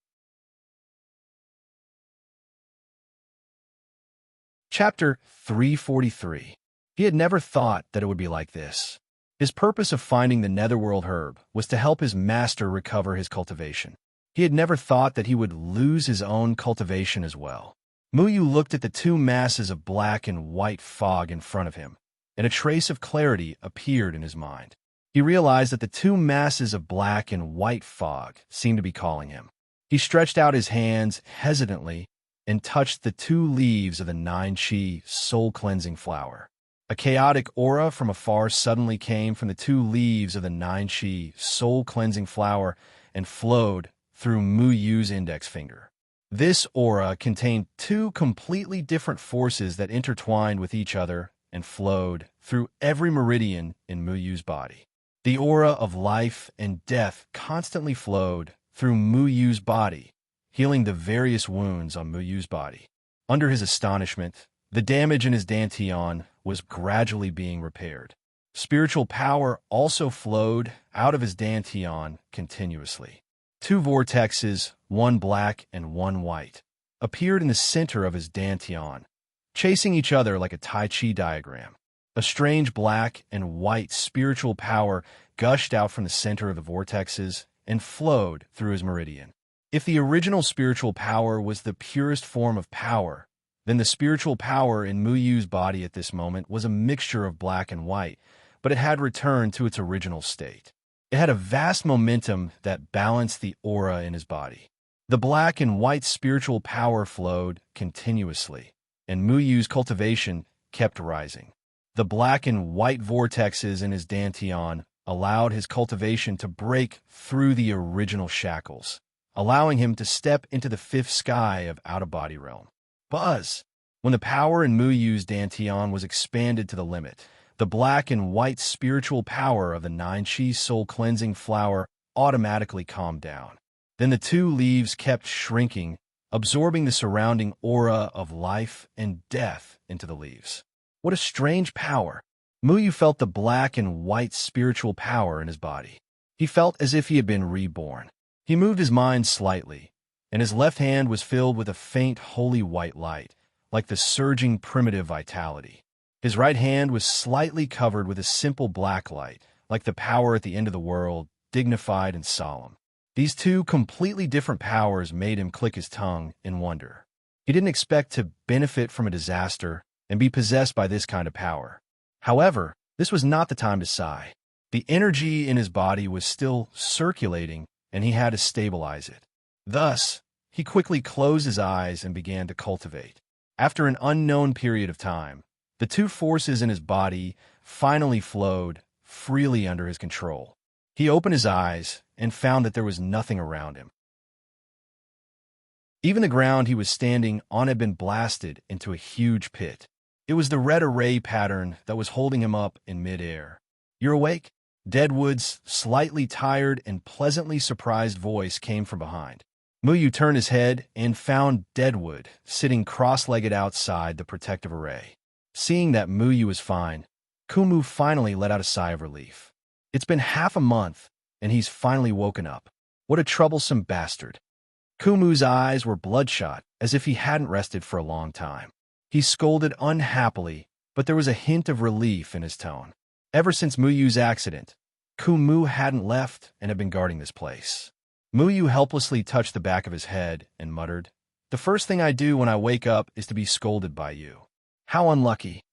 Chapter 343. He had never thought that it would be like this. His purpose of finding the netherworld herb was to help his master recover his cultivation. He had never thought that he would lose his own cultivation as well. Mu Yu looked at the two masses of black and white fog in front of him, and a trace of clarity appeared in his mind. He realized that the two masses of black and white fog seemed to be calling him. He stretched out his hands hesitantly and touched the two leaves of the 9-chi soul-cleansing flower. A chaotic aura from afar suddenly came from the two leaves of the 9-chi soul-cleansing flower and flowed through Mu Yu's index finger. This aura contained two completely different forces that intertwined with each other and flowed through every meridian in Mu Yu's body. The aura of life and death constantly flowed through Mu Yu's body, healing the various wounds on Mu Yu's body. Under his astonishment, the damage in his dantian was gradually being repaired. Spiritual power also flowed out of his dantian continuously. Two vortexes, one black and one white, appeared in the center of his dantian, chasing each other like a Tai Chi diagram. A strange black and white spiritual power gushed out from the center of the vortexes and flowed through his meridian. If the original spiritual power was the purest form of power, then the spiritual power in Mu Yu's body at this moment was a mixture of black and white, but it had returned to its original state. It had a vast momentum that balanced the aura in his body. The black and white spiritual power flowed continuously, and Mu Yu's cultivation kept rising. The black and white vortexes in his dantian allowed his cultivation to break through the original shackles, allowing him to step into the fifth sky of out-of-body realm. Buzz! When the power in Mu Yu's dantian was expanded to the limit, the black and white spiritual power of the 9-chi soul-cleansing flower automatically calmed down. Then the two leaves kept shrinking, absorbing the surrounding aura of life and death into the leaves. What a strange power! Mu Yu felt the black and white spiritual power in his body. He felt as if he had been reborn. He moved his mind slightly, and his left hand was filled with a faint holy white light, like the surging primitive vitality. His right hand was slightly covered with a simple black light, like the power at the end of the world, dignified and solemn. These two completely different powers made him click his tongue in wonder. He didn't expect to benefit from a disaster and be possessed by this kind of power. However, this was not the time to sigh. The energy in his body was still circulating, and he had to stabilize it. Thus, he quickly closed his eyes and began to cultivate. After an unknown period of time, the two forces in his body finally flowed freely under his control. He opened his eyes and found that there was nothing around him. Even the ground he was standing on had been blasted into a huge pit. It was the red array pattern that was holding him up in midair. "You're awake?" Deadwood's slightly tired and pleasantly surprised voice came from behind. Mu Yu turned his head and found Deadwood sitting cross-legged outside the protective array. Seeing that Mu Yu was fine, Kumu finally let out a sigh of relief. It's been half a month, and he's finally woken up. What a troublesome bastard. Kumu's eyes were bloodshot, as if he hadn't rested for a long time. He scolded unhappily, but there was a hint of relief in his tone. Ever since Mu Yu's accident, Kumu hadn't left and had been guarding this place. Mu Yu helplessly touched the back of his head and muttered, "The first thing I do when I wake up is to be scolded by you. How unlucky."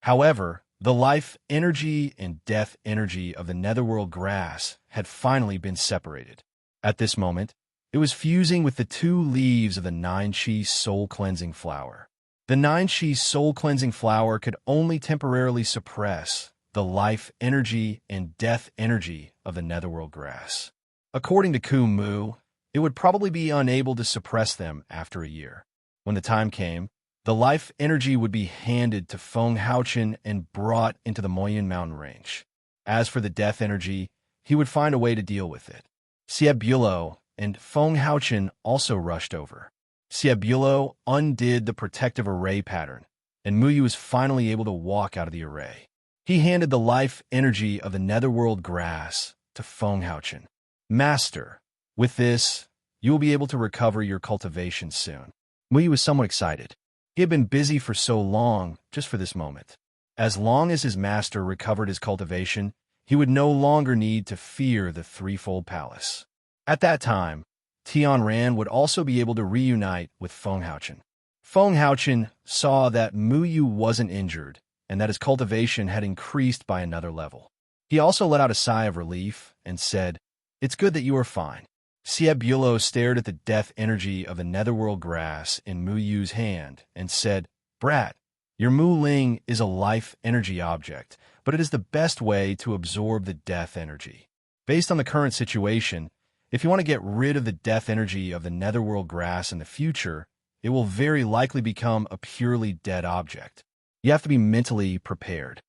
However, The life energy and death energy of the netherworld grass had finally been separated. At this moment, it was fusing with the 2 leaves of the 9-chi soul-cleansing flower. The 9-chi soul-cleansing flower could only temporarily suppress the life energy and death energy of the netherworld grass. According to Kumu, it would probably be unable to suppress them after a year. When the time came, the life energy would be handed to Feng Haochen and brought into the Moyun mountain range. As for the death energy, he would find a way to deal with it. Siebulo and Feng Haochen also rushed over. Siebulo undid the protective array pattern, and Muyu was finally able to walk out of the array. He handed the life energy of the netherworld grass to Feng Haochen. Master, with this, you will be able to recover your cultivation soon. Muyu was somewhat excited. He had been busy for so long just for this moment. As long as his master recovered his cultivation, he would no longer need to fear the threefold palace. At that time, Tianran would also be able to reunite with Feng Haochen. Feng Haochen saw that Muyu wasn't injured and that his cultivation had increased by another level. He also let out a sigh of relief and said, "It's good that you are fine." Siebulo stared at the death energy of the netherworld grass in Muyu's hand and said, "Brat, your Mu Ling is a life energy object, but it is the best way to absorb the death energy. Based on the current situation, if you want to get rid of the death energy of the netherworld grass in the future, it will very likely become a purely dead object. You have to be mentally prepared."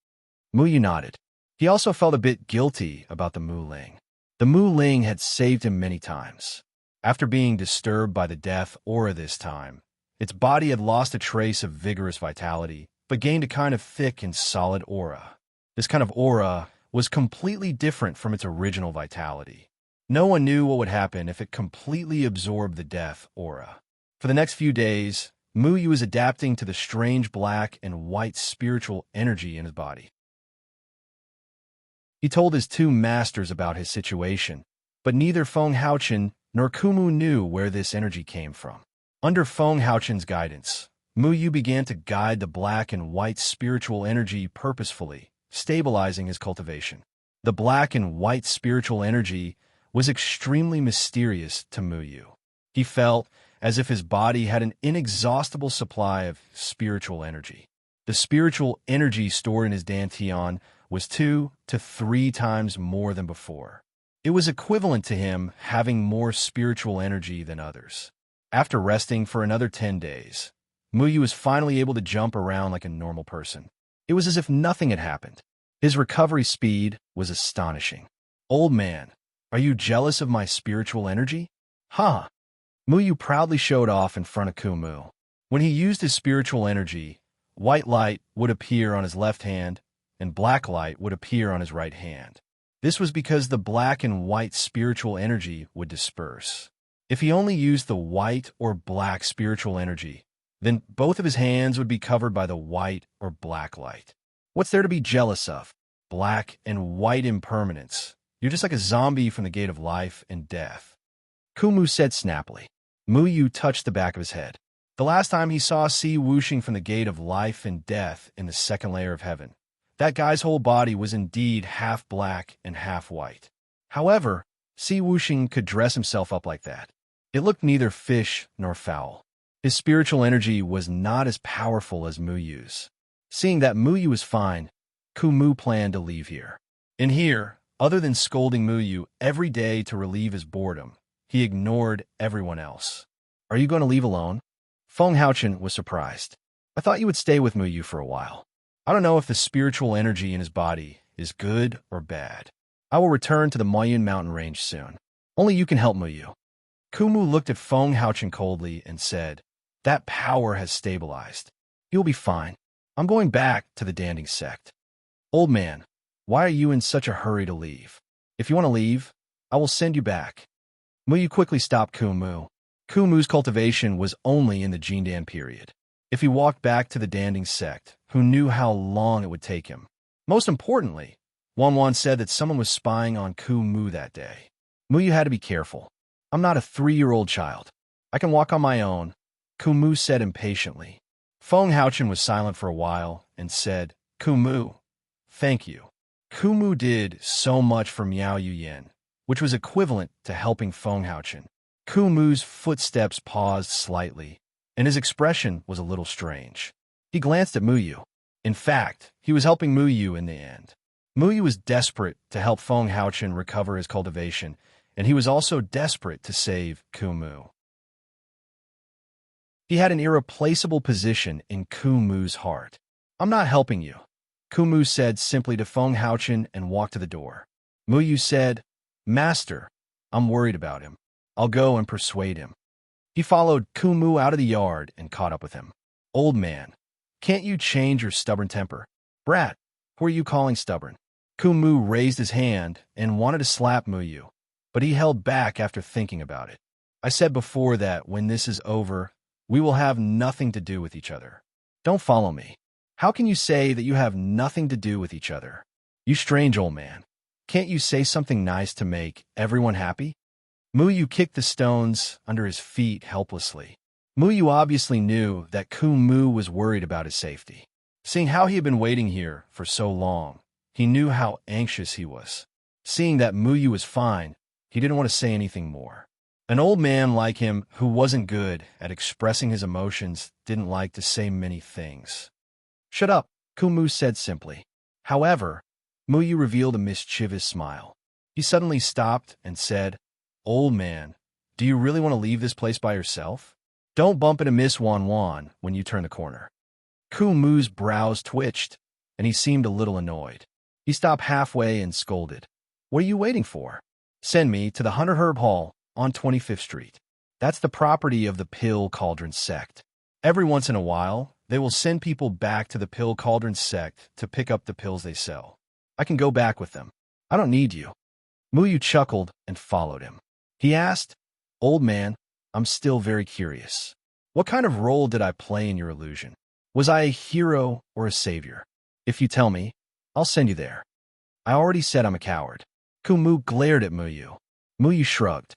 Muyu nodded. He also felt a bit guilty about the Mu Ling. The Mu Ling had saved him many times. After being disturbed by the death aura this time, its body had lost a trace of vigorous vitality, but gained a kind of thick and solid aura. This kind of aura was completely different from its original vitality. No one knew what would happen if it completely absorbed the death aura. For the next few days, Muyu was adapting to the strange black and white spiritual energy in his body. He told his 2 masters about his situation, but neither Feng Haochen nor Kumu knew where this energy came from. Under Feng Haochen's guidance, Muyu began to guide the black and white spiritual energy purposefully, stabilizing his cultivation. The black and white spiritual energy was extremely mysterious to Muyu. He felt as if his body had an inexhaustible supply of spiritual energy. The spiritual energy stored in his dantian was 2 to 3 times more than before. It was equivalent to him having more spiritual energy than others. After resting for another 10 days, Muyu was finally able to jump around like a normal person. It was as if nothing had happened. His recovery speed was astonishing. "Old man, are you jealous of my spiritual energy?" "Huh." Muyu proudly showed off in front of Kumu. When he used his spiritual energy, white light would appear on his left hand, and black light would appear on his right hand. This was because the black and white spiritual energy would disperse. If he only used the white or black spiritual energy, then both of his hands would be covered by the white or black light. What's there to be jealous of? Black and white impermanence. You're just like a zombie from the gate of life and death. Kumu said snappily. Muyu touched the back of his head. The last time he saw Si whooshing from the gate of life and death in the second layer of heaven, that guy's whole body was indeed half black and half white. However, Si whooshing could dress himself up like that. It looked neither fish nor fowl. His spiritual energy was not as powerful as Muyu's. Seeing that Muyu was fine, Kumu planned to leave here. In here, other than scolding Muyu every day to relieve his boredom, he ignored everyone else. "Are you going to leave alone?" Feng Haochen was surprised. "I thought you would stay with Muyu for a while. I don't know if the spiritual energy in his body is good or bad. I will return to the Moyun mountain range soon. Only you can help Muyu." Kumu looked at Feng Haochen coldly and said, "That power has stabilized. You'll be fine. I'm going back to the Danding sect." "Old man, why are you in such a hurry to leave? If you want to leave, I will send you back." Muyu quickly stopped Kumu. Kumu's cultivation was only in the Jindan period. If he walked back to the Danding sect, who knew how long it would take him? Most importantly, Wanwan said that someone was spying on Kumu that day. Muyu had to be careful. "I'm not a 3-year-old child. I can walk on my own," Kumu said impatiently. Feng Haochen was silent for a while and said, "Kumu, Thank you. Kumu did so much for Miao Yuyan, which was equivalent to helping Feng Haochen. Kumu's footsteps paused slightly, and his expression was a little strange. He glanced at Muyu. In fact, he was helping Muyu in the end. Muyu was desperate to help Feng Haochen recover his cultivation, and he was also desperate to save Kumu. He had an irreplaceable position in Kumu's heart. I'm not helping you, Kumu said simply to Feng Haochen and walked to the door. Muyu said, Master, I'm worried about him. I'll go and persuade him. He followed Kumu out of the yard and caught up with him. Old man, can't you change your stubborn temper? Brat, who are you calling stubborn? Kumu raised his hand and wanted to slap Muyu, but he held back after thinking about it. I said before that when this is over, we will have nothing to do with each other. Don't follow me. How can you say that you have nothing to do with each other? You strange old man. Can't you say something nice to make everyone happy? Muyu kicked the stones under his feet helplessly. Muyu obviously knew that Kumu was worried about his safety. Seeing how he had been waiting here for so long, he knew how anxious he was. Seeing that Muyu was fine, he didn't want to say anything more. An old man like him who wasn't good at expressing his emotions didn't like to say many things. Shut up, Kumu said simply. However, Muyu revealed a mischievous smile. He suddenly stopped and said, Old man, do you really want to leave this place by yourself? Don't bump into Miss Wan Wan when you turn the corner. Kumu's brows twitched, and he seemed a little annoyed. He stopped halfway and scolded. What are you waiting for? Send me to the 100 Herb Hall on 25th Street. That's the property of the Pill Cauldron sect. Every once in a while, they will send people back to the Pill Cauldron sect to pick up the pills they sell. I can go back with them. I don't need you. Muyu chuckled and followed him. He asked, Old man, I'm still very curious. What kind of role did I play in your illusion? Was I a hero or a savior? If you tell me, I'll send you there. I already said I'm a coward. Kumu glared at Muyu. Muyu shrugged.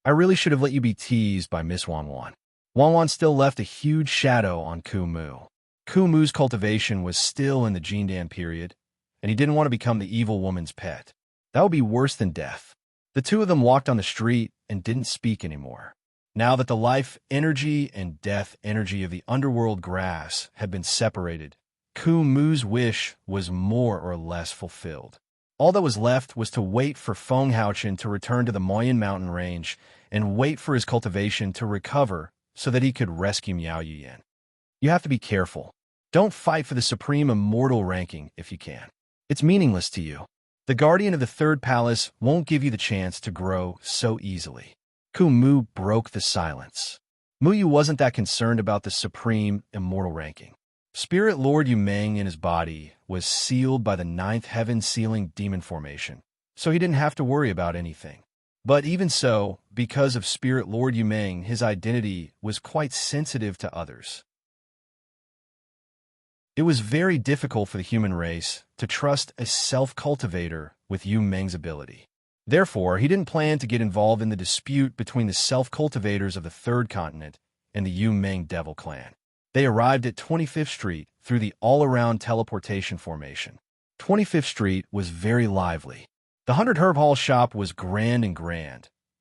I really should have let you be teased by Miss Wan Wan. Wan Wan still left a huge shadow on Kumu. Kumu's cultivation was still in the Jindan period, and he didn't want to become the evil woman's pet. That would be worse than death. The two of them walked on the street and didn't speak anymore. Now that the life energy and death energy of the underworld grass had been separated, Kumu's wish was more or less fulfilled. All that was left was to wait for Feng Haochen to return to the Moyen mountain range and wait for his cultivation to recover so that he could rescue Miao Yuyan. You have to be careful. Don't fight for the supreme immortal ranking if you can. It's meaningless to you. The guardian of the third palace won't give you the chance to grow so easily. Kumu broke the silence. Muyu wasn't that concerned about the supreme immortal ranking. Spirit Lord Yumeng in his body was sealed by the ninth heaven sealing demon formation, so he didn't have to worry about anything. But even so, because of Spirit Lord Yumeng, his identity was quite sensitive to others. It was very difficult for the human race to trust a self-cultivator with Yumeng's ability. Therefore, he didn't plan to get involved in the dispute between the self-cultivators of the third continent and the Yumeng Devil Clan. They arrived at 25th Street through the all-around teleportation formation. 25th Street was very lively. The 100 Herb Hall shop was grand,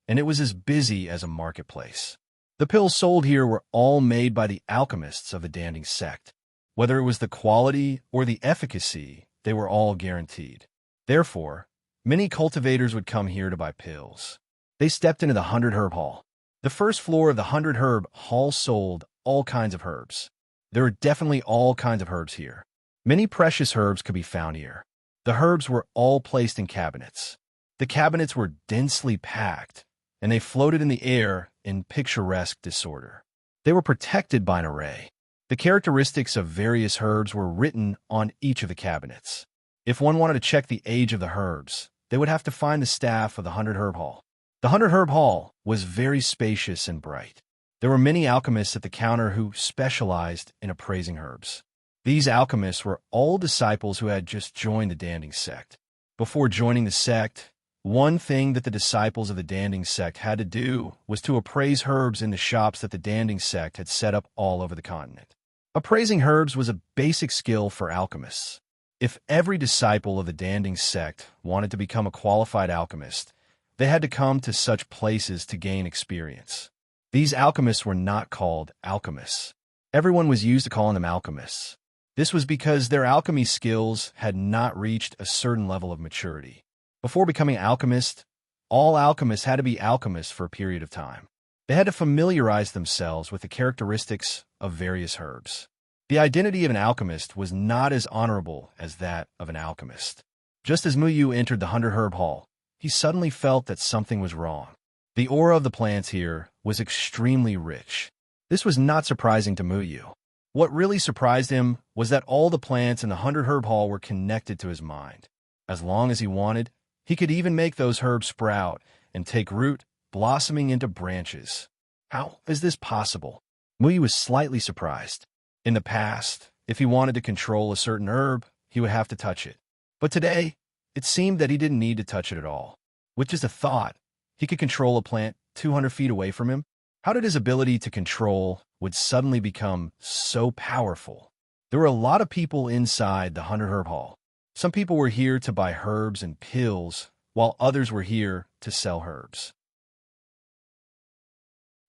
and it was as busy as a marketplace. The pills sold here were all made by the alchemists of the Danding sect. Whether it was the quality or the efficacy, they were all guaranteed. Therefore, many cultivators would come here to buy pills. They stepped into the 100 Herb Hall. The first floor of the 100 Herb Hall sold all kinds of herbs. There are definitely all kinds of herbs here. Many precious herbs could be found here. The herbs were all placed in cabinets. The cabinets were densely packed, and they floated in the air in picturesque disorder. They were protected by an array. The characteristics of various herbs were written on each of the cabinets. If one wanted to check the age of the herbs, they would have to find the staff of the 100 Herb Hall. The 100 Herb Hall was very spacious and bright. There were many alchemists at the counter who specialized in appraising herbs. These alchemists were all disciples who had just joined the Danding sect. Before joining the sect, one thing that the disciples of the Danding sect had to do was to appraise herbs in the shops that the Danding sect had set up all over the continent. Appraising herbs was a basic skill for alchemists. If every disciple of the Danding sect wanted to become a qualified alchemist, they had to come to such places to gain experience. These alchemists were not called alchemists. Everyone was used to calling them alchemists. This was because their alchemy skills had not reached a certain level of maturity. Before becoming alchemists, all alchemists had to be alchemists for a period of time. They had to familiarize themselves with the characteristics of various herbs. The identity of an alchemist was not as honorable as that of an alchemist. Just as Muyu entered the 100-herb hall, he suddenly felt that something was wrong. The aura of the plants here was extremely rich. This was not surprising to Muyu. What really surprised him was that all the plants in the 100-herb hall were connected to his mind. As long as he wanted, he could even make those herbs sprout and take root, blossoming into branches. How is this possible? Muyu was slightly surprised. In the past, if he wanted to control a certain herb, he would have to touch it. But today, it seemed that he didn't need to touch it at all. With just a thought, he could control a plant 200 feet away from him. How did his ability to control would suddenly become so powerful? There were a lot of people inside the 100-herb hall. Some people were here to buy herbs and pills, while others were here to sell herbs.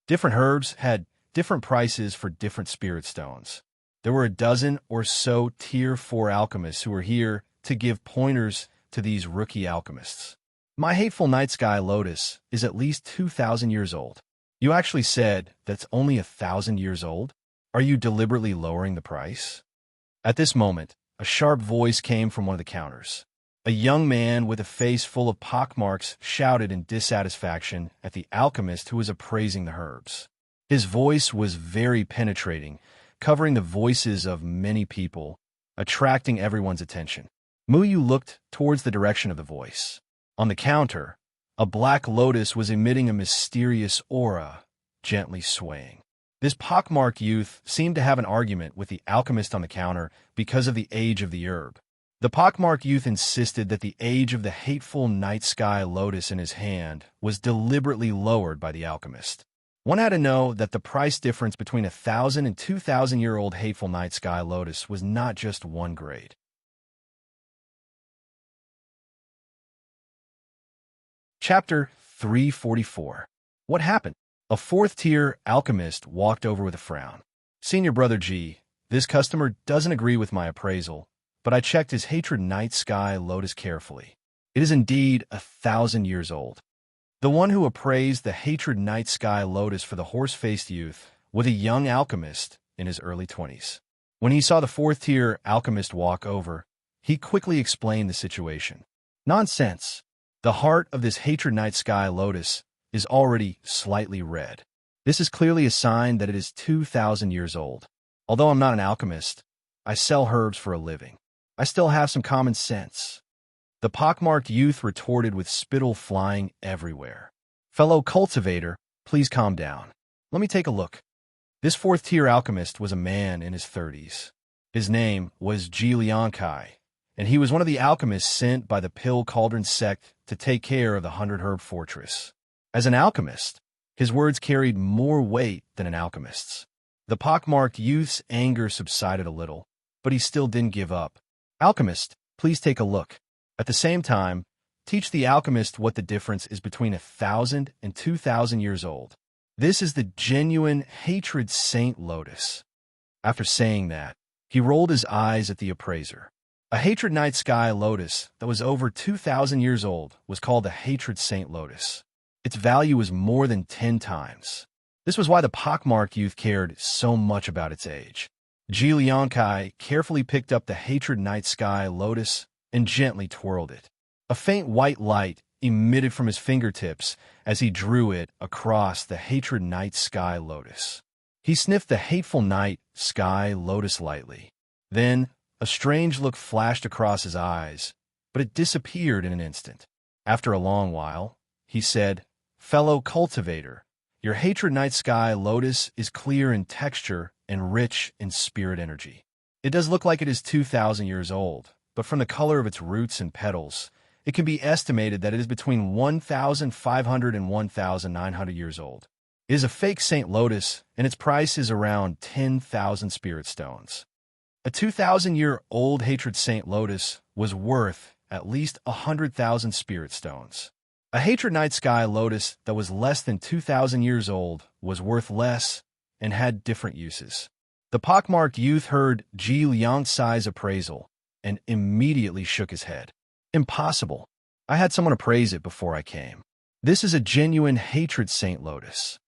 Different herbs had different prices for different spirit stones. There were a dozen or so Tier 4 alchemists who were here to give pointers to these rookie alchemists. My hateful night sky lotus is at least 2,000 years old. You actually said that's only 1,000 years old? Are you deliberately lowering the price? At this moment, a sharp voice came from one of the counters. A young man with a face full of pockmarks shouted in dissatisfaction at the alchemist who was appraising the herbs. His voice was very penetrating, covering the voices of many people, attracting everyone's attention. Muyu looked towards the direction of the voice. On the counter, a black lotus was emitting a mysterious aura, gently swaying. This pockmarked youth seemed to have an argument with the alchemist on the counter because of the age of the herb. The pockmarked youth insisted that the age of the hateful night sky lotus in his hand was deliberately lowered by the alchemist. One had to know that the price difference between 1,000 and 2,000-year-old hateful night sky lotus was not just one grade. Chapter 344. What happened? A fourth-tier alchemist walked over with a frown. Senior Brother G, this customer doesn't agree with my appraisal, but I checked his hatred night sky lotus carefully. It is indeed 1,000 years old. The one who appraised the hatred night sky lotus for the horse-faced youth was a young alchemist in his early 20s. When he saw the fourth-tier alchemist walk over, he quickly explained the situation. Nonsense. The heart of this hatred night sky lotus is already slightly red. This is clearly a sign that it is 2,000 years old. Although I'm not an alchemist, I sell herbs for a living. I still have some common sense. The pockmarked youth retorted with spittle flying everywhere. Fellow cultivator, please calm down. Let me take a look. This fourth-tier alchemist was a man in his 30s. His name was Ji Liankai, and he was one of the alchemists sent by the Pill Cauldron sect to take care of the 100-herb fortress. As an alchemist, his words carried more weight than an alchemist's. The pockmarked youth's anger subsided a little, but he still didn't give up. Alchemist, please take a look. At the same time, teach the alchemist what the difference is between 1,000 and 2,000 years old. This is the genuine hatred saint lotus. After saying that, he rolled his eyes at the appraiser. A hatred night sky lotus that was over 2,000 years old was called the hatred saint lotus. Its value was more than 10 times. This was why the pockmarked youth cared so much about its age. Ji Liankai carefully picked up the hatred night sky lotus and gently twirled it. A faint white light emitted from his fingertips as he drew it across the hatred night sky lotus. He sniffed the hateful night sky lotus lightly. Then, a strange look flashed across his eyes, but it disappeared in an instant. After a long while, he said, Fellow cultivator, your hatred night sky lotus is clear in texture and rich in spirit energy. It does look like it is 2,000 years old, but from the color of its roots and petals, it can be estimated that it is between 1,500 and 1,900 years old. It is a fake Saint Lotus, and its price is around 10,000 spirit stones. A 2,000-year-old hatred Saint Lotus was worth at least 100,000 spirit stones. A hatred night sky lotus that was less than 2,000 years old was worth less and had different uses. The pockmarked youth heard Ji Liangsai's appraisal and immediately shook his head. Impossible. I had someone appraise it before I came. This is a genuine hatred Saint Lotus.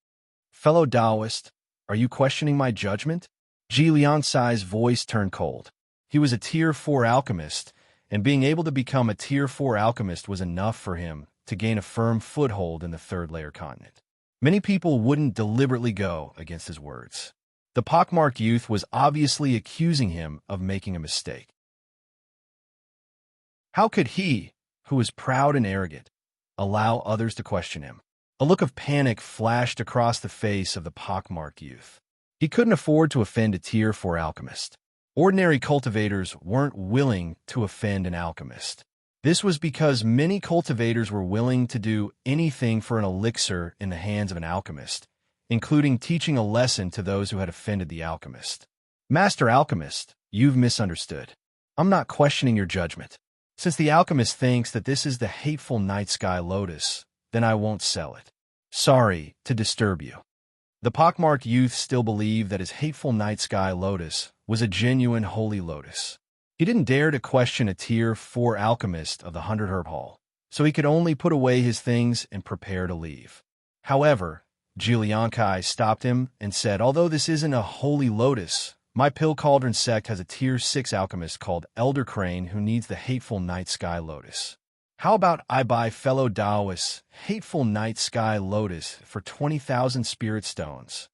Fellow Taoist, are you questioning my judgment? Ji Liangsai's voice turned cold. He was a Tier 4 alchemist, and being able to become a Tier 4 alchemist was enough for him to gain a firm foothold in the third-layer continent. Many people wouldn't deliberately go against his words. The pockmarked youth was obviously accusing him of making a mistake. How could he, who was proud and arrogant, allow others to question him? A look of panic flashed across the face of the pockmarked youth. He couldn't afford to offend a Tier 4 alchemist. Ordinary cultivators weren't willing to offend an alchemist. This was because many cultivators were willing to do anything for an elixir in the hands of an alchemist, including teaching a lesson to those who had offended the alchemist. Master Alchemist, you've misunderstood. I'm not questioning your judgment. Since the alchemist thinks that this is the hateful night sky lotus, then I won't sell it. Sorry to disturb you. The pockmarked youth still believed that his hateful night sky lotus was a genuine holy lotus. He didn't dare to question a Tier 4 alchemist of the 100 Herb Hall, so he could only put away his things and prepare to leave. However, Ji Liangsai stopped him and said, although this isn't a holy lotus, my Pill Cauldron sect has a Tier 6 alchemist called Elder Crane who needs the hateful night sky lotus. How about I buy fellow Taoists' hateful night sky lotus for 20,000 spirit stones?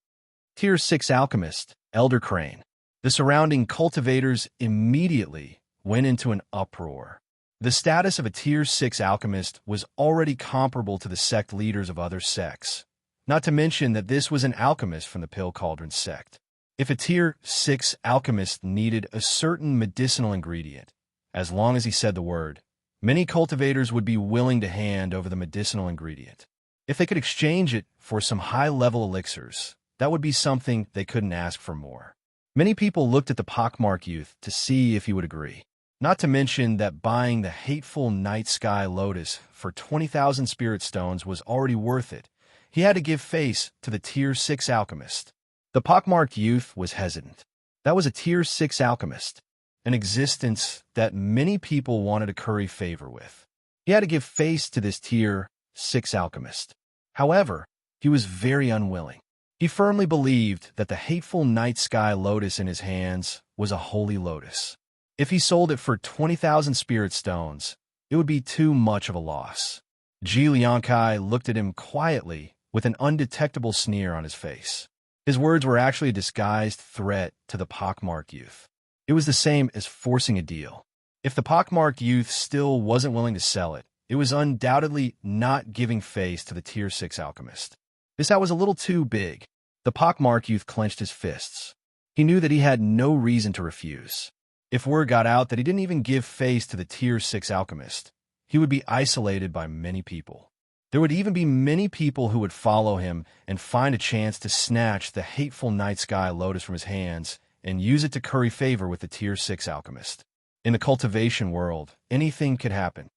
Tier 6 alchemist, Elder Crane. The surrounding cultivators immediately went into an uproar. The status of a Tier 6 alchemist was already comparable to the sect leaders of other sects, not to mention that this was an alchemist from the Pill Cauldron sect. If a Tier 6 alchemist needed a certain medicinal ingredient, as long as he said the word, many cultivators would be willing to hand over the medicinal ingredient. If they could exchange it for some high-level elixirs, that would be something they couldn't ask for more. Many people looked at the pockmarked youth to see if he would agree. Not to mention that buying the hateful night sky lotus for 20,000 spirit stones was already worth it. He had to give face to the Tier 6 alchemist. The pockmarked youth was hesitant. That was a Tier 6 alchemist, an existence that many people wanted to curry favor with. He had to give face to this Tier 6 alchemist. However, he was very unwilling. He firmly believed that the hateful night sky lotus in his hands was a holy lotus. If he sold it for 20,000 spirit stones, it would be too much of a loss. Ji Liangsai looked at him quietly with an undetectable sneer on his face. His words were actually a disguised threat to the pockmarked youth. It was the same as forcing a deal. If the pockmarked youth still wasn't willing to sell it, it was undoubtedly not giving face to the Tier 6 alchemist. This out was a little too big. The pockmarked youth clenched his fists. He knew that he had no reason to refuse. If word got out that he didn't even give face to the Tier 6 alchemist, he would be isolated by many people. There would even be many people who would follow him and find a chance to snatch the hateful night sky lotus from his hands and use it to curry favor with the Tier 6 alchemist. In the cultivation world, anything could happen.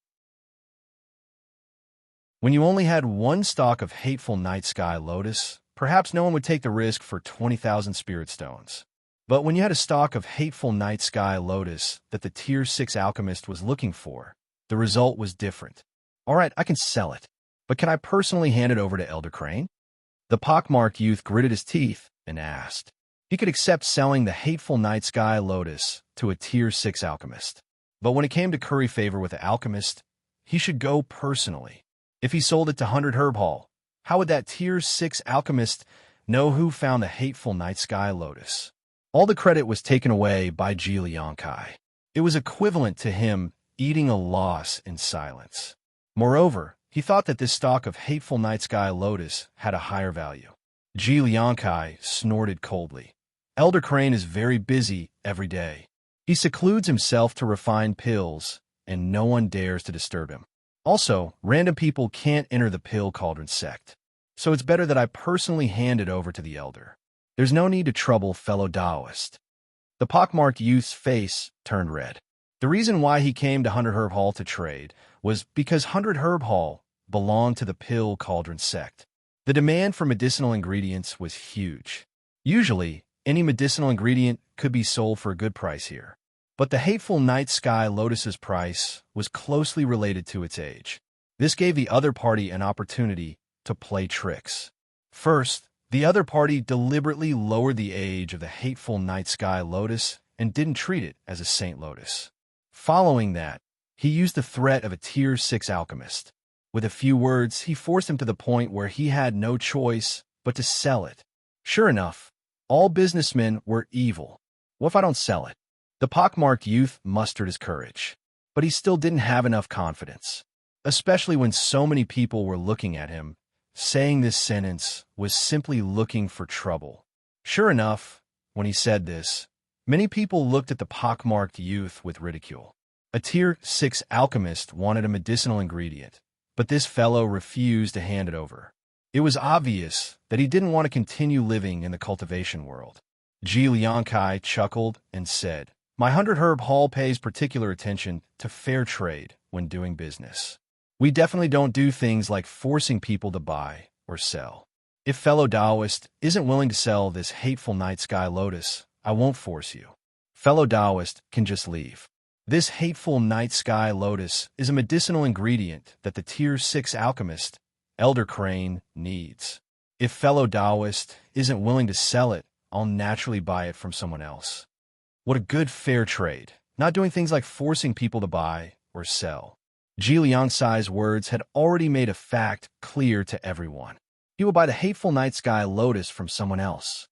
When you only had one stalk of hateful night sky lotus, perhaps no one would take the risk for 20,000 spirit stones. But when you had a stalk of hateful night sky lotus that the Tier 6 alchemist was looking for, the result was different. All right, I can sell it, but can I personally hand it over to Elder Crane? The pockmarked youth gritted his teeth and asked. He could accept selling the hateful night sky lotus to a Tier 6 alchemist. But when it came to curry favor with the alchemist, he should go personally. If he sold it to 100 Herb Hall, how would that Tier 6 alchemist know who found the hateful night sky lotus? All the credit was taken away by Ji Liangsai. It was equivalent to him eating a loss in silence. Moreover, he thought that this stalk of hateful night sky lotus had a higher value. Ji Liangsai snorted coldly. Elder Crane is very busy every day. He secludes himself to refine pills, and no one dares to disturb him. Also, random people can't enter the Pill Cauldron sect, so it's better that I personally hand it over to the Elder. There's no need to trouble fellow Taoist. The pockmarked youth's face turned red. The reason why he came to Hundred Herb Hall to trade was because Hundred Herb Hall belonged to the Pill Cauldron sect. The demand for medicinal ingredients was huge. Usually, any medicinal ingredient could be sold for a good price here. But the hateful night sky lotus's price was closely related to its age. This gave the other party an opportunity to play tricks. First, the other party deliberately lowered the age of the hateful night sky lotus and didn't treat it as a saint lotus. Following that, he used the threat of a Tier 6 alchemist. With a few words, he forced him to the point where he had no choice but to sell it. Sure enough, all businessmen were evil. What if I don't sell it? The pockmarked youth mustered his courage, but he still didn't have enough confidence, especially when so many people were looking at him. Saying this sentence was simply looking for trouble. Sure enough, when he said this, many people looked at the pockmarked youth with ridicule. A Tier 6 alchemist wanted a medicinal ingredient, but this fellow refused to hand it over. It was obvious that he didn't want to continue living in the cultivation world. Ji Liangkai chuckled and said, "My 100 Herb Hall pays particular attention to fair trade when doing business. We definitely don't do things like forcing people to buy or sell. If fellow Taoist isn't willing to sell this hateful night sky lotus, I won't force you. Fellow Taoist can just leave. This hateful night sky lotus is a medicinal ingredient that the Tier 6 alchemist, Elder Crane, needs. If fellow Taoist isn't willing to sell it, I'll naturally buy it from someone else." What a good fair trade, not doing things like forcing people to buy or sell. Ji Liangcai's words had already made a fact clear to everyone. He will buy the hateful night sky lotus from someone else.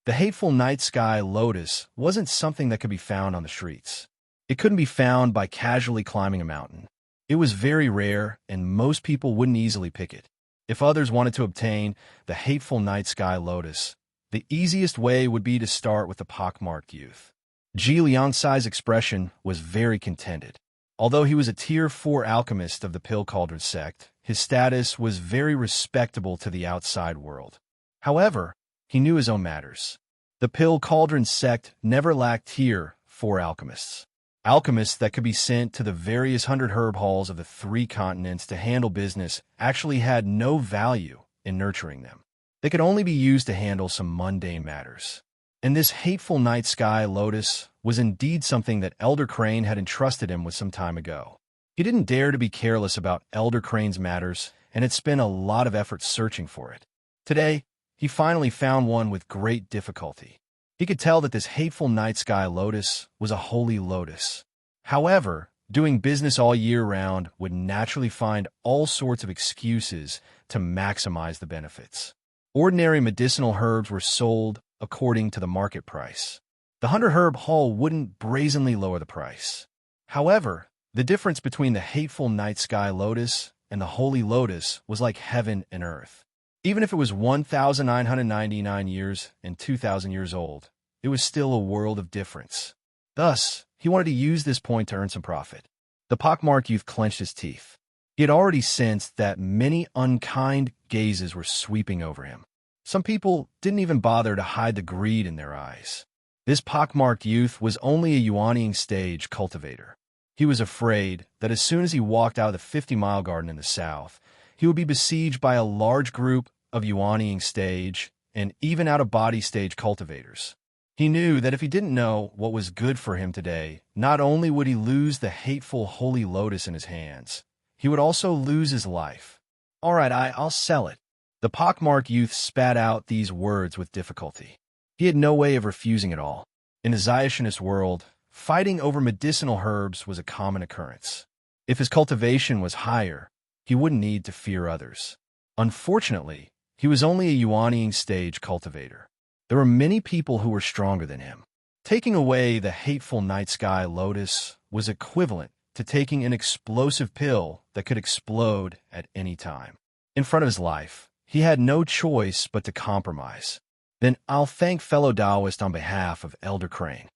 The hateful night sky lotus wasn't something that could be found on the streets. It couldn't be found by casually climbing a mountain. It was very rare, and most people wouldn't easily pick it. If others wanted to obtain the hateful night sky lotus, the easiest way would be to start with the pockmarked youth. Ji Liangcai's expression was very contented. Although he was a Tier 4 alchemist of the Pill Cauldron sect, his status was very respectable to the outside world. However, he knew his own matters. The Pill Cauldron sect never lacked Tier 4 alchemists. Alchemists that could be sent to the various 100 Herb Halls of the 3 continents to handle business actually had no value in nurturing them. They could only be used to handle some mundane matters. And this hateful night sky lotus was indeed something that Elder Crane had entrusted him with some time ago. He didn't dare to be careless about Elder Crane's matters and had spent a lot of effort searching for it. Today, he finally found one with great difficulty. He could tell that this hateful night sky lotus was a holy lotus. However, doing business all year round would naturally find all sorts of excuses to maximize the benefits. Ordinary medicinal herbs were sold according to the market price. The 100 Herb Hall wouldn't brazenly lower the price. However, the difference between the hateful night sky lotus and the holy lotus was like heaven and earth. Even if it was 1,999 years and 2,000 years old, it was still a world of difference. Thus, he wanted to use this point to earn some profit. The pockmarked youth clenched his teeth. He had already sensed that many unkind gazes were sweeping over him. Some people didn't even bother to hide the greed in their eyes. This pockmarked youth was only a Yuanying stage cultivator. He was afraid that as soon as he walked out of the 50-mile garden in the south, he would be besieged by a large group of Yuanying stage and even out-of-body stage cultivators. He knew that if he didn't know what was good for him today, not only would he lose the hateful holy lotus in his hands, he would also lose his life. "All right, I'll sell it." The pockmarked youth spat out these words with difficulty. He had no way of refusing it all. In the Ziotionist world, fighting over medicinal herbs was a common occurrence. If his cultivation was higher, he wouldn't need to fear others. Unfortunately, he was only a Yuanying stage cultivator. There were many people who were stronger than him. Taking away the hateful night sky lotus was equivalent to taking an explosive pill that could explode at any time. In front of his life, he had no choice but to compromise. "Then I'll thank fellow Taoist on behalf of Elder Crane."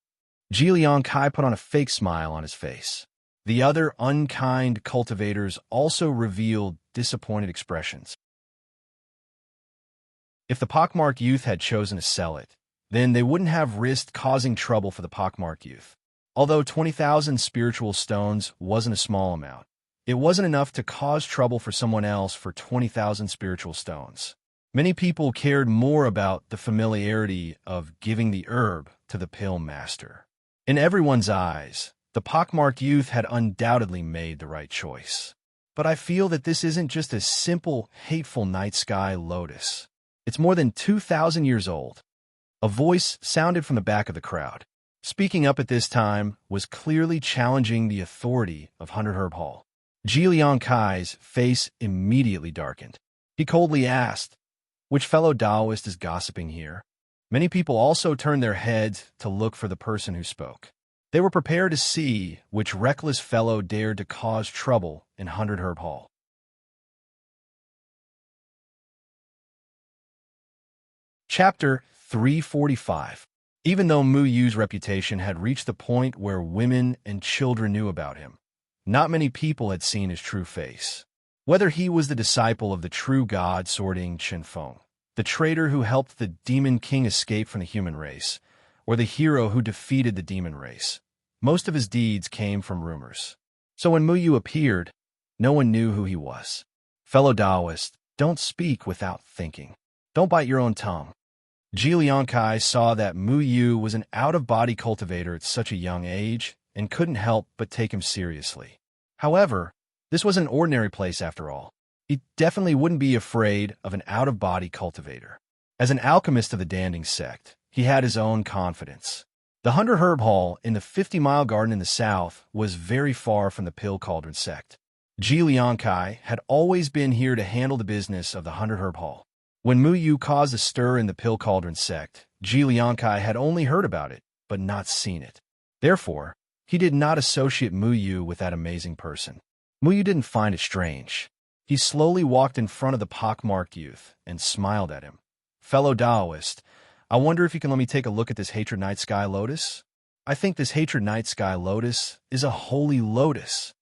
Ji Liangcai put on a fake smile on his face. The other unkind cultivators also revealed disappointed expressions. If the pockmarked youth had chosen to sell it, then they wouldn't have risked causing trouble for the pockmarked youth. Although 20,000 spiritual stones wasn't a small amount, it wasn't enough to cause trouble for someone else for 20,000 spiritual stones. Many people cared more about the familiarity of giving the herb to the pill master. In everyone's eyes, the pockmarked youth had undoubtedly made the right choice. But I feel that this isn't just a simple, hateful night sky lotus. It's more than 2,000 years old. A voice sounded from the back of the crowd. Speaking up at this time was clearly challenging the authority of 100 Herb Hall. Ji Liang Kai's face immediately darkened. He coldly asked, "Which fellow Taoist is gossiping here?" Many people also turned their heads to look for the person who spoke. They were prepared to see which reckless fellow dared to cause trouble in 100 Herb Hall. Chapter 345. Even though Mu Yu's reputation had reached the point where women and children knew about him, not many people had seen his true face. Whether he was the disciple of the true god Sorting Chenfeng, the traitor who helped the demon king escape from the human race, or the hero who defeated the demon race, most of his deeds came from rumors. So when Mu Yu appeared, no one knew who he was. Fellow Taoist, don't speak without thinking. Don't bite your own tongue. Ji Liang Kai saw that Mu Yu was an out-of-body cultivator at such a young age and couldn't help but take him seriously. However, this was an ordinary place after all. He definitely wouldn't be afraid of an out-of-body cultivator. As an alchemist of the Danding sect, he had his own confidence. The 100 Herb Hall in the 50-mile garden in the south was very far from the Pill Cauldron sect. Ji Liang Kai had always been here to handle the business of the 100 Herb Hall. When Mu Yu caused a stir in the Pill Cauldron sect, Ji Liang Kai had only heard about it, but not seen it. Therefore, he did not associate Mu Yu with that amazing person. Mu Yu didn't find it strange. He slowly walked in front of the pockmarked youth and smiled at him. "Fellow Taoist, I wonder if you can let me take a look at this Hatred Night Sky Lotus? I think this Hatred Night Sky Lotus is a holy lotus."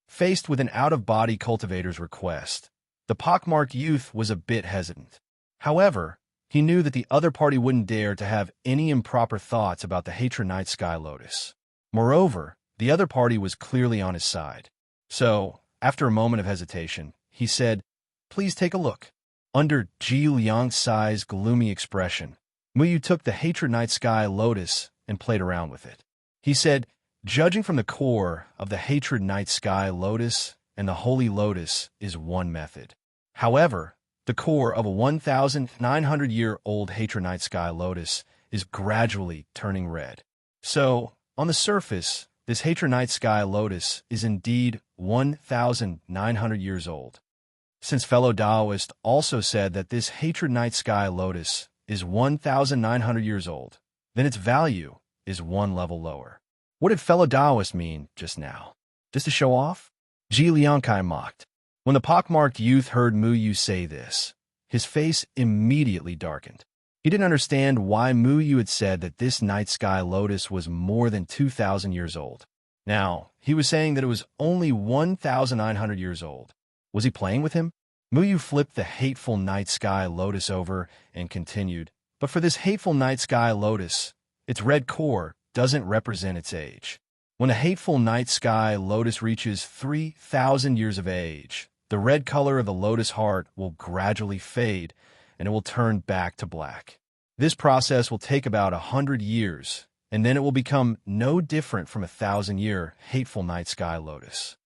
Faced with an out-of-body cultivator's request, the pockmarked youth was a bit hesitant. However, he knew that the other party wouldn't dare to have any improper thoughts about the Hatred Night Sky Lotus. Moreover, the other party was clearly on his side. So, after a moment of hesitation, he said, "Please take a look." Under Ji Liang Kai's gloomy expression, Mu Yu took the Hatred Night Sky Lotus and played around with it. He said, "Judging from the core of the Hatred Night Sky Lotus and the Holy Lotus is one method. However, the core of a 1,900-year-old Hatred Night Sky Lotus is gradually turning red. So, on the surface, this Hatred Night Sky Lotus is indeed 1,900 years old. Since fellow Taoist also said that this Hatred Night Sky Lotus is 1,900 years old, then its value is one level lower." What did fellow Taoist mean just now? Just to show off? Ji Liang Kai mocked. When the pockmarked youth heard Mu Yu say this, his face immediately darkened. He didn't understand why Mu Yu had said that this night sky lotus was more than 2,000 years old. Now, he was saying that it was only 1,900 years old. Was he playing with him? Mu Yu flipped the hateful night sky lotus over and continued, "But for this hateful night sky lotus, its red core doesn't represent its age. When a hateful night sky lotus reaches 3,000 years of age, the red color of the lotus heart will gradually fade, and it will turn back to black. This process will take about 100 years, and then it will become no different from a 1,000-year hateful night sky lotus.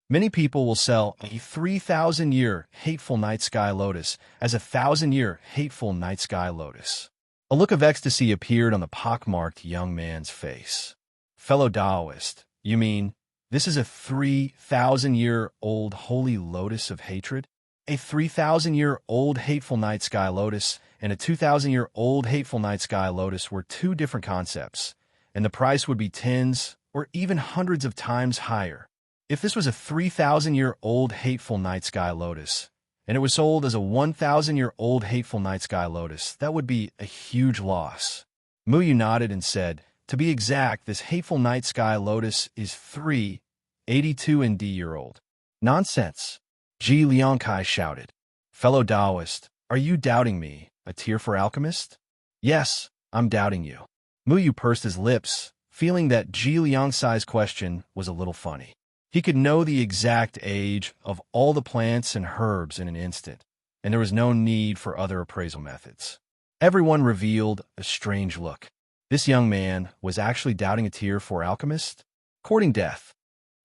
Many people will sell a 3,000-year hateful night sky lotus as a 1,000-year hateful night sky lotus." A look of ecstasy appeared on the pockmarked young man's face. "Fellow Taoist, you mean this is a 3,000-year-old holy lotus of hatred? A 3,000-year-old hateful night sky lotus and a 2,000-year-old hateful night sky lotus were two different concepts, and the price would be tens or even hundreds of times higher. If this was a 3,000-year-old hateful night sky lotus, and it was sold as a 1,000-year-old hateful night sky lotus, that would be a huge loss." Mu Yu nodded and said, "To be exact, this hateful night sky lotus is 382 ND-year-old. "Nonsense!" Ji Liang Kai shouted. "Fellow Taoist, are you doubting me a tier 4 alchemist? Yes, I'm doubting you. Mu Yu pursed his lips, feeling that Ji Liangsai's question was a little funny. He could know the exact age of all the plants and herbs in an instant, and there was no need for other appraisal methods. Everyone revealed a strange look. This young man was actually doubting a tier 4 alchemist? Courting death.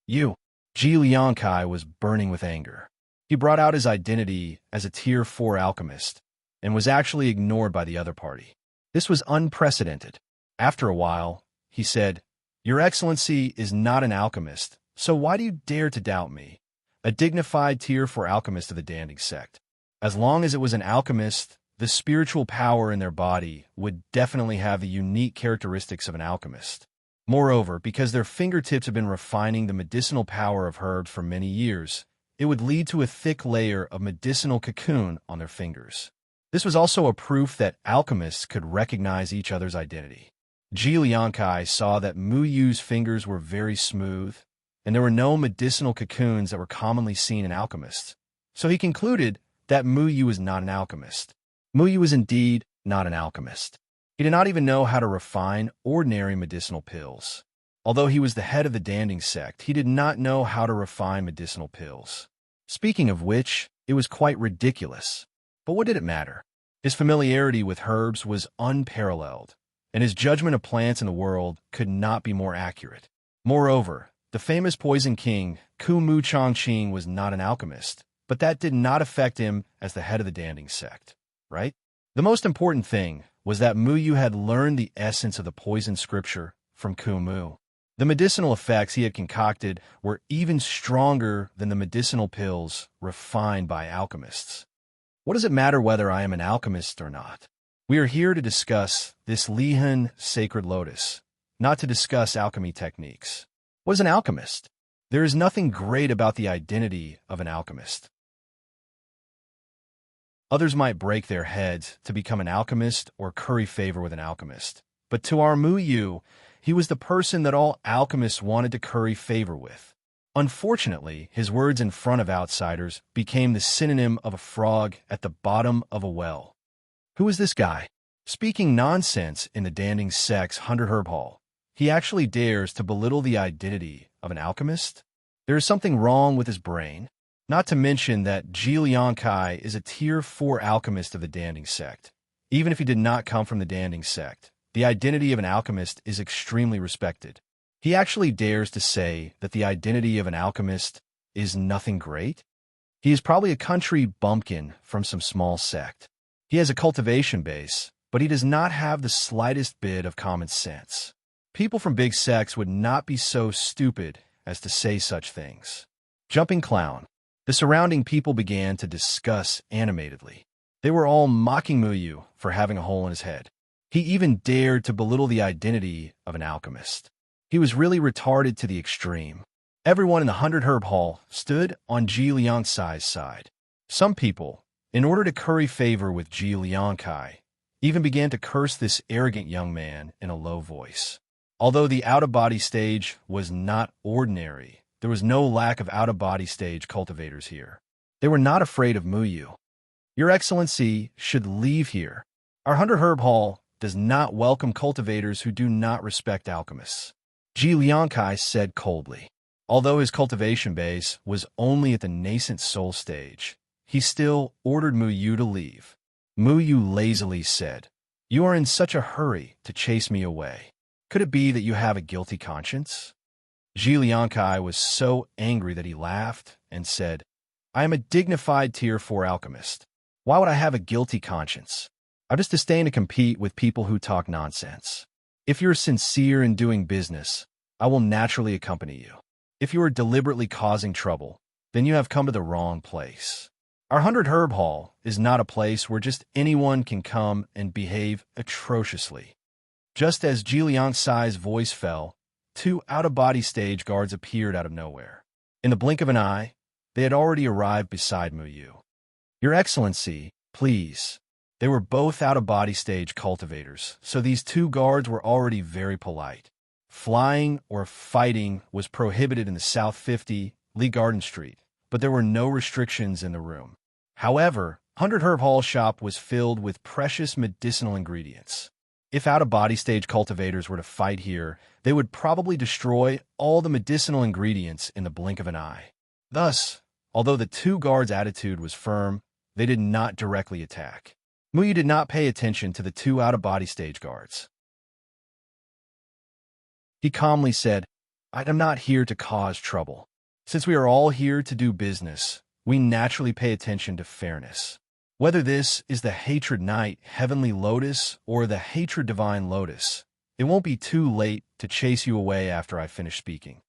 You. Ji Liangkai was burning with anger. He brought out his identity as a tier 4 alchemist and was actually ignored by the other party. This was unprecedented. After a while, he said, "Your Excellency is not an alchemist, so why do you dare to doubt me? A dignified tier 4 alchemist of the Danding sect. As long as it was an alchemist, the spiritual power in their body would definitely have the unique characteristics of an alchemist. Moreover, because their fingertips have been refining the medicinal power of herbs for many years, it would lead to a thick layer of medicinal cocoon on their fingers. This was also a proof that alchemists could recognize each other's identity. Ji Liangkai saw that Mu Yu's fingers were very smooth, and there were no medicinal cocoons that were commonly seen in alchemists. So he concluded that Mu Yu was not an alchemist. Mu Yu was indeed not an alchemist. He did not even know how to refine ordinary medicinal pills. Although he was the head of the Danding sect, he did not know how to refine medicinal pills. Speaking of which, it was quite ridiculous. But what did it matter? His familiarity with herbs was unparalleled, and his judgment of plants in the world could not be more accurate. Moreover, the famous Poison King, Ku Mu Chongqing, was not an alchemist, but that did not affect him as the head of the Danding sect, right? The most important thing was that Mu Yu had learned the essence of the poison scripture from Ku Mu. The medicinal effects he had concocted were even stronger than the medicinal pills refined by alchemists. What does it matter whether I am an alchemist or not? We are here to discuss this Lihan sacred lotus, not to discuss alchemy techniques. What is an alchemist? There is nothing great about the identity of an alchemist. Others might break their heads to become an alchemist or curry favor with an alchemist. But to our Mu Yu, he was the person that all alchemists wanted to curry favor with. Unfortunately, his words in front of outsiders became the synonym of a frog at the bottom of a well. Who is this guy? Speaking nonsense in the Danding sect's 100 Herb Hall. He actually dares to belittle the identity of an alchemist? There is something wrong with his brain. Not to mention that Ji Liangkai is a tier 4 alchemist of the Danding sect. Even if he did not come from the Danding sect, the identity of an alchemist is extremely respected. He actually dares to say that the identity of an alchemist is nothing great? He is probably a country bumpkin from some small sect. He has a cultivation base, but he does not have the slightest bit of common sense. People from big sects would not be so stupid as to say such things. Jumping clown. The surrounding people began to discuss animatedly. They were all mocking Mu Yu for having a hole in his head. He even dared to belittle the identity of an alchemist. He was really retarded to the extreme. Everyone in the 100 Herb Hall stood on Ji Liangsai's side. Some people, in order to curry favor with Ji Liangkai, even began to curse this arrogant young man in a low voice. Although the out-of-body stage was not ordinary, there was no lack of out-of-body stage cultivators here. They were not afraid of Mu Yu. Your Excellency should leave here. Our 100 Herb Hall does not welcome cultivators who do not respect alchemists. Ji Liangkai said coldly. Although his cultivation base was only at the nascent soul stage, he still ordered Mu Yu to leave. Mu Yu lazily said, "You are in such a hurry to chase me away. Could it be that you have a guilty conscience?" Ji Liangkai was so angry that he laughed and said, "I am a dignified tier 4 alchemist. Why would I have a guilty conscience? I just disdain to compete with people who talk nonsense. If you're sincere in doing business, I will naturally accompany you. If you are deliberately causing trouble, then you have come to the wrong place. Our 100 Herb Hall is not a place where just anyone can come and behave atrociously." Just as Ji Liangsai's voice fell, 2 out-of-body stage guards appeared out of nowhere. In the blink of an eye, they had already arrived beside Mu Yu. "Your Excellency, please." They were both out-of-body stage cultivators, so these 2 guards were already very polite. Flying or fighting was prohibited in the South 50 Lee Garden Street, but there were no restrictions in the room. However, 100 Herb Hall's shop was filled with precious medicinal ingredients. If out-of-body stage cultivators were to fight here, they would probably destroy all the medicinal ingredients in the blink of an eye. Thus, although the two guards' attitude was firm, they did not directly attack. Muyu did not pay attention to the two out-of-body stage guards. He calmly said, "I am not here to cause trouble. Since we are all here to do business, we naturally pay attention to fairness. Whether this is the Hatred Knight Heavenly Lotus or the Hatred Divine Lotus, it won't be too late to chase you away after I finish speaking."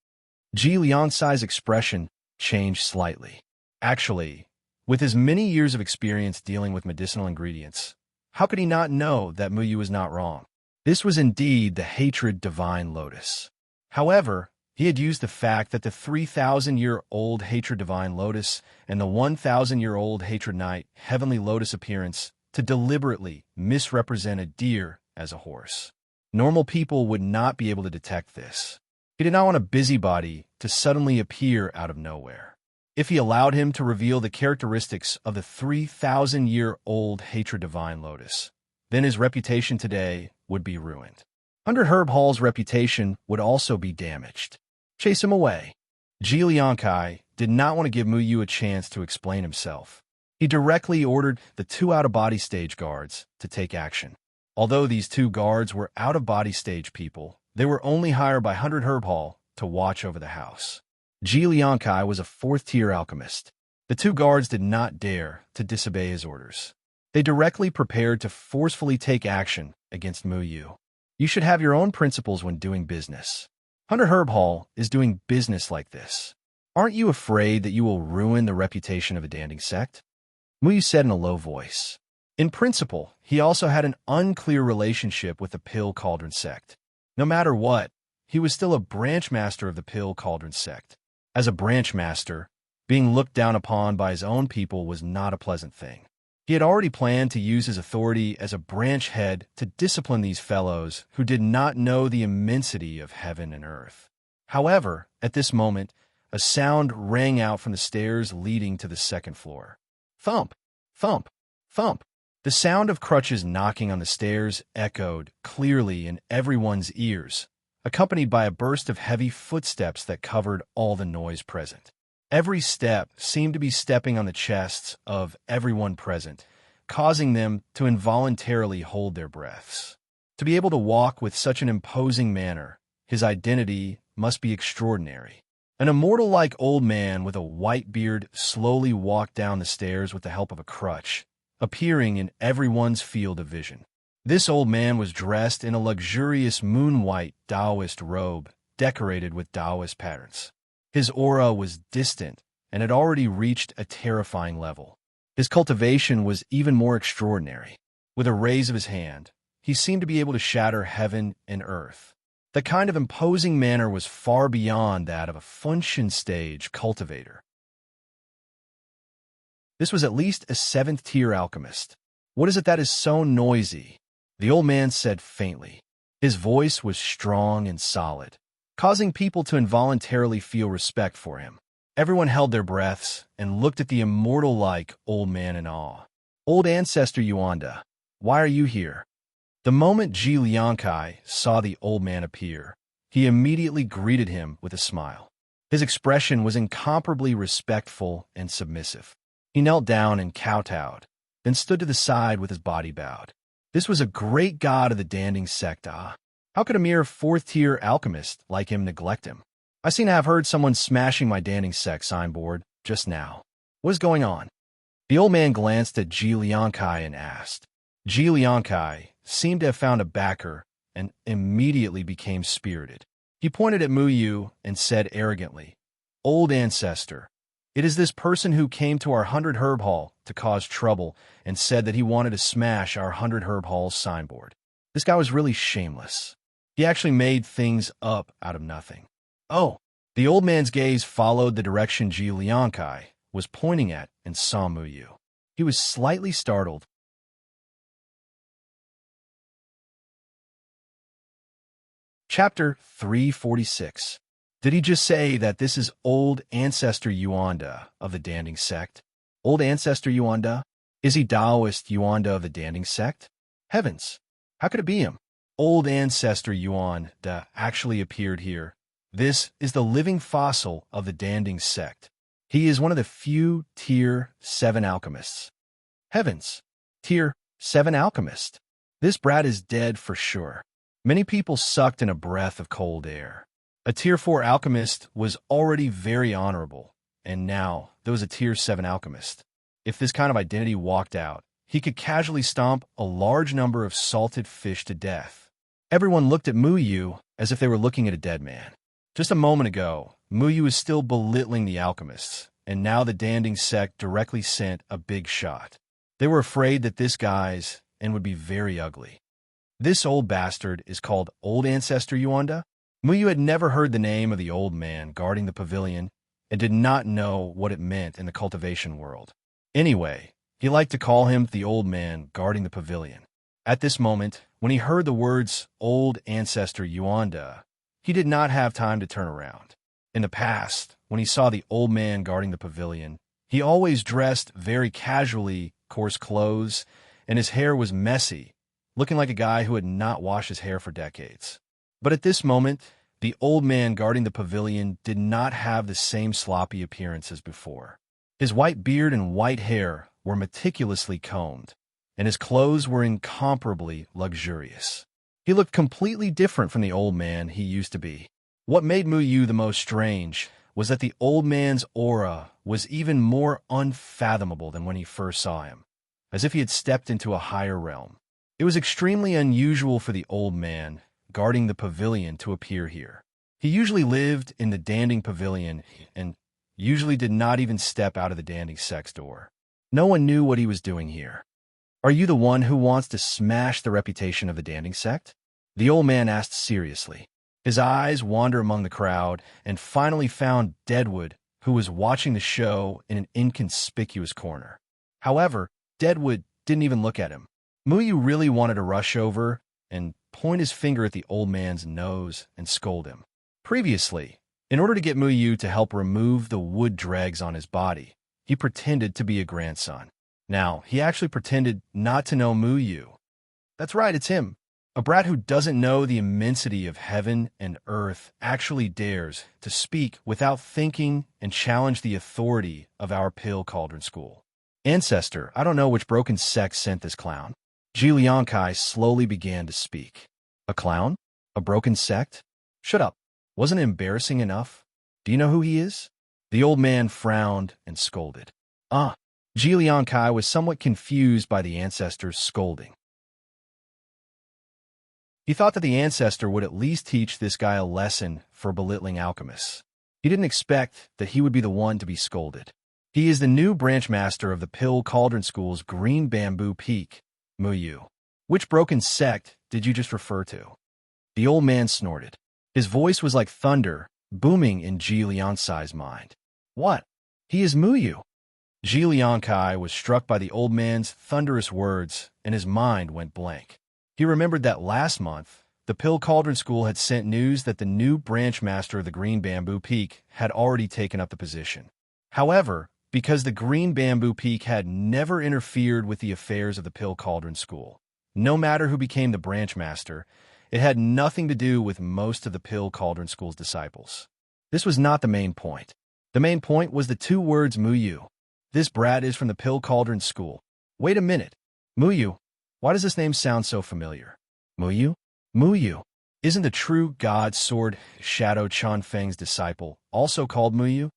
Ji Liangsai's expression changed slightly. Actually, with his many years of experience dealing with medicinal ingredients, how could he not know that Muyu was not wrong? This was indeed the Hatred Divine Lotus. However, he had used the fact that the 3,000-year-old Hatred Divine Lotus and the 1,000-year-old Hatred Knight Heavenly Lotus appearance to deliberately misrepresent a deer as a horse. Normal people would not be able to detect this. He did not want a busybody to suddenly appear out of nowhere. If he allowed him to reveal the characteristics of the 3,000-year-old Hatred Divine Lotus, then his reputation today would be ruined. 100 Herb Hall's reputation would also be damaged. Chase him away. Ji Liangsai did not want to give Muyu a chance to explain himself. He directly ordered the two out-of-body stage guards to take action. Although these two guards were out-of-body stage people, they were only hired by 100 Herb Hall to watch over the house. Ji Liangsai was a fourth-tier alchemist. The two guards did not dare to disobey his orders. They directly prepared to forcefully take action against Muyu. You should have your own principles when doing business. 100 Herb Hall is doing business like this. Aren't you afraid that you will ruin the reputation of a danding sect? Muyu said in a low voice. In principle, he also had an unclear relationship with the Pill Cauldron sect. No matter what, he was still a branch master of the Pill Cauldron sect. As a branch master, being looked down upon by his own people was not a pleasant thing. He had already planned to use his authority as a branch head to discipline these fellows who did not know the immensity of heaven and earth. However, at this moment, a sound rang out from the stairs leading to the second floor. Thump, thump, thump. The sound of crutches knocking on the stairs echoed clearly in everyone's ears, accompanied by a burst of heavy footsteps that covered all the noise present. Every step seemed to be stepping on the chests of everyone present, causing them to involuntarily hold their breaths. To be able to walk with such an imposing manner, his identity must be extraordinary. An immortal-like old man with a white beard slowly walked down the stairs with the help of a crutch, appearing in everyone's field of vision. This old man was dressed in a luxurious moon-white Taoist robe decorated with Taoist patterns. His aura was distant and had already reached a terrifying level. His cultivation was even more extraordinary. With a raise of his hand, he seemed to be able to shatter heaven and earth. The kind of imposing manner was far beyond that of a function stage cultivator. This was at least a seventh-tier alchemist. What is it that is so noisy? The old man said faintly. His voice was strong and solid, causing people to involuntarily feel respect for him. Everyone held their breaths and looked at the immortal-like old man in awe. Old ancestor Yuanda, why are you here? The moment Ji Liangsai saw the old man appear, he immediately greeted him with a smile. His expression was incomparably respectful and submissive. He knelt down and kowtowed, then stood to the side with his body bowed. This was a great god of the Danding sect. How could a mere fourth-tier alchemist like him neglect him? I seem to have heard someone smashing my Danding sect signboard just now. What is going on? The old man glanced at Ji Liangsai and asked. Ji Liangsai seemed to have found a backer and immediately became spirited. He pointed at Muyu and said arrogantly, "Old ancestor, it is this person who came to our 100 Herb Hall to cause trouble and said that he wanted to smash our 100 Herb Hall's signboard. This guy was really shameless. He actually made things up out of nothing." Oh, the old man's gaze followed the direction Ji Liangsai was pointing at and saw Muyu. He was slightly startled. Chapter 346. Did he just say that this is old ancestor Yuanda of the Danding sect? Old ancestor Yuanda? Is he Taoist Yuanda of the Danding sect? Heavens! How could it be him? Old ancestor Yuanda actually appeared here. This is the living fossil of the Danding sect. He is one of the few Tier 7 alchemists. Heavens! Tier 7 alchemist. This brat is dead for sure. Many people sucked in a breath of cold air. A Tier 4 alchemist was already very honorable, and now there was a Tier 7 alchemist. If this kind of identity walked out, he could casually stomp a large number of salted fish to death. Everyone looked at Muyu as if they were looking at a dead man. Just a moment ago, Muyu was still belittling the alchemists, and now the Danding sect directly sent a big shot. They were afraid that this guy's and would be very ugly. This old bastard is called Old Ancestor Yuanda. Muyu had never heard the name of the old man guarding the pavilion and did not know what it meant in the cultivation world. Anyway, he liked to call him the old man guarding the pavilion. At this moment, when he heard the words Old Ancestor Yuanda, he did not have time to turn around. In the past, when he saw the old man guarding the pavilion, he always dressed very casually, coarse clothes, and his hair was messy, looking like a guy who had not washed his hair for decades. But at this moment, the old man guarding the pavilion did not have the same sloppy appearance as before. His white beard and white hair were meticulously combed, and his clothes were incomparably luxurious. He looked completely different from the old man he used to be. What made Muyu the most strange was that the old man's aura was even more unfathomable than when he first saw him, as if he had stepped into a higher realm. It was extremely unusual for the old man guarding the pavilion to appear here. He usually lived in the Danding pavilion and usually did not even step out of the Danding sect's door. No one knew what he was doing here. Are you the one who wants to smash the reputation of the Danding sect? The old man asked seriously. His eyes wandered among the crowd and finally found Deadwood, who was watching the show in an inconspicuous corner. However, Deadwood didn't even look at him. Muyu really wanted to rush over and point his finger at the old man's nose and scold him. Previously, in order to get Muyu to help remove the wood dregs on his body, he pretended to be a grandson. Now, he actually pretended not to know Muyu. That's right, it's him. A brat who doesn't know the immensity of heaven and earth actually dares to speak without thinking and challenge the authority of our pill cauldron school. Ancestor, I don't know which broken sect sent this clown. Ji Liangkai slowly began to speak. A clown? A broken sect? Shut up. Wasn't it embarrassing enough? Do you know who he is? The old man frowned and scolded. Ji Liangkai was somewhat confused by the ancestor's scolding. He thought that the ancestor would at least teach this guy a lesson for belittling alchemists. He didn't expect that he would be the one to be scolded. He is the new branch master of the Pill Cauldron School's Green Bamboo Peak, Muyu. Which broken sect did you just refer to? The old man snorted. His voice was like thunder, booming in Ji Liangkai's mind. What? He is Muyu. Ji Liangkai was struck by the old man's thunderous words, and his mind went blank. He remembered that last month, the Pill Cauldron School had sent news that the new branch master of the Green Bamboo Peak had already taken up the position. However, because the Green Bamboo Peak had never interfered with the affairs of the Pill Cauldron School, no matter who became the branch master, it had nothing to do with most of the Pill Cauldron School's disciples. This was not the main point. The main point was the two words Muyu. This brat is from the Pill Cauldron School. Wait a minute. Muyu. Why does this name sound so familiar? Muyu? Muyu. Isn't the true god sword Shadow Chunfeng's disciple also called Muyu?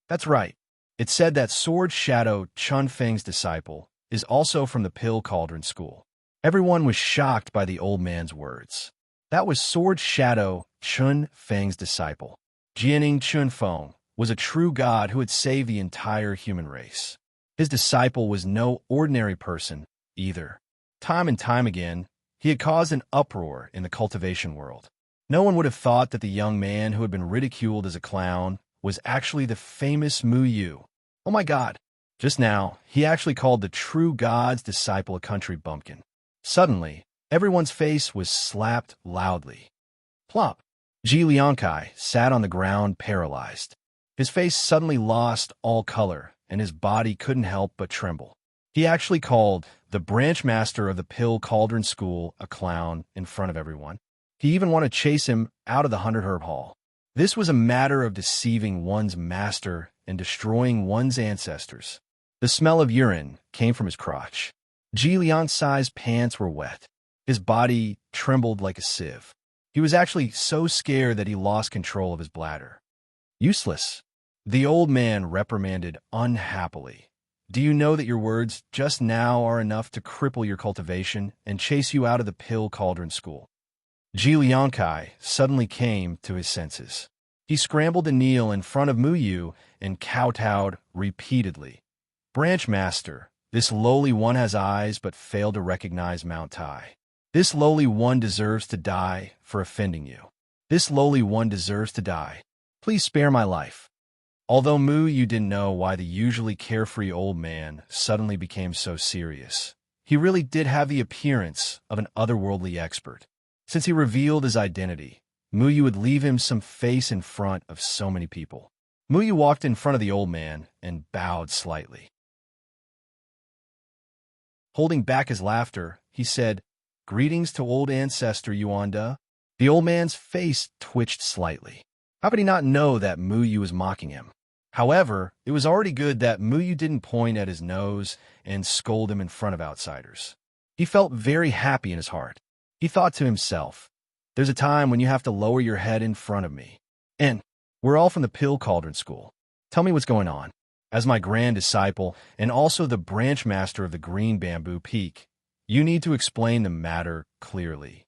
That's right. It said that Sword Shadow Chunfeng's disciple is also from the Pill Cauldron School. Everyone was shocked by the old man's words. That was Sword Shadow Chunfeng's disciple. Jianing Chunfeng was a true god who had saved the entire human race. His disciple was no ordinary person either. Time and time again, he had caused an uproar in the cultivation world. No one would have thought that the young man who had been ridiculed as a clown was actually the famous Muyu. Oh my god. Just now, he actually called the true god's disciple a country bumpkin. Suddenly, everyone's face was slapped loudly. Plop. Ji Liangkai sat on the ground paralyzed. His face suddenly lost all color, and his body couldn't help but tremble. He actually called the branch master of the Pill Cauldron School a clown in front of everyone. He even wanted to chase him out of the 100 Herb Hall. This was a matter of deceiving one's master and destroying one's ancestors. The smell of urine came from his crotch. Ji Liansai's pants were wet. His body trembled like a sieve. He was actually so scared that he lost control of his bladder. Useless. The old man reprimanded unhappily. Do you know that your words just now are enough to cripple your cultivation and chase you out of the Pill Cauldron School? Ji Liankai suddenly came to his senses. He scrambled to kneel in front of Muyu and kowtowed repeatedly. Branch Master, this lowly one has eyes but failed to recognize Mount Tai. This lowly one deserves to die for offending you. This lowly one deserves to die. Please spare my life. Although Muyu didn't know why the usually carefree old man suddenly became so serious, he really did have the appearance of an otherworldly expert. Since he revealed his identity, Muyu would leave him some face in front of so many people. Muyu walked in front of the old man and bowed slightly. Holding back his laughter, he said, "Greetings to old ancestor Yuanda." The old man's face twitched slightly. How could he not know that Muyu was mocking him? However, it was already good that Muyu didn't point at his nose and scold him in front of outsiders. He felt very happy in his heart. He thought to himself, there's a time when you have to lower your head in front of me. And we're all from the Pill Cauldron School. Tell me what's going on. As my grand disciple and also the branch master of the Green Bamboo Peak, you need to explain the matter clearly.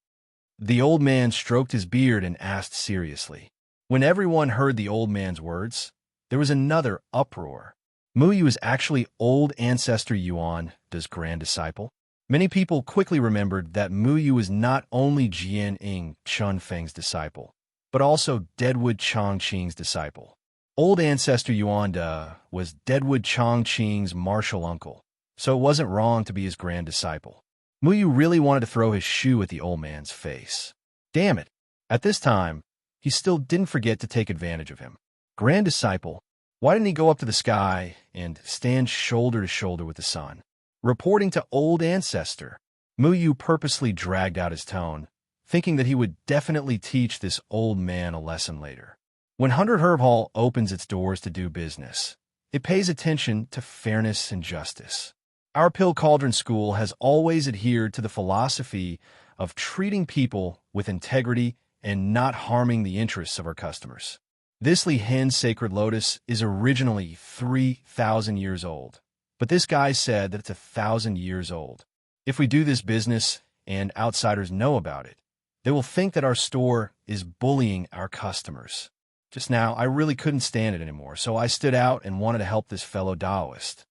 The old man stroked his beard and asked seriously. When everyone heard the old man's words, there was another uproar. Muyu is actually old ancestor Yuan's grand disciple. Many people quickly remembered that Muyu was not only Jian Ing Chunfeng's disciple, but also Deadwood Chongqing's disciple. Old ancestor Yuanda was Deadwood Chongqing's martial uncle, so it wasn't wrong to be his grand disciple. Muyu really wanted to throw his shoe at the old man's face. Damn it! At this time, he still didn't forget to take advantage of him. Grand disciple, why didn't he go up to the sky and stand shoulder to shoulder with the sun? Reporting to old ancestor, Muyu purposely dragged out his tone, thinking that he would definitely teach this old man a lesson later. When 100 Herb Hall opens its doors to do business, it pays attention to fairness and justice. Our Pill Cauldron School has always adhered to the philosophy of treating people with integrity and not harming the interests of our customers. This Li Hen Sacred Lotus is originally 3,000 years old, but this guy said that it's 1,000 years old. If we do this business and outsiders know about it, they will think that our store is bullying our customers. Just now, I really couldn't stand it anymore, so I stood out and wanted to help this fellow Taoist.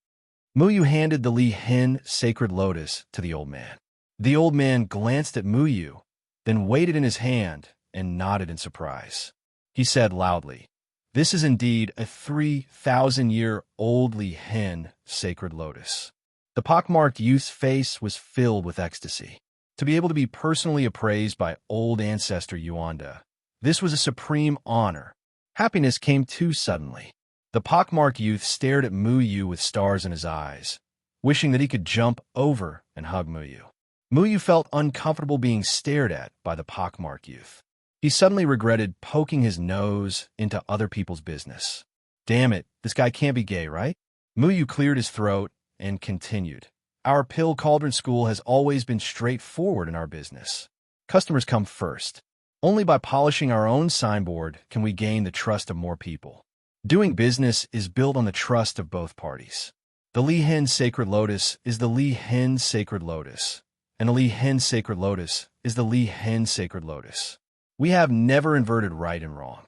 Muyu handed the Li Hen Sacred Lotus to the old man. The old man glanced at Muyu, then weighed it in his hand and nodded in surprise. He said loudly, "This is indeed a 3,000-year-old Li Hen Sacred Lotus." The pockmarked youth's face was filled with ecstasy. To be able to be personally appraised by old ancestor Yuanda, this was a supreme honor. Happiness came too suddenly. The pockmarked youth stared at Muyu with stars in his eyes, wishing that he could jump over and hug Muyu. Muyu felt uncomfortable being stared at by the pockmarked youth. He suddenly regretted poking his nose into other people's business. Damn it, this guy can't be gay, right? Muyu cleared his throat and continued. Our Pill Cauldron School has always been straightforward in our business. Customers come first. Only by polishing our own signboard can we gain the trust of more people. Doing business is built on the trust of both parties. The Li Hen Sacred Lotus is the Li Hen Sacred Lotus, and the Li Hen Sacred Lotus is the Li Hen Sacred Lotus. We have never inverted right and wrong.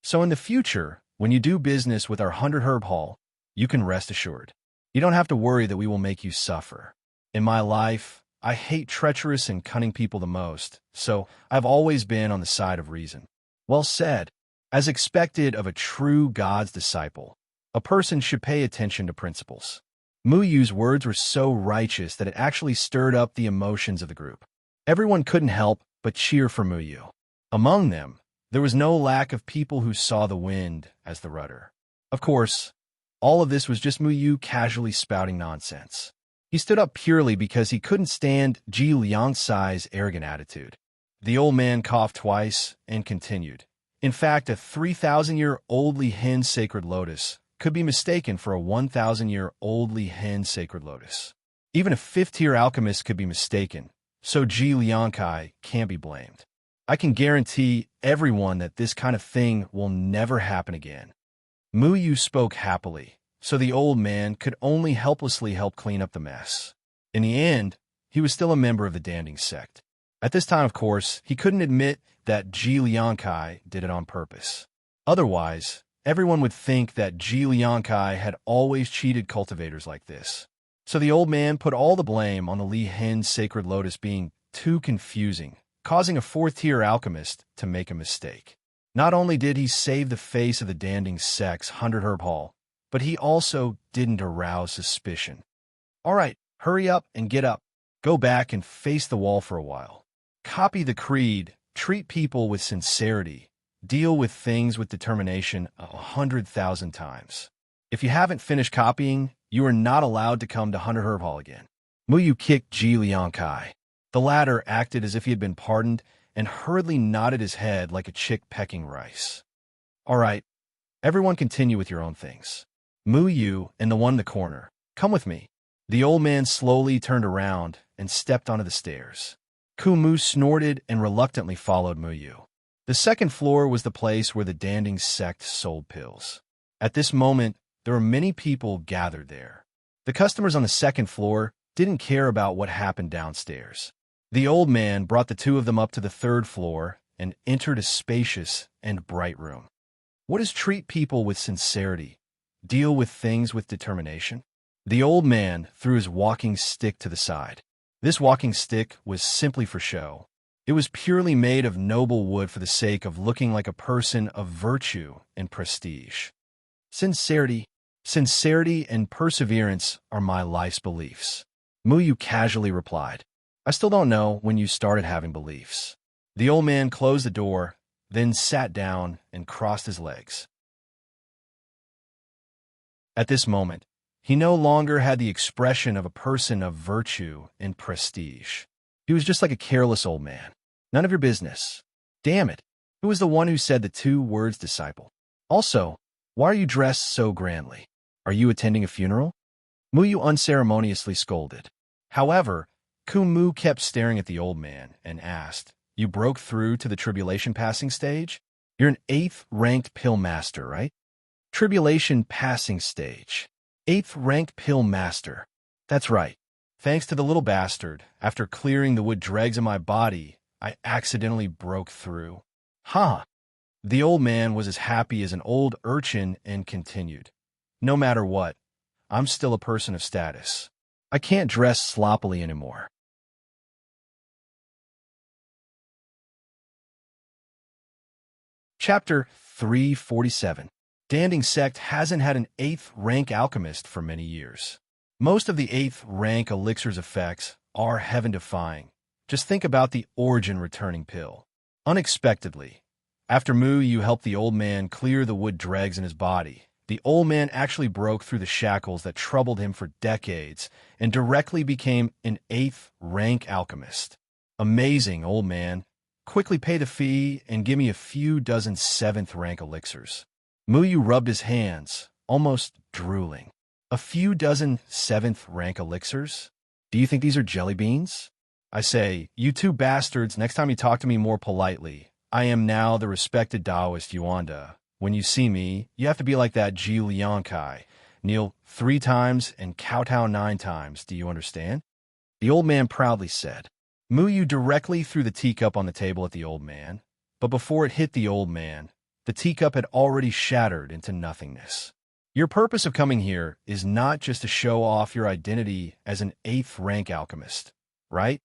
So in the future, when you do business with our 100 Herb Hall, you can rest assured. You don't have to worry that we will make you suffer. In my life, I hate treacherous and cunning people the most, so I've always been on the side of reason. Well said. As expected of a true God's disciple, a person should pay attention to principles. Muyu's words were so righteous that it actually stirred up the emotions of the group. Everyone couldn't help but cheer for Muyu. Among them, there was no lack of people who saw the wind as the rudder. Of course, All of this was just Mu Yu casually spouting nonsense. He stood up purely because he couldn't stand Ji Liangsai's arrogant attitude. The old man coughed twice and continued. In fact, a 3,000-year-old Li Hen sacred lotus could be mistaken for a 1,000-year-old Li Hen sacred lotus. Even a fifth-tier alchemist could be mistaken, so Ji Liangkai can't be blamed. I can guarantee everyone that this kind of thing will never happen again. Mu Yu spoke happily, so the old man could only helplessly help clean up the mess. In the end, he was still a member of the Danding sect. At this time, of course, he couldn't admit that Ji Liangkai did it on purpose. Otherwise, everyone would think that Ji Liangkai had always cheated cultivators like this. So the old man put all the blame on the Li Hen sacred lotus being too confusing, causing a fourth-tier alchemist to make a mistake. Not only did he save the face of the Danding sect's 100-herb hall, but he also didn't arouse suspicion. All right, hurry up and get up. Go back and face the wall for a while. Copy the creed, treat people with sincerity, deal with things with determination 100,000 times. If you haven't finished copying, you are not allowed to come to 100-herb hall again. Mu Yu kicked Ji Liangkai. The latter acted as if he had been pardoned and hurriedly nodded his head like a chick pecking rice. All right, everyone continue with your own things. Mu Yu and the one in the corner, come with me. The old man slowly turned around and stepped onto the stairs. Ku Mu snorted and reluctantly followed Mu Yu. The second floor was the place where the Danding sect sold pills. At this moment, there were many people gathered there. The customers on the second floor didn't care about what happened downstairs. The old man brought the two of them up to the third floor and entered a spacious and bright room. What is treat people with sincerity? Deal with things with determination? The old man threw his walking stick to the side. This walking stick was simply for show. It was purely made of noble wood for the sake of looking like a person of virtue and prestige. Sincerity and perseverance are my life's beliefs. Mu Yu casually replied. I still don't know when you started having beliefs. The old man closed the door, then sat down and crossed his legs. At this moment, he no longer had the expression of a person of virtue and prestige. He was just like a careless old man. None of your business. Damn it. Who was the one who said the two words disciple? Also, why are you dressed so grandly? Are you attending a funeral? Mu Yu unceremoniously scolded. However, Ku Mu kept staring at the old man and asked, You broke through to the tribulation passing stage? You're an 8th ranked pill master, right? Tribulation passing stage. 8th ranked pill master. That's right. Thanks to the little bastard, after clearing the wood dregs in my body, I accidentally broke through. Huh. The old man was as happy as an old urchin and continued. No matter what, I'm still a person of status. I can't dress sloppily anymore. Chapter 347. Danding sect hasn't had an 8th rank alchemist for many years. Most of the 8th rank elixir's effects are heaven-defying. Just think about the origin returning pill. Unexpectedly, after Mu Yu helped the old man clear the wood dregs in his body, the old man actually broke through the shackles that troubled him for decades and directly became an 8th rank alchemist. Amazing, old man. Quickly pay the fee and give me a few dozen 7th rank elixirs. Mu Yu rubbed his hands, almost drooling. A few dozen 7th rank elixirs? Do you think these are jelly beans? I say, you two bastards, next time you talk to me more politely. I am now the respected Taoist Yuanda. When you see me, you have to be like that Ji Liangkai. Kneel 3 times and kowtow 9 times, do you understand? The old man proudly said. Mu Yu directly threw the teacup on the table at the old man, but before it hit the old man, the teacup had already shattered into nothingness. Your purpose of coming here is not just to show off your identity as an 8th rank alchemist, right?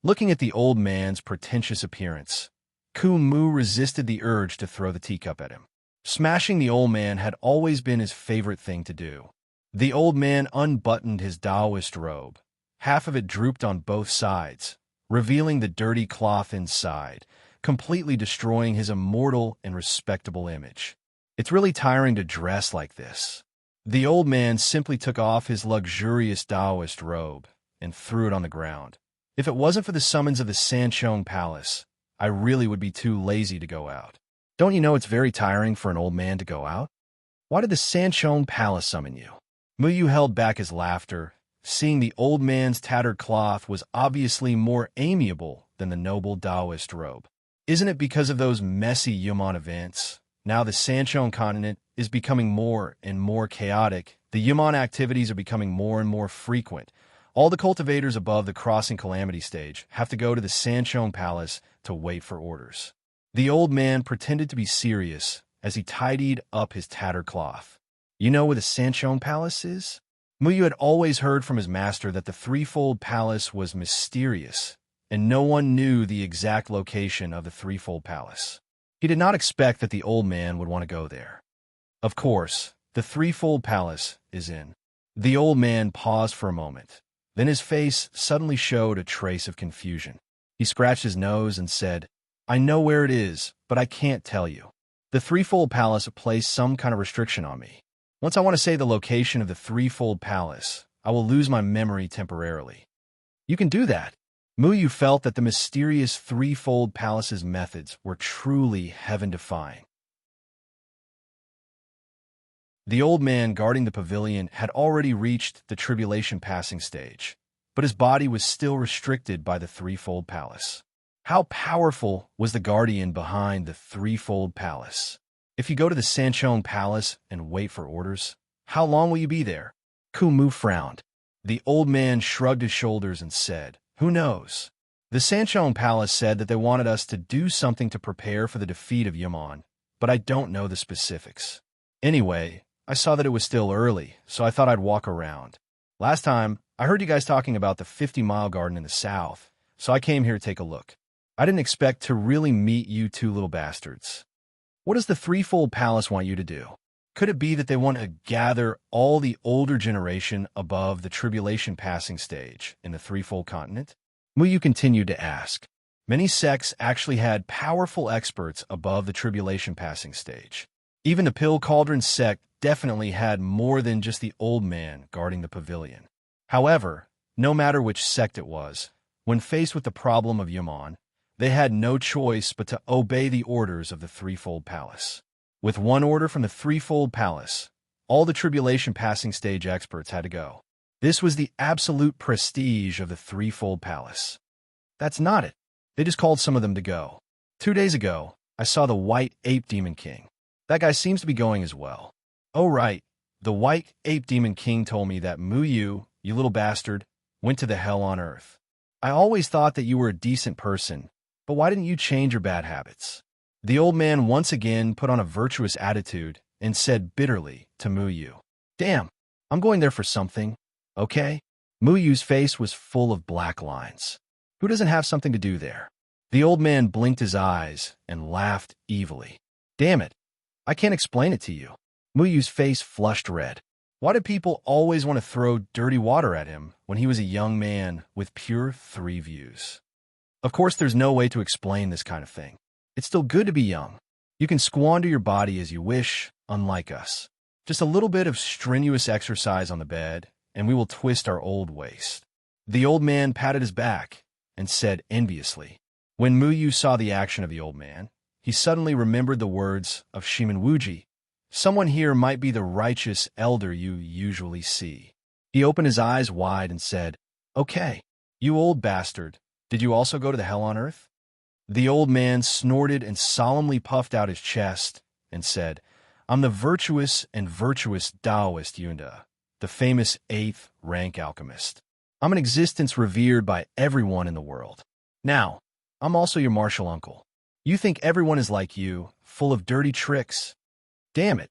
Looking at the old man's pretentious appearance, Ku Mu resisted the urge to throw the teacup at him. Smashing the old man had always been his favorite thing to do. The old man unbuttoned his Taoist robe. Half of it drooped on both sides, revealing the dirty cloth inside, completely destroying his immortal and respectable image. It's really tiring to dress like this. The old man simply took off his luxurious Taoist robe and threw it on the ground. If it wasn't for the summons of the Sanchong Palace, I really would be too lazy to go out. Don't you know it's very tiring for an old man to go out? Why did the Sanchong Palace summon you? Muyu held back his laughter, seeing the old man's tattered cloth was obviously more amiable than the noble Taoist robe. Isn't it because of those messy Yumon events? Now the Sanchong continent is becoming more and more chaotic. The Yumon activities are becoming more and more frequent. All the cultivators above the crossing calamity stage have to go to the Sanchong Palace to wait for orders. The old man pretended to be serious as he tidied up his tattered cloth. You know where the Sanchong Palace is? Muyu had always heard from his master that the threefold palace was mysterious, and no one knew the exact location of the threefold palace. He did not expect that the old man would want to go there. Of course, the threefold palace is in. The old man paused for a moment. Then his face suddenly showed a trace of confusion. He scratched his nose and said, I know where it is, but I can't tell you. The threefold palace placed some kind of restriction on me. Once I want to say the location of the threefold palace, I will lose my memory temporarily. You can do that. Muyu felt that the mysterious threefold palace's methods were truly heaven-defying. The old man guarding the pavilion had already reached the tribulation passing stage, but his body was still restricted by the threefold palace. How powerful was the guardian behind the threefold palace? If you go to the Sanchong Palace and wait for orders, how long will you be there? Kumu frowned. The old man shrugged his shoulders and said, Who knows? The Sanchong Palace said that they wanted us to do something to prepare for the defeat of Yumon, but I don't know the specifics. Anyway, I saw that it was still early, so I thought I'd walk around. Last time, I heard you guys talking about the 50-mile garden in the south, so I came here to take a look. I didn't expect to really meet you two little bastards. What does the threefold palace want you to do? Could it be that they want to gather all the older generation above the tribulation passing stage in the threefold continent? Muyu continued to ask. Many sects actually had powerful experts above the tribulation passing stage. Even the Pill Cauldron sect definitely had more than just the old man guarding the pavilion. However, no matter which sect it was, when faced with the problem of Yumon, they had no choice but to obey the orders of the threefold palace. With one order from the threefold palace, all the tribulation passing stage experts had to go. This was the absolute prestige of the threefold palace. That's not it. They just called some of them to go. 2 days ago, I saw the White Ape Demon King. That guy seems to be going as well. Oh right, the White Ape Demon King told me that Muyu, you little bastard, went to the hell on earth. I always thought that you were a decent person, but why didn't you change your bad habits? The old man once again put on a virtuous attitude and said bitterly to Muyu, Damn, I'm going there for something, okay? Muyu's face was full of black lines. Who doesn't have something to do there? The old man blinked his eyes and laughed evilly. Damn it, I can't explain it to you. Muyu's face flushed red. Why did people always want to throw dirty water at him when he was a young man with pure three views? Of course, there's no way to explain this kind of thing. It's still good to be young. You can squander your body as you wish, unlike us. Just a little bit of strenuous exercise on the bed, and we will twist our old waist. The old man patted his back and said enviously. When Muyu saw the action of the old man, he suddenly remembered the words of Shimonwuji. Someone here might be the righteous elder you usually see. He opened his eyes wide and said, Okay, you old bastard. Did you also go to the hell on earth? The old man snorted and solemnly puffed out his chest and said, I'm the virtuous and virtuous Taoist Yunda, the famous 8th rank alchemist. I'm an existence revered by everyone in the world. Now, I'm also your martial uncle. You think everyone is like you, full of dirty tricks? Damn it.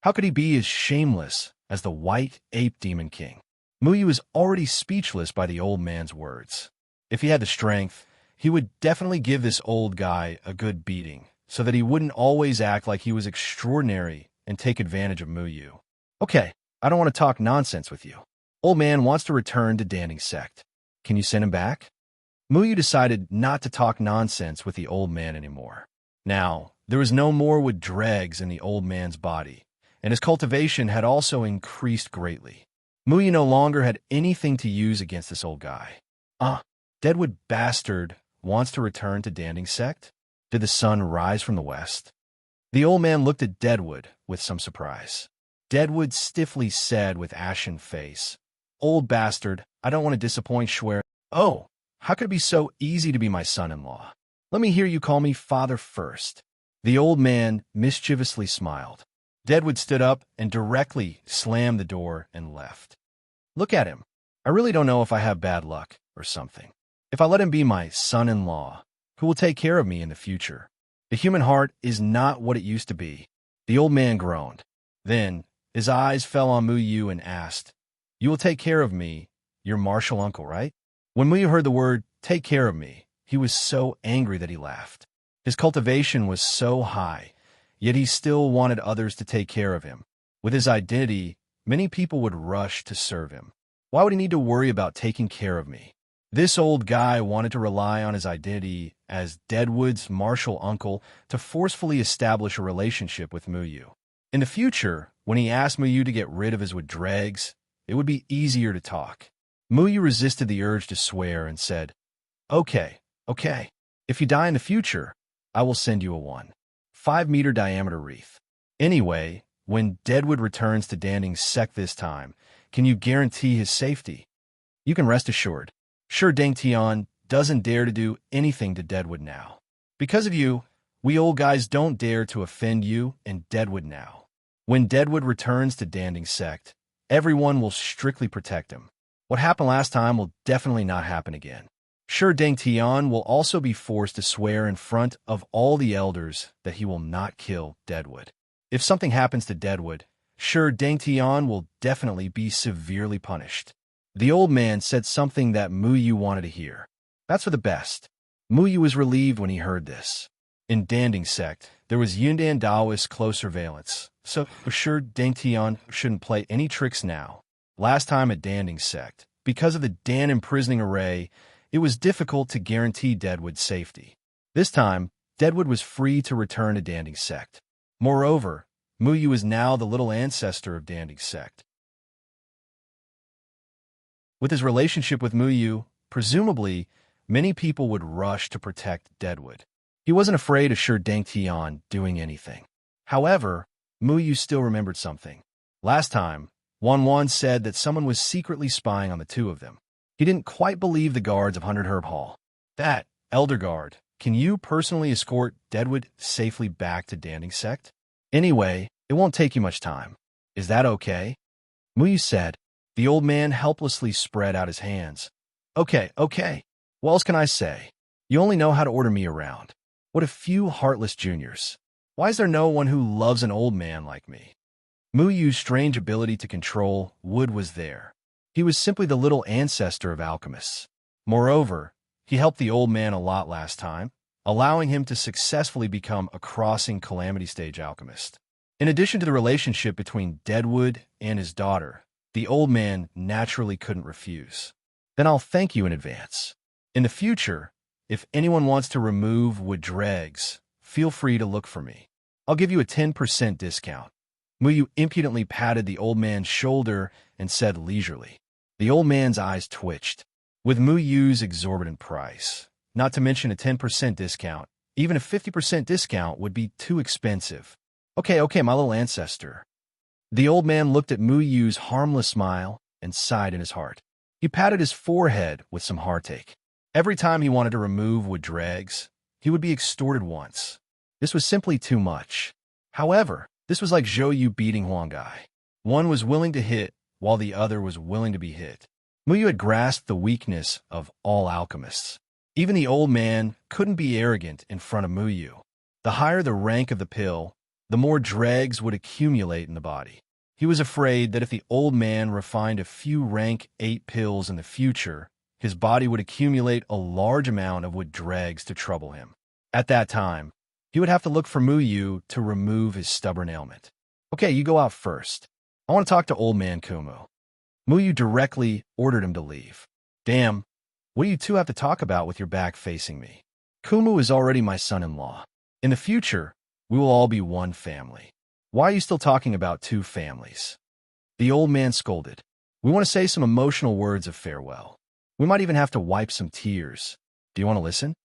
How could he be as shameless as the White Ape Demon King? Muyu is already speechless by the old man's words. If he had the strength, he would definitely give this old guy a good beating, so that he wouldn't always act like he was extraordinary and take advantage of Muyu. Okay, I don't want to talk nonsense with you. Old man wants to return to Danning's sect. Can you send him back? Muyu decided not to talk nonsense with the old man anymore. Now, There was no more wood dregs in the old man's body, and his cultivation had also increased greatly. Muyu no longer had anything to use against this old guy. Deadwood bastard wants to return to Danding's sect? Did the sun rise from the west? The old man looked at Deadwood with some surprise. Deadwood stiffly said with ashen face, "Old bastard, I don't want to disappoint Schwer. Oh, how could it be so easy to be my son-in-law? Let me hear you call me father first." The old man mischievously smiled. Deadwood stood up and directly slammed the door and left. Look at him. I really don't know if I have bad luck or something. If I let him be my son-in-law, who will take care of me in the future? The human heart is not what it used to be. The old man groaned. Then his eyes fell on Muyu and asked, "You will take care of me, your martial uncle, right?" When Muyu heard the word, "take care of me," he was so angry that he laughed. His cultivation was so high, yet he still wanted others to take care of him. With his identity, many people would rush to serve him. Why would he need to worry about taking care of me? This old guy wanted to rely on his identity as Deadwood's martial uncle to forcefully establish a relationship with Muyu. In the future, when he asked Muyu to get rid of his wood dregs, it would be easier to talk. Muyu resisted the urge to swear and said, Okay. If you die in the future, I will send you a 1.5-meter diameter wreath. Anyway, when Deadwood returns to Danding's sect this time, can you guarantee his safety? You can rest assured. Sure, Dang Tian doesn't dare to do anything to Deadwood now. Because of you, we old guys don't dare to offend you and Deadwood now. When Deadwood returns to Danding's sect, everyone will strictly protect him. What happened last time will definitely not happen again. Sure, Dang Tian will also be forced to swear in front of all the elders that he will not kill Deadwood. If something happens to Deadwood, sure, Dang Tian will definitely be severely punished. The old man said something that Muyu wanted to hear. That's for the best. Muyu was relieved when he heard this. In Danding's sect, there was Yundan Daoist close surveillance, so sure Dang Tian shouldn't play any tricks now. Last time at Danding's sect, because of the Dan imprisoning array, it was difficult to guarantee Deadwood's safety. This time, Deadwood was free to return to Danding's sect. Moreover, Muyu is now the little ancestor of Danding's sect. With his relationship with Muyu, presumably, many people would rush to protect Deadwood. He wasn't afraid of sure Dang Tian doing anything. However, Muyu still remembered something. Last time, Wan said that someone was secretly spying on the two of them. He didn't quite believe the guards of 100 Herb Hall. That, Elder Guard, can you personally escort Deadwood safely back to Danding's sect? Anyway, it won't take you much time. Is that okay? Muyu said. The old man helplessly spread out his hands. Okay. What else can I say? You only know how to order me around. What a few heartless juniors. Why is there no one who loves an old man like me? Muyu's strange ability to control wood was there. He was simply the little ancestor of alchemists. Moreover, he helped the old man a lot last time, allowing him to successfully become a crossing calamity stage alchemist. In addition to the relationship between Deadwood and his daughter, the old man naturally couldn't refuse. Then I'll thank you in advance. In the future, if anyone wants to remove wood dregs, feel free to look for me. I'll give you a 10% discount. Muyu impudently patted the old man's shoulder and said leisurely. The old man's eyes twitched. With Muyu's exorbitant price, not to mention a 10% discount, even a 50% discount would be too expensive. Okay, my little ancestor. The old man looked at Muyu's harmless smile and sighed in his heart. He patted his forehead with some heartache. Every time he wanted to remove wood dregs, he would be extorted once. This was simply too much. However, this was like Zhou Yu beating Huanggai. One was willing to hit, while the other was willing to be hit. Muyu had grasped the weakness of all alchemists. Even the old man couldn't be arrogant in front of Muyu. The higher the rank of the pill, the more dregs would accumulate in the body. He was afraid that if the old man refined a few rank 8 pills in the future, his body would accumulate a large amount of wood dregs to trouble him. At that time, he would have to look for Muyu to remove his stubborn ailment. Okay, you go out first. I want to talk to old man Kumu. Muyu directly ordered him to leave. Damn, what do you two have to talk about with your back facing me? Kumu is already my son-in-law. In the future, We will all be one family. Why are you still talking about two families? The old man scolded. We want to say some emotional words of farewell. We might even have to wipe some tears. Do you want to listen?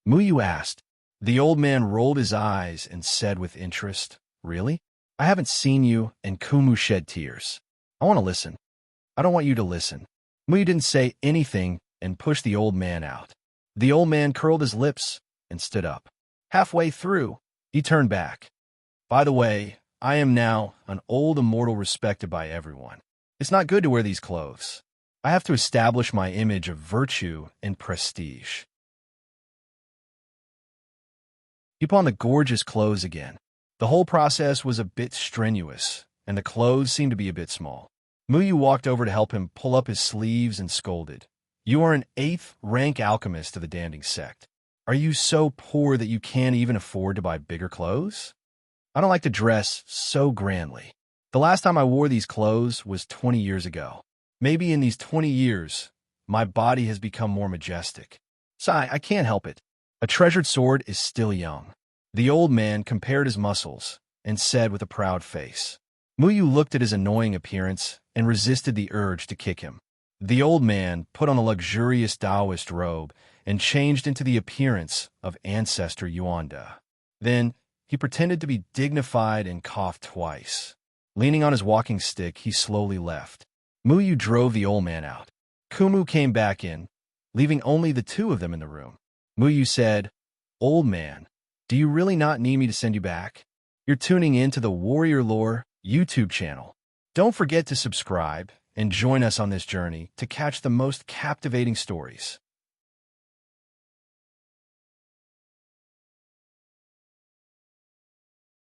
Muyu asked. The old man rolled his eyes and said with interest, Really? I haven't seen you and Kumu shed tears. I want to listen. I don't want you to listen. Muyu didn't say anything and pushed the old man out. The old man curled his lips and stood up. Halfway through, he turned back. By the way, I am now an old immortal respected by everyone. It's not good to wear these clothes. I have to establish my image of virtue and prestige. He put on the gorgeous clothes again. The whole process was a bit strenuous, and the clothes seemed to be a bit small. Muyu walked over to help him pull up his sleeves and scolded. You are an 8th rank alchemist of the Danding sect. Are you so poor that you can't even afford to buy bigger clothes? I don't like to dress so grandly. The last time I wore these clothes was 20 years ago. Maybe in these 20 years, my body has become more majestic. Sigh, I can't help it. A treasured sword is still young. The old man compared his muscles and said with a proud face. Muyu looked at his annoying appearance and resisted the urge to kick him. The old man put on a luxurious Taoist robe and changed into the appearance of ancestor Yuanda. Then he pretended to be dignified and coughed twice. Leaning on his walking stick, he slowly left. Muyu drove the old man out. Kumu came back in, leaving only the two of them in the room. Muyu said, Old man, do you really not need me to send you back? You're tuning in to the Warrior Lore YouTube channel. Don't forget to subscribe and join us on this journey to catch the most captivating stories.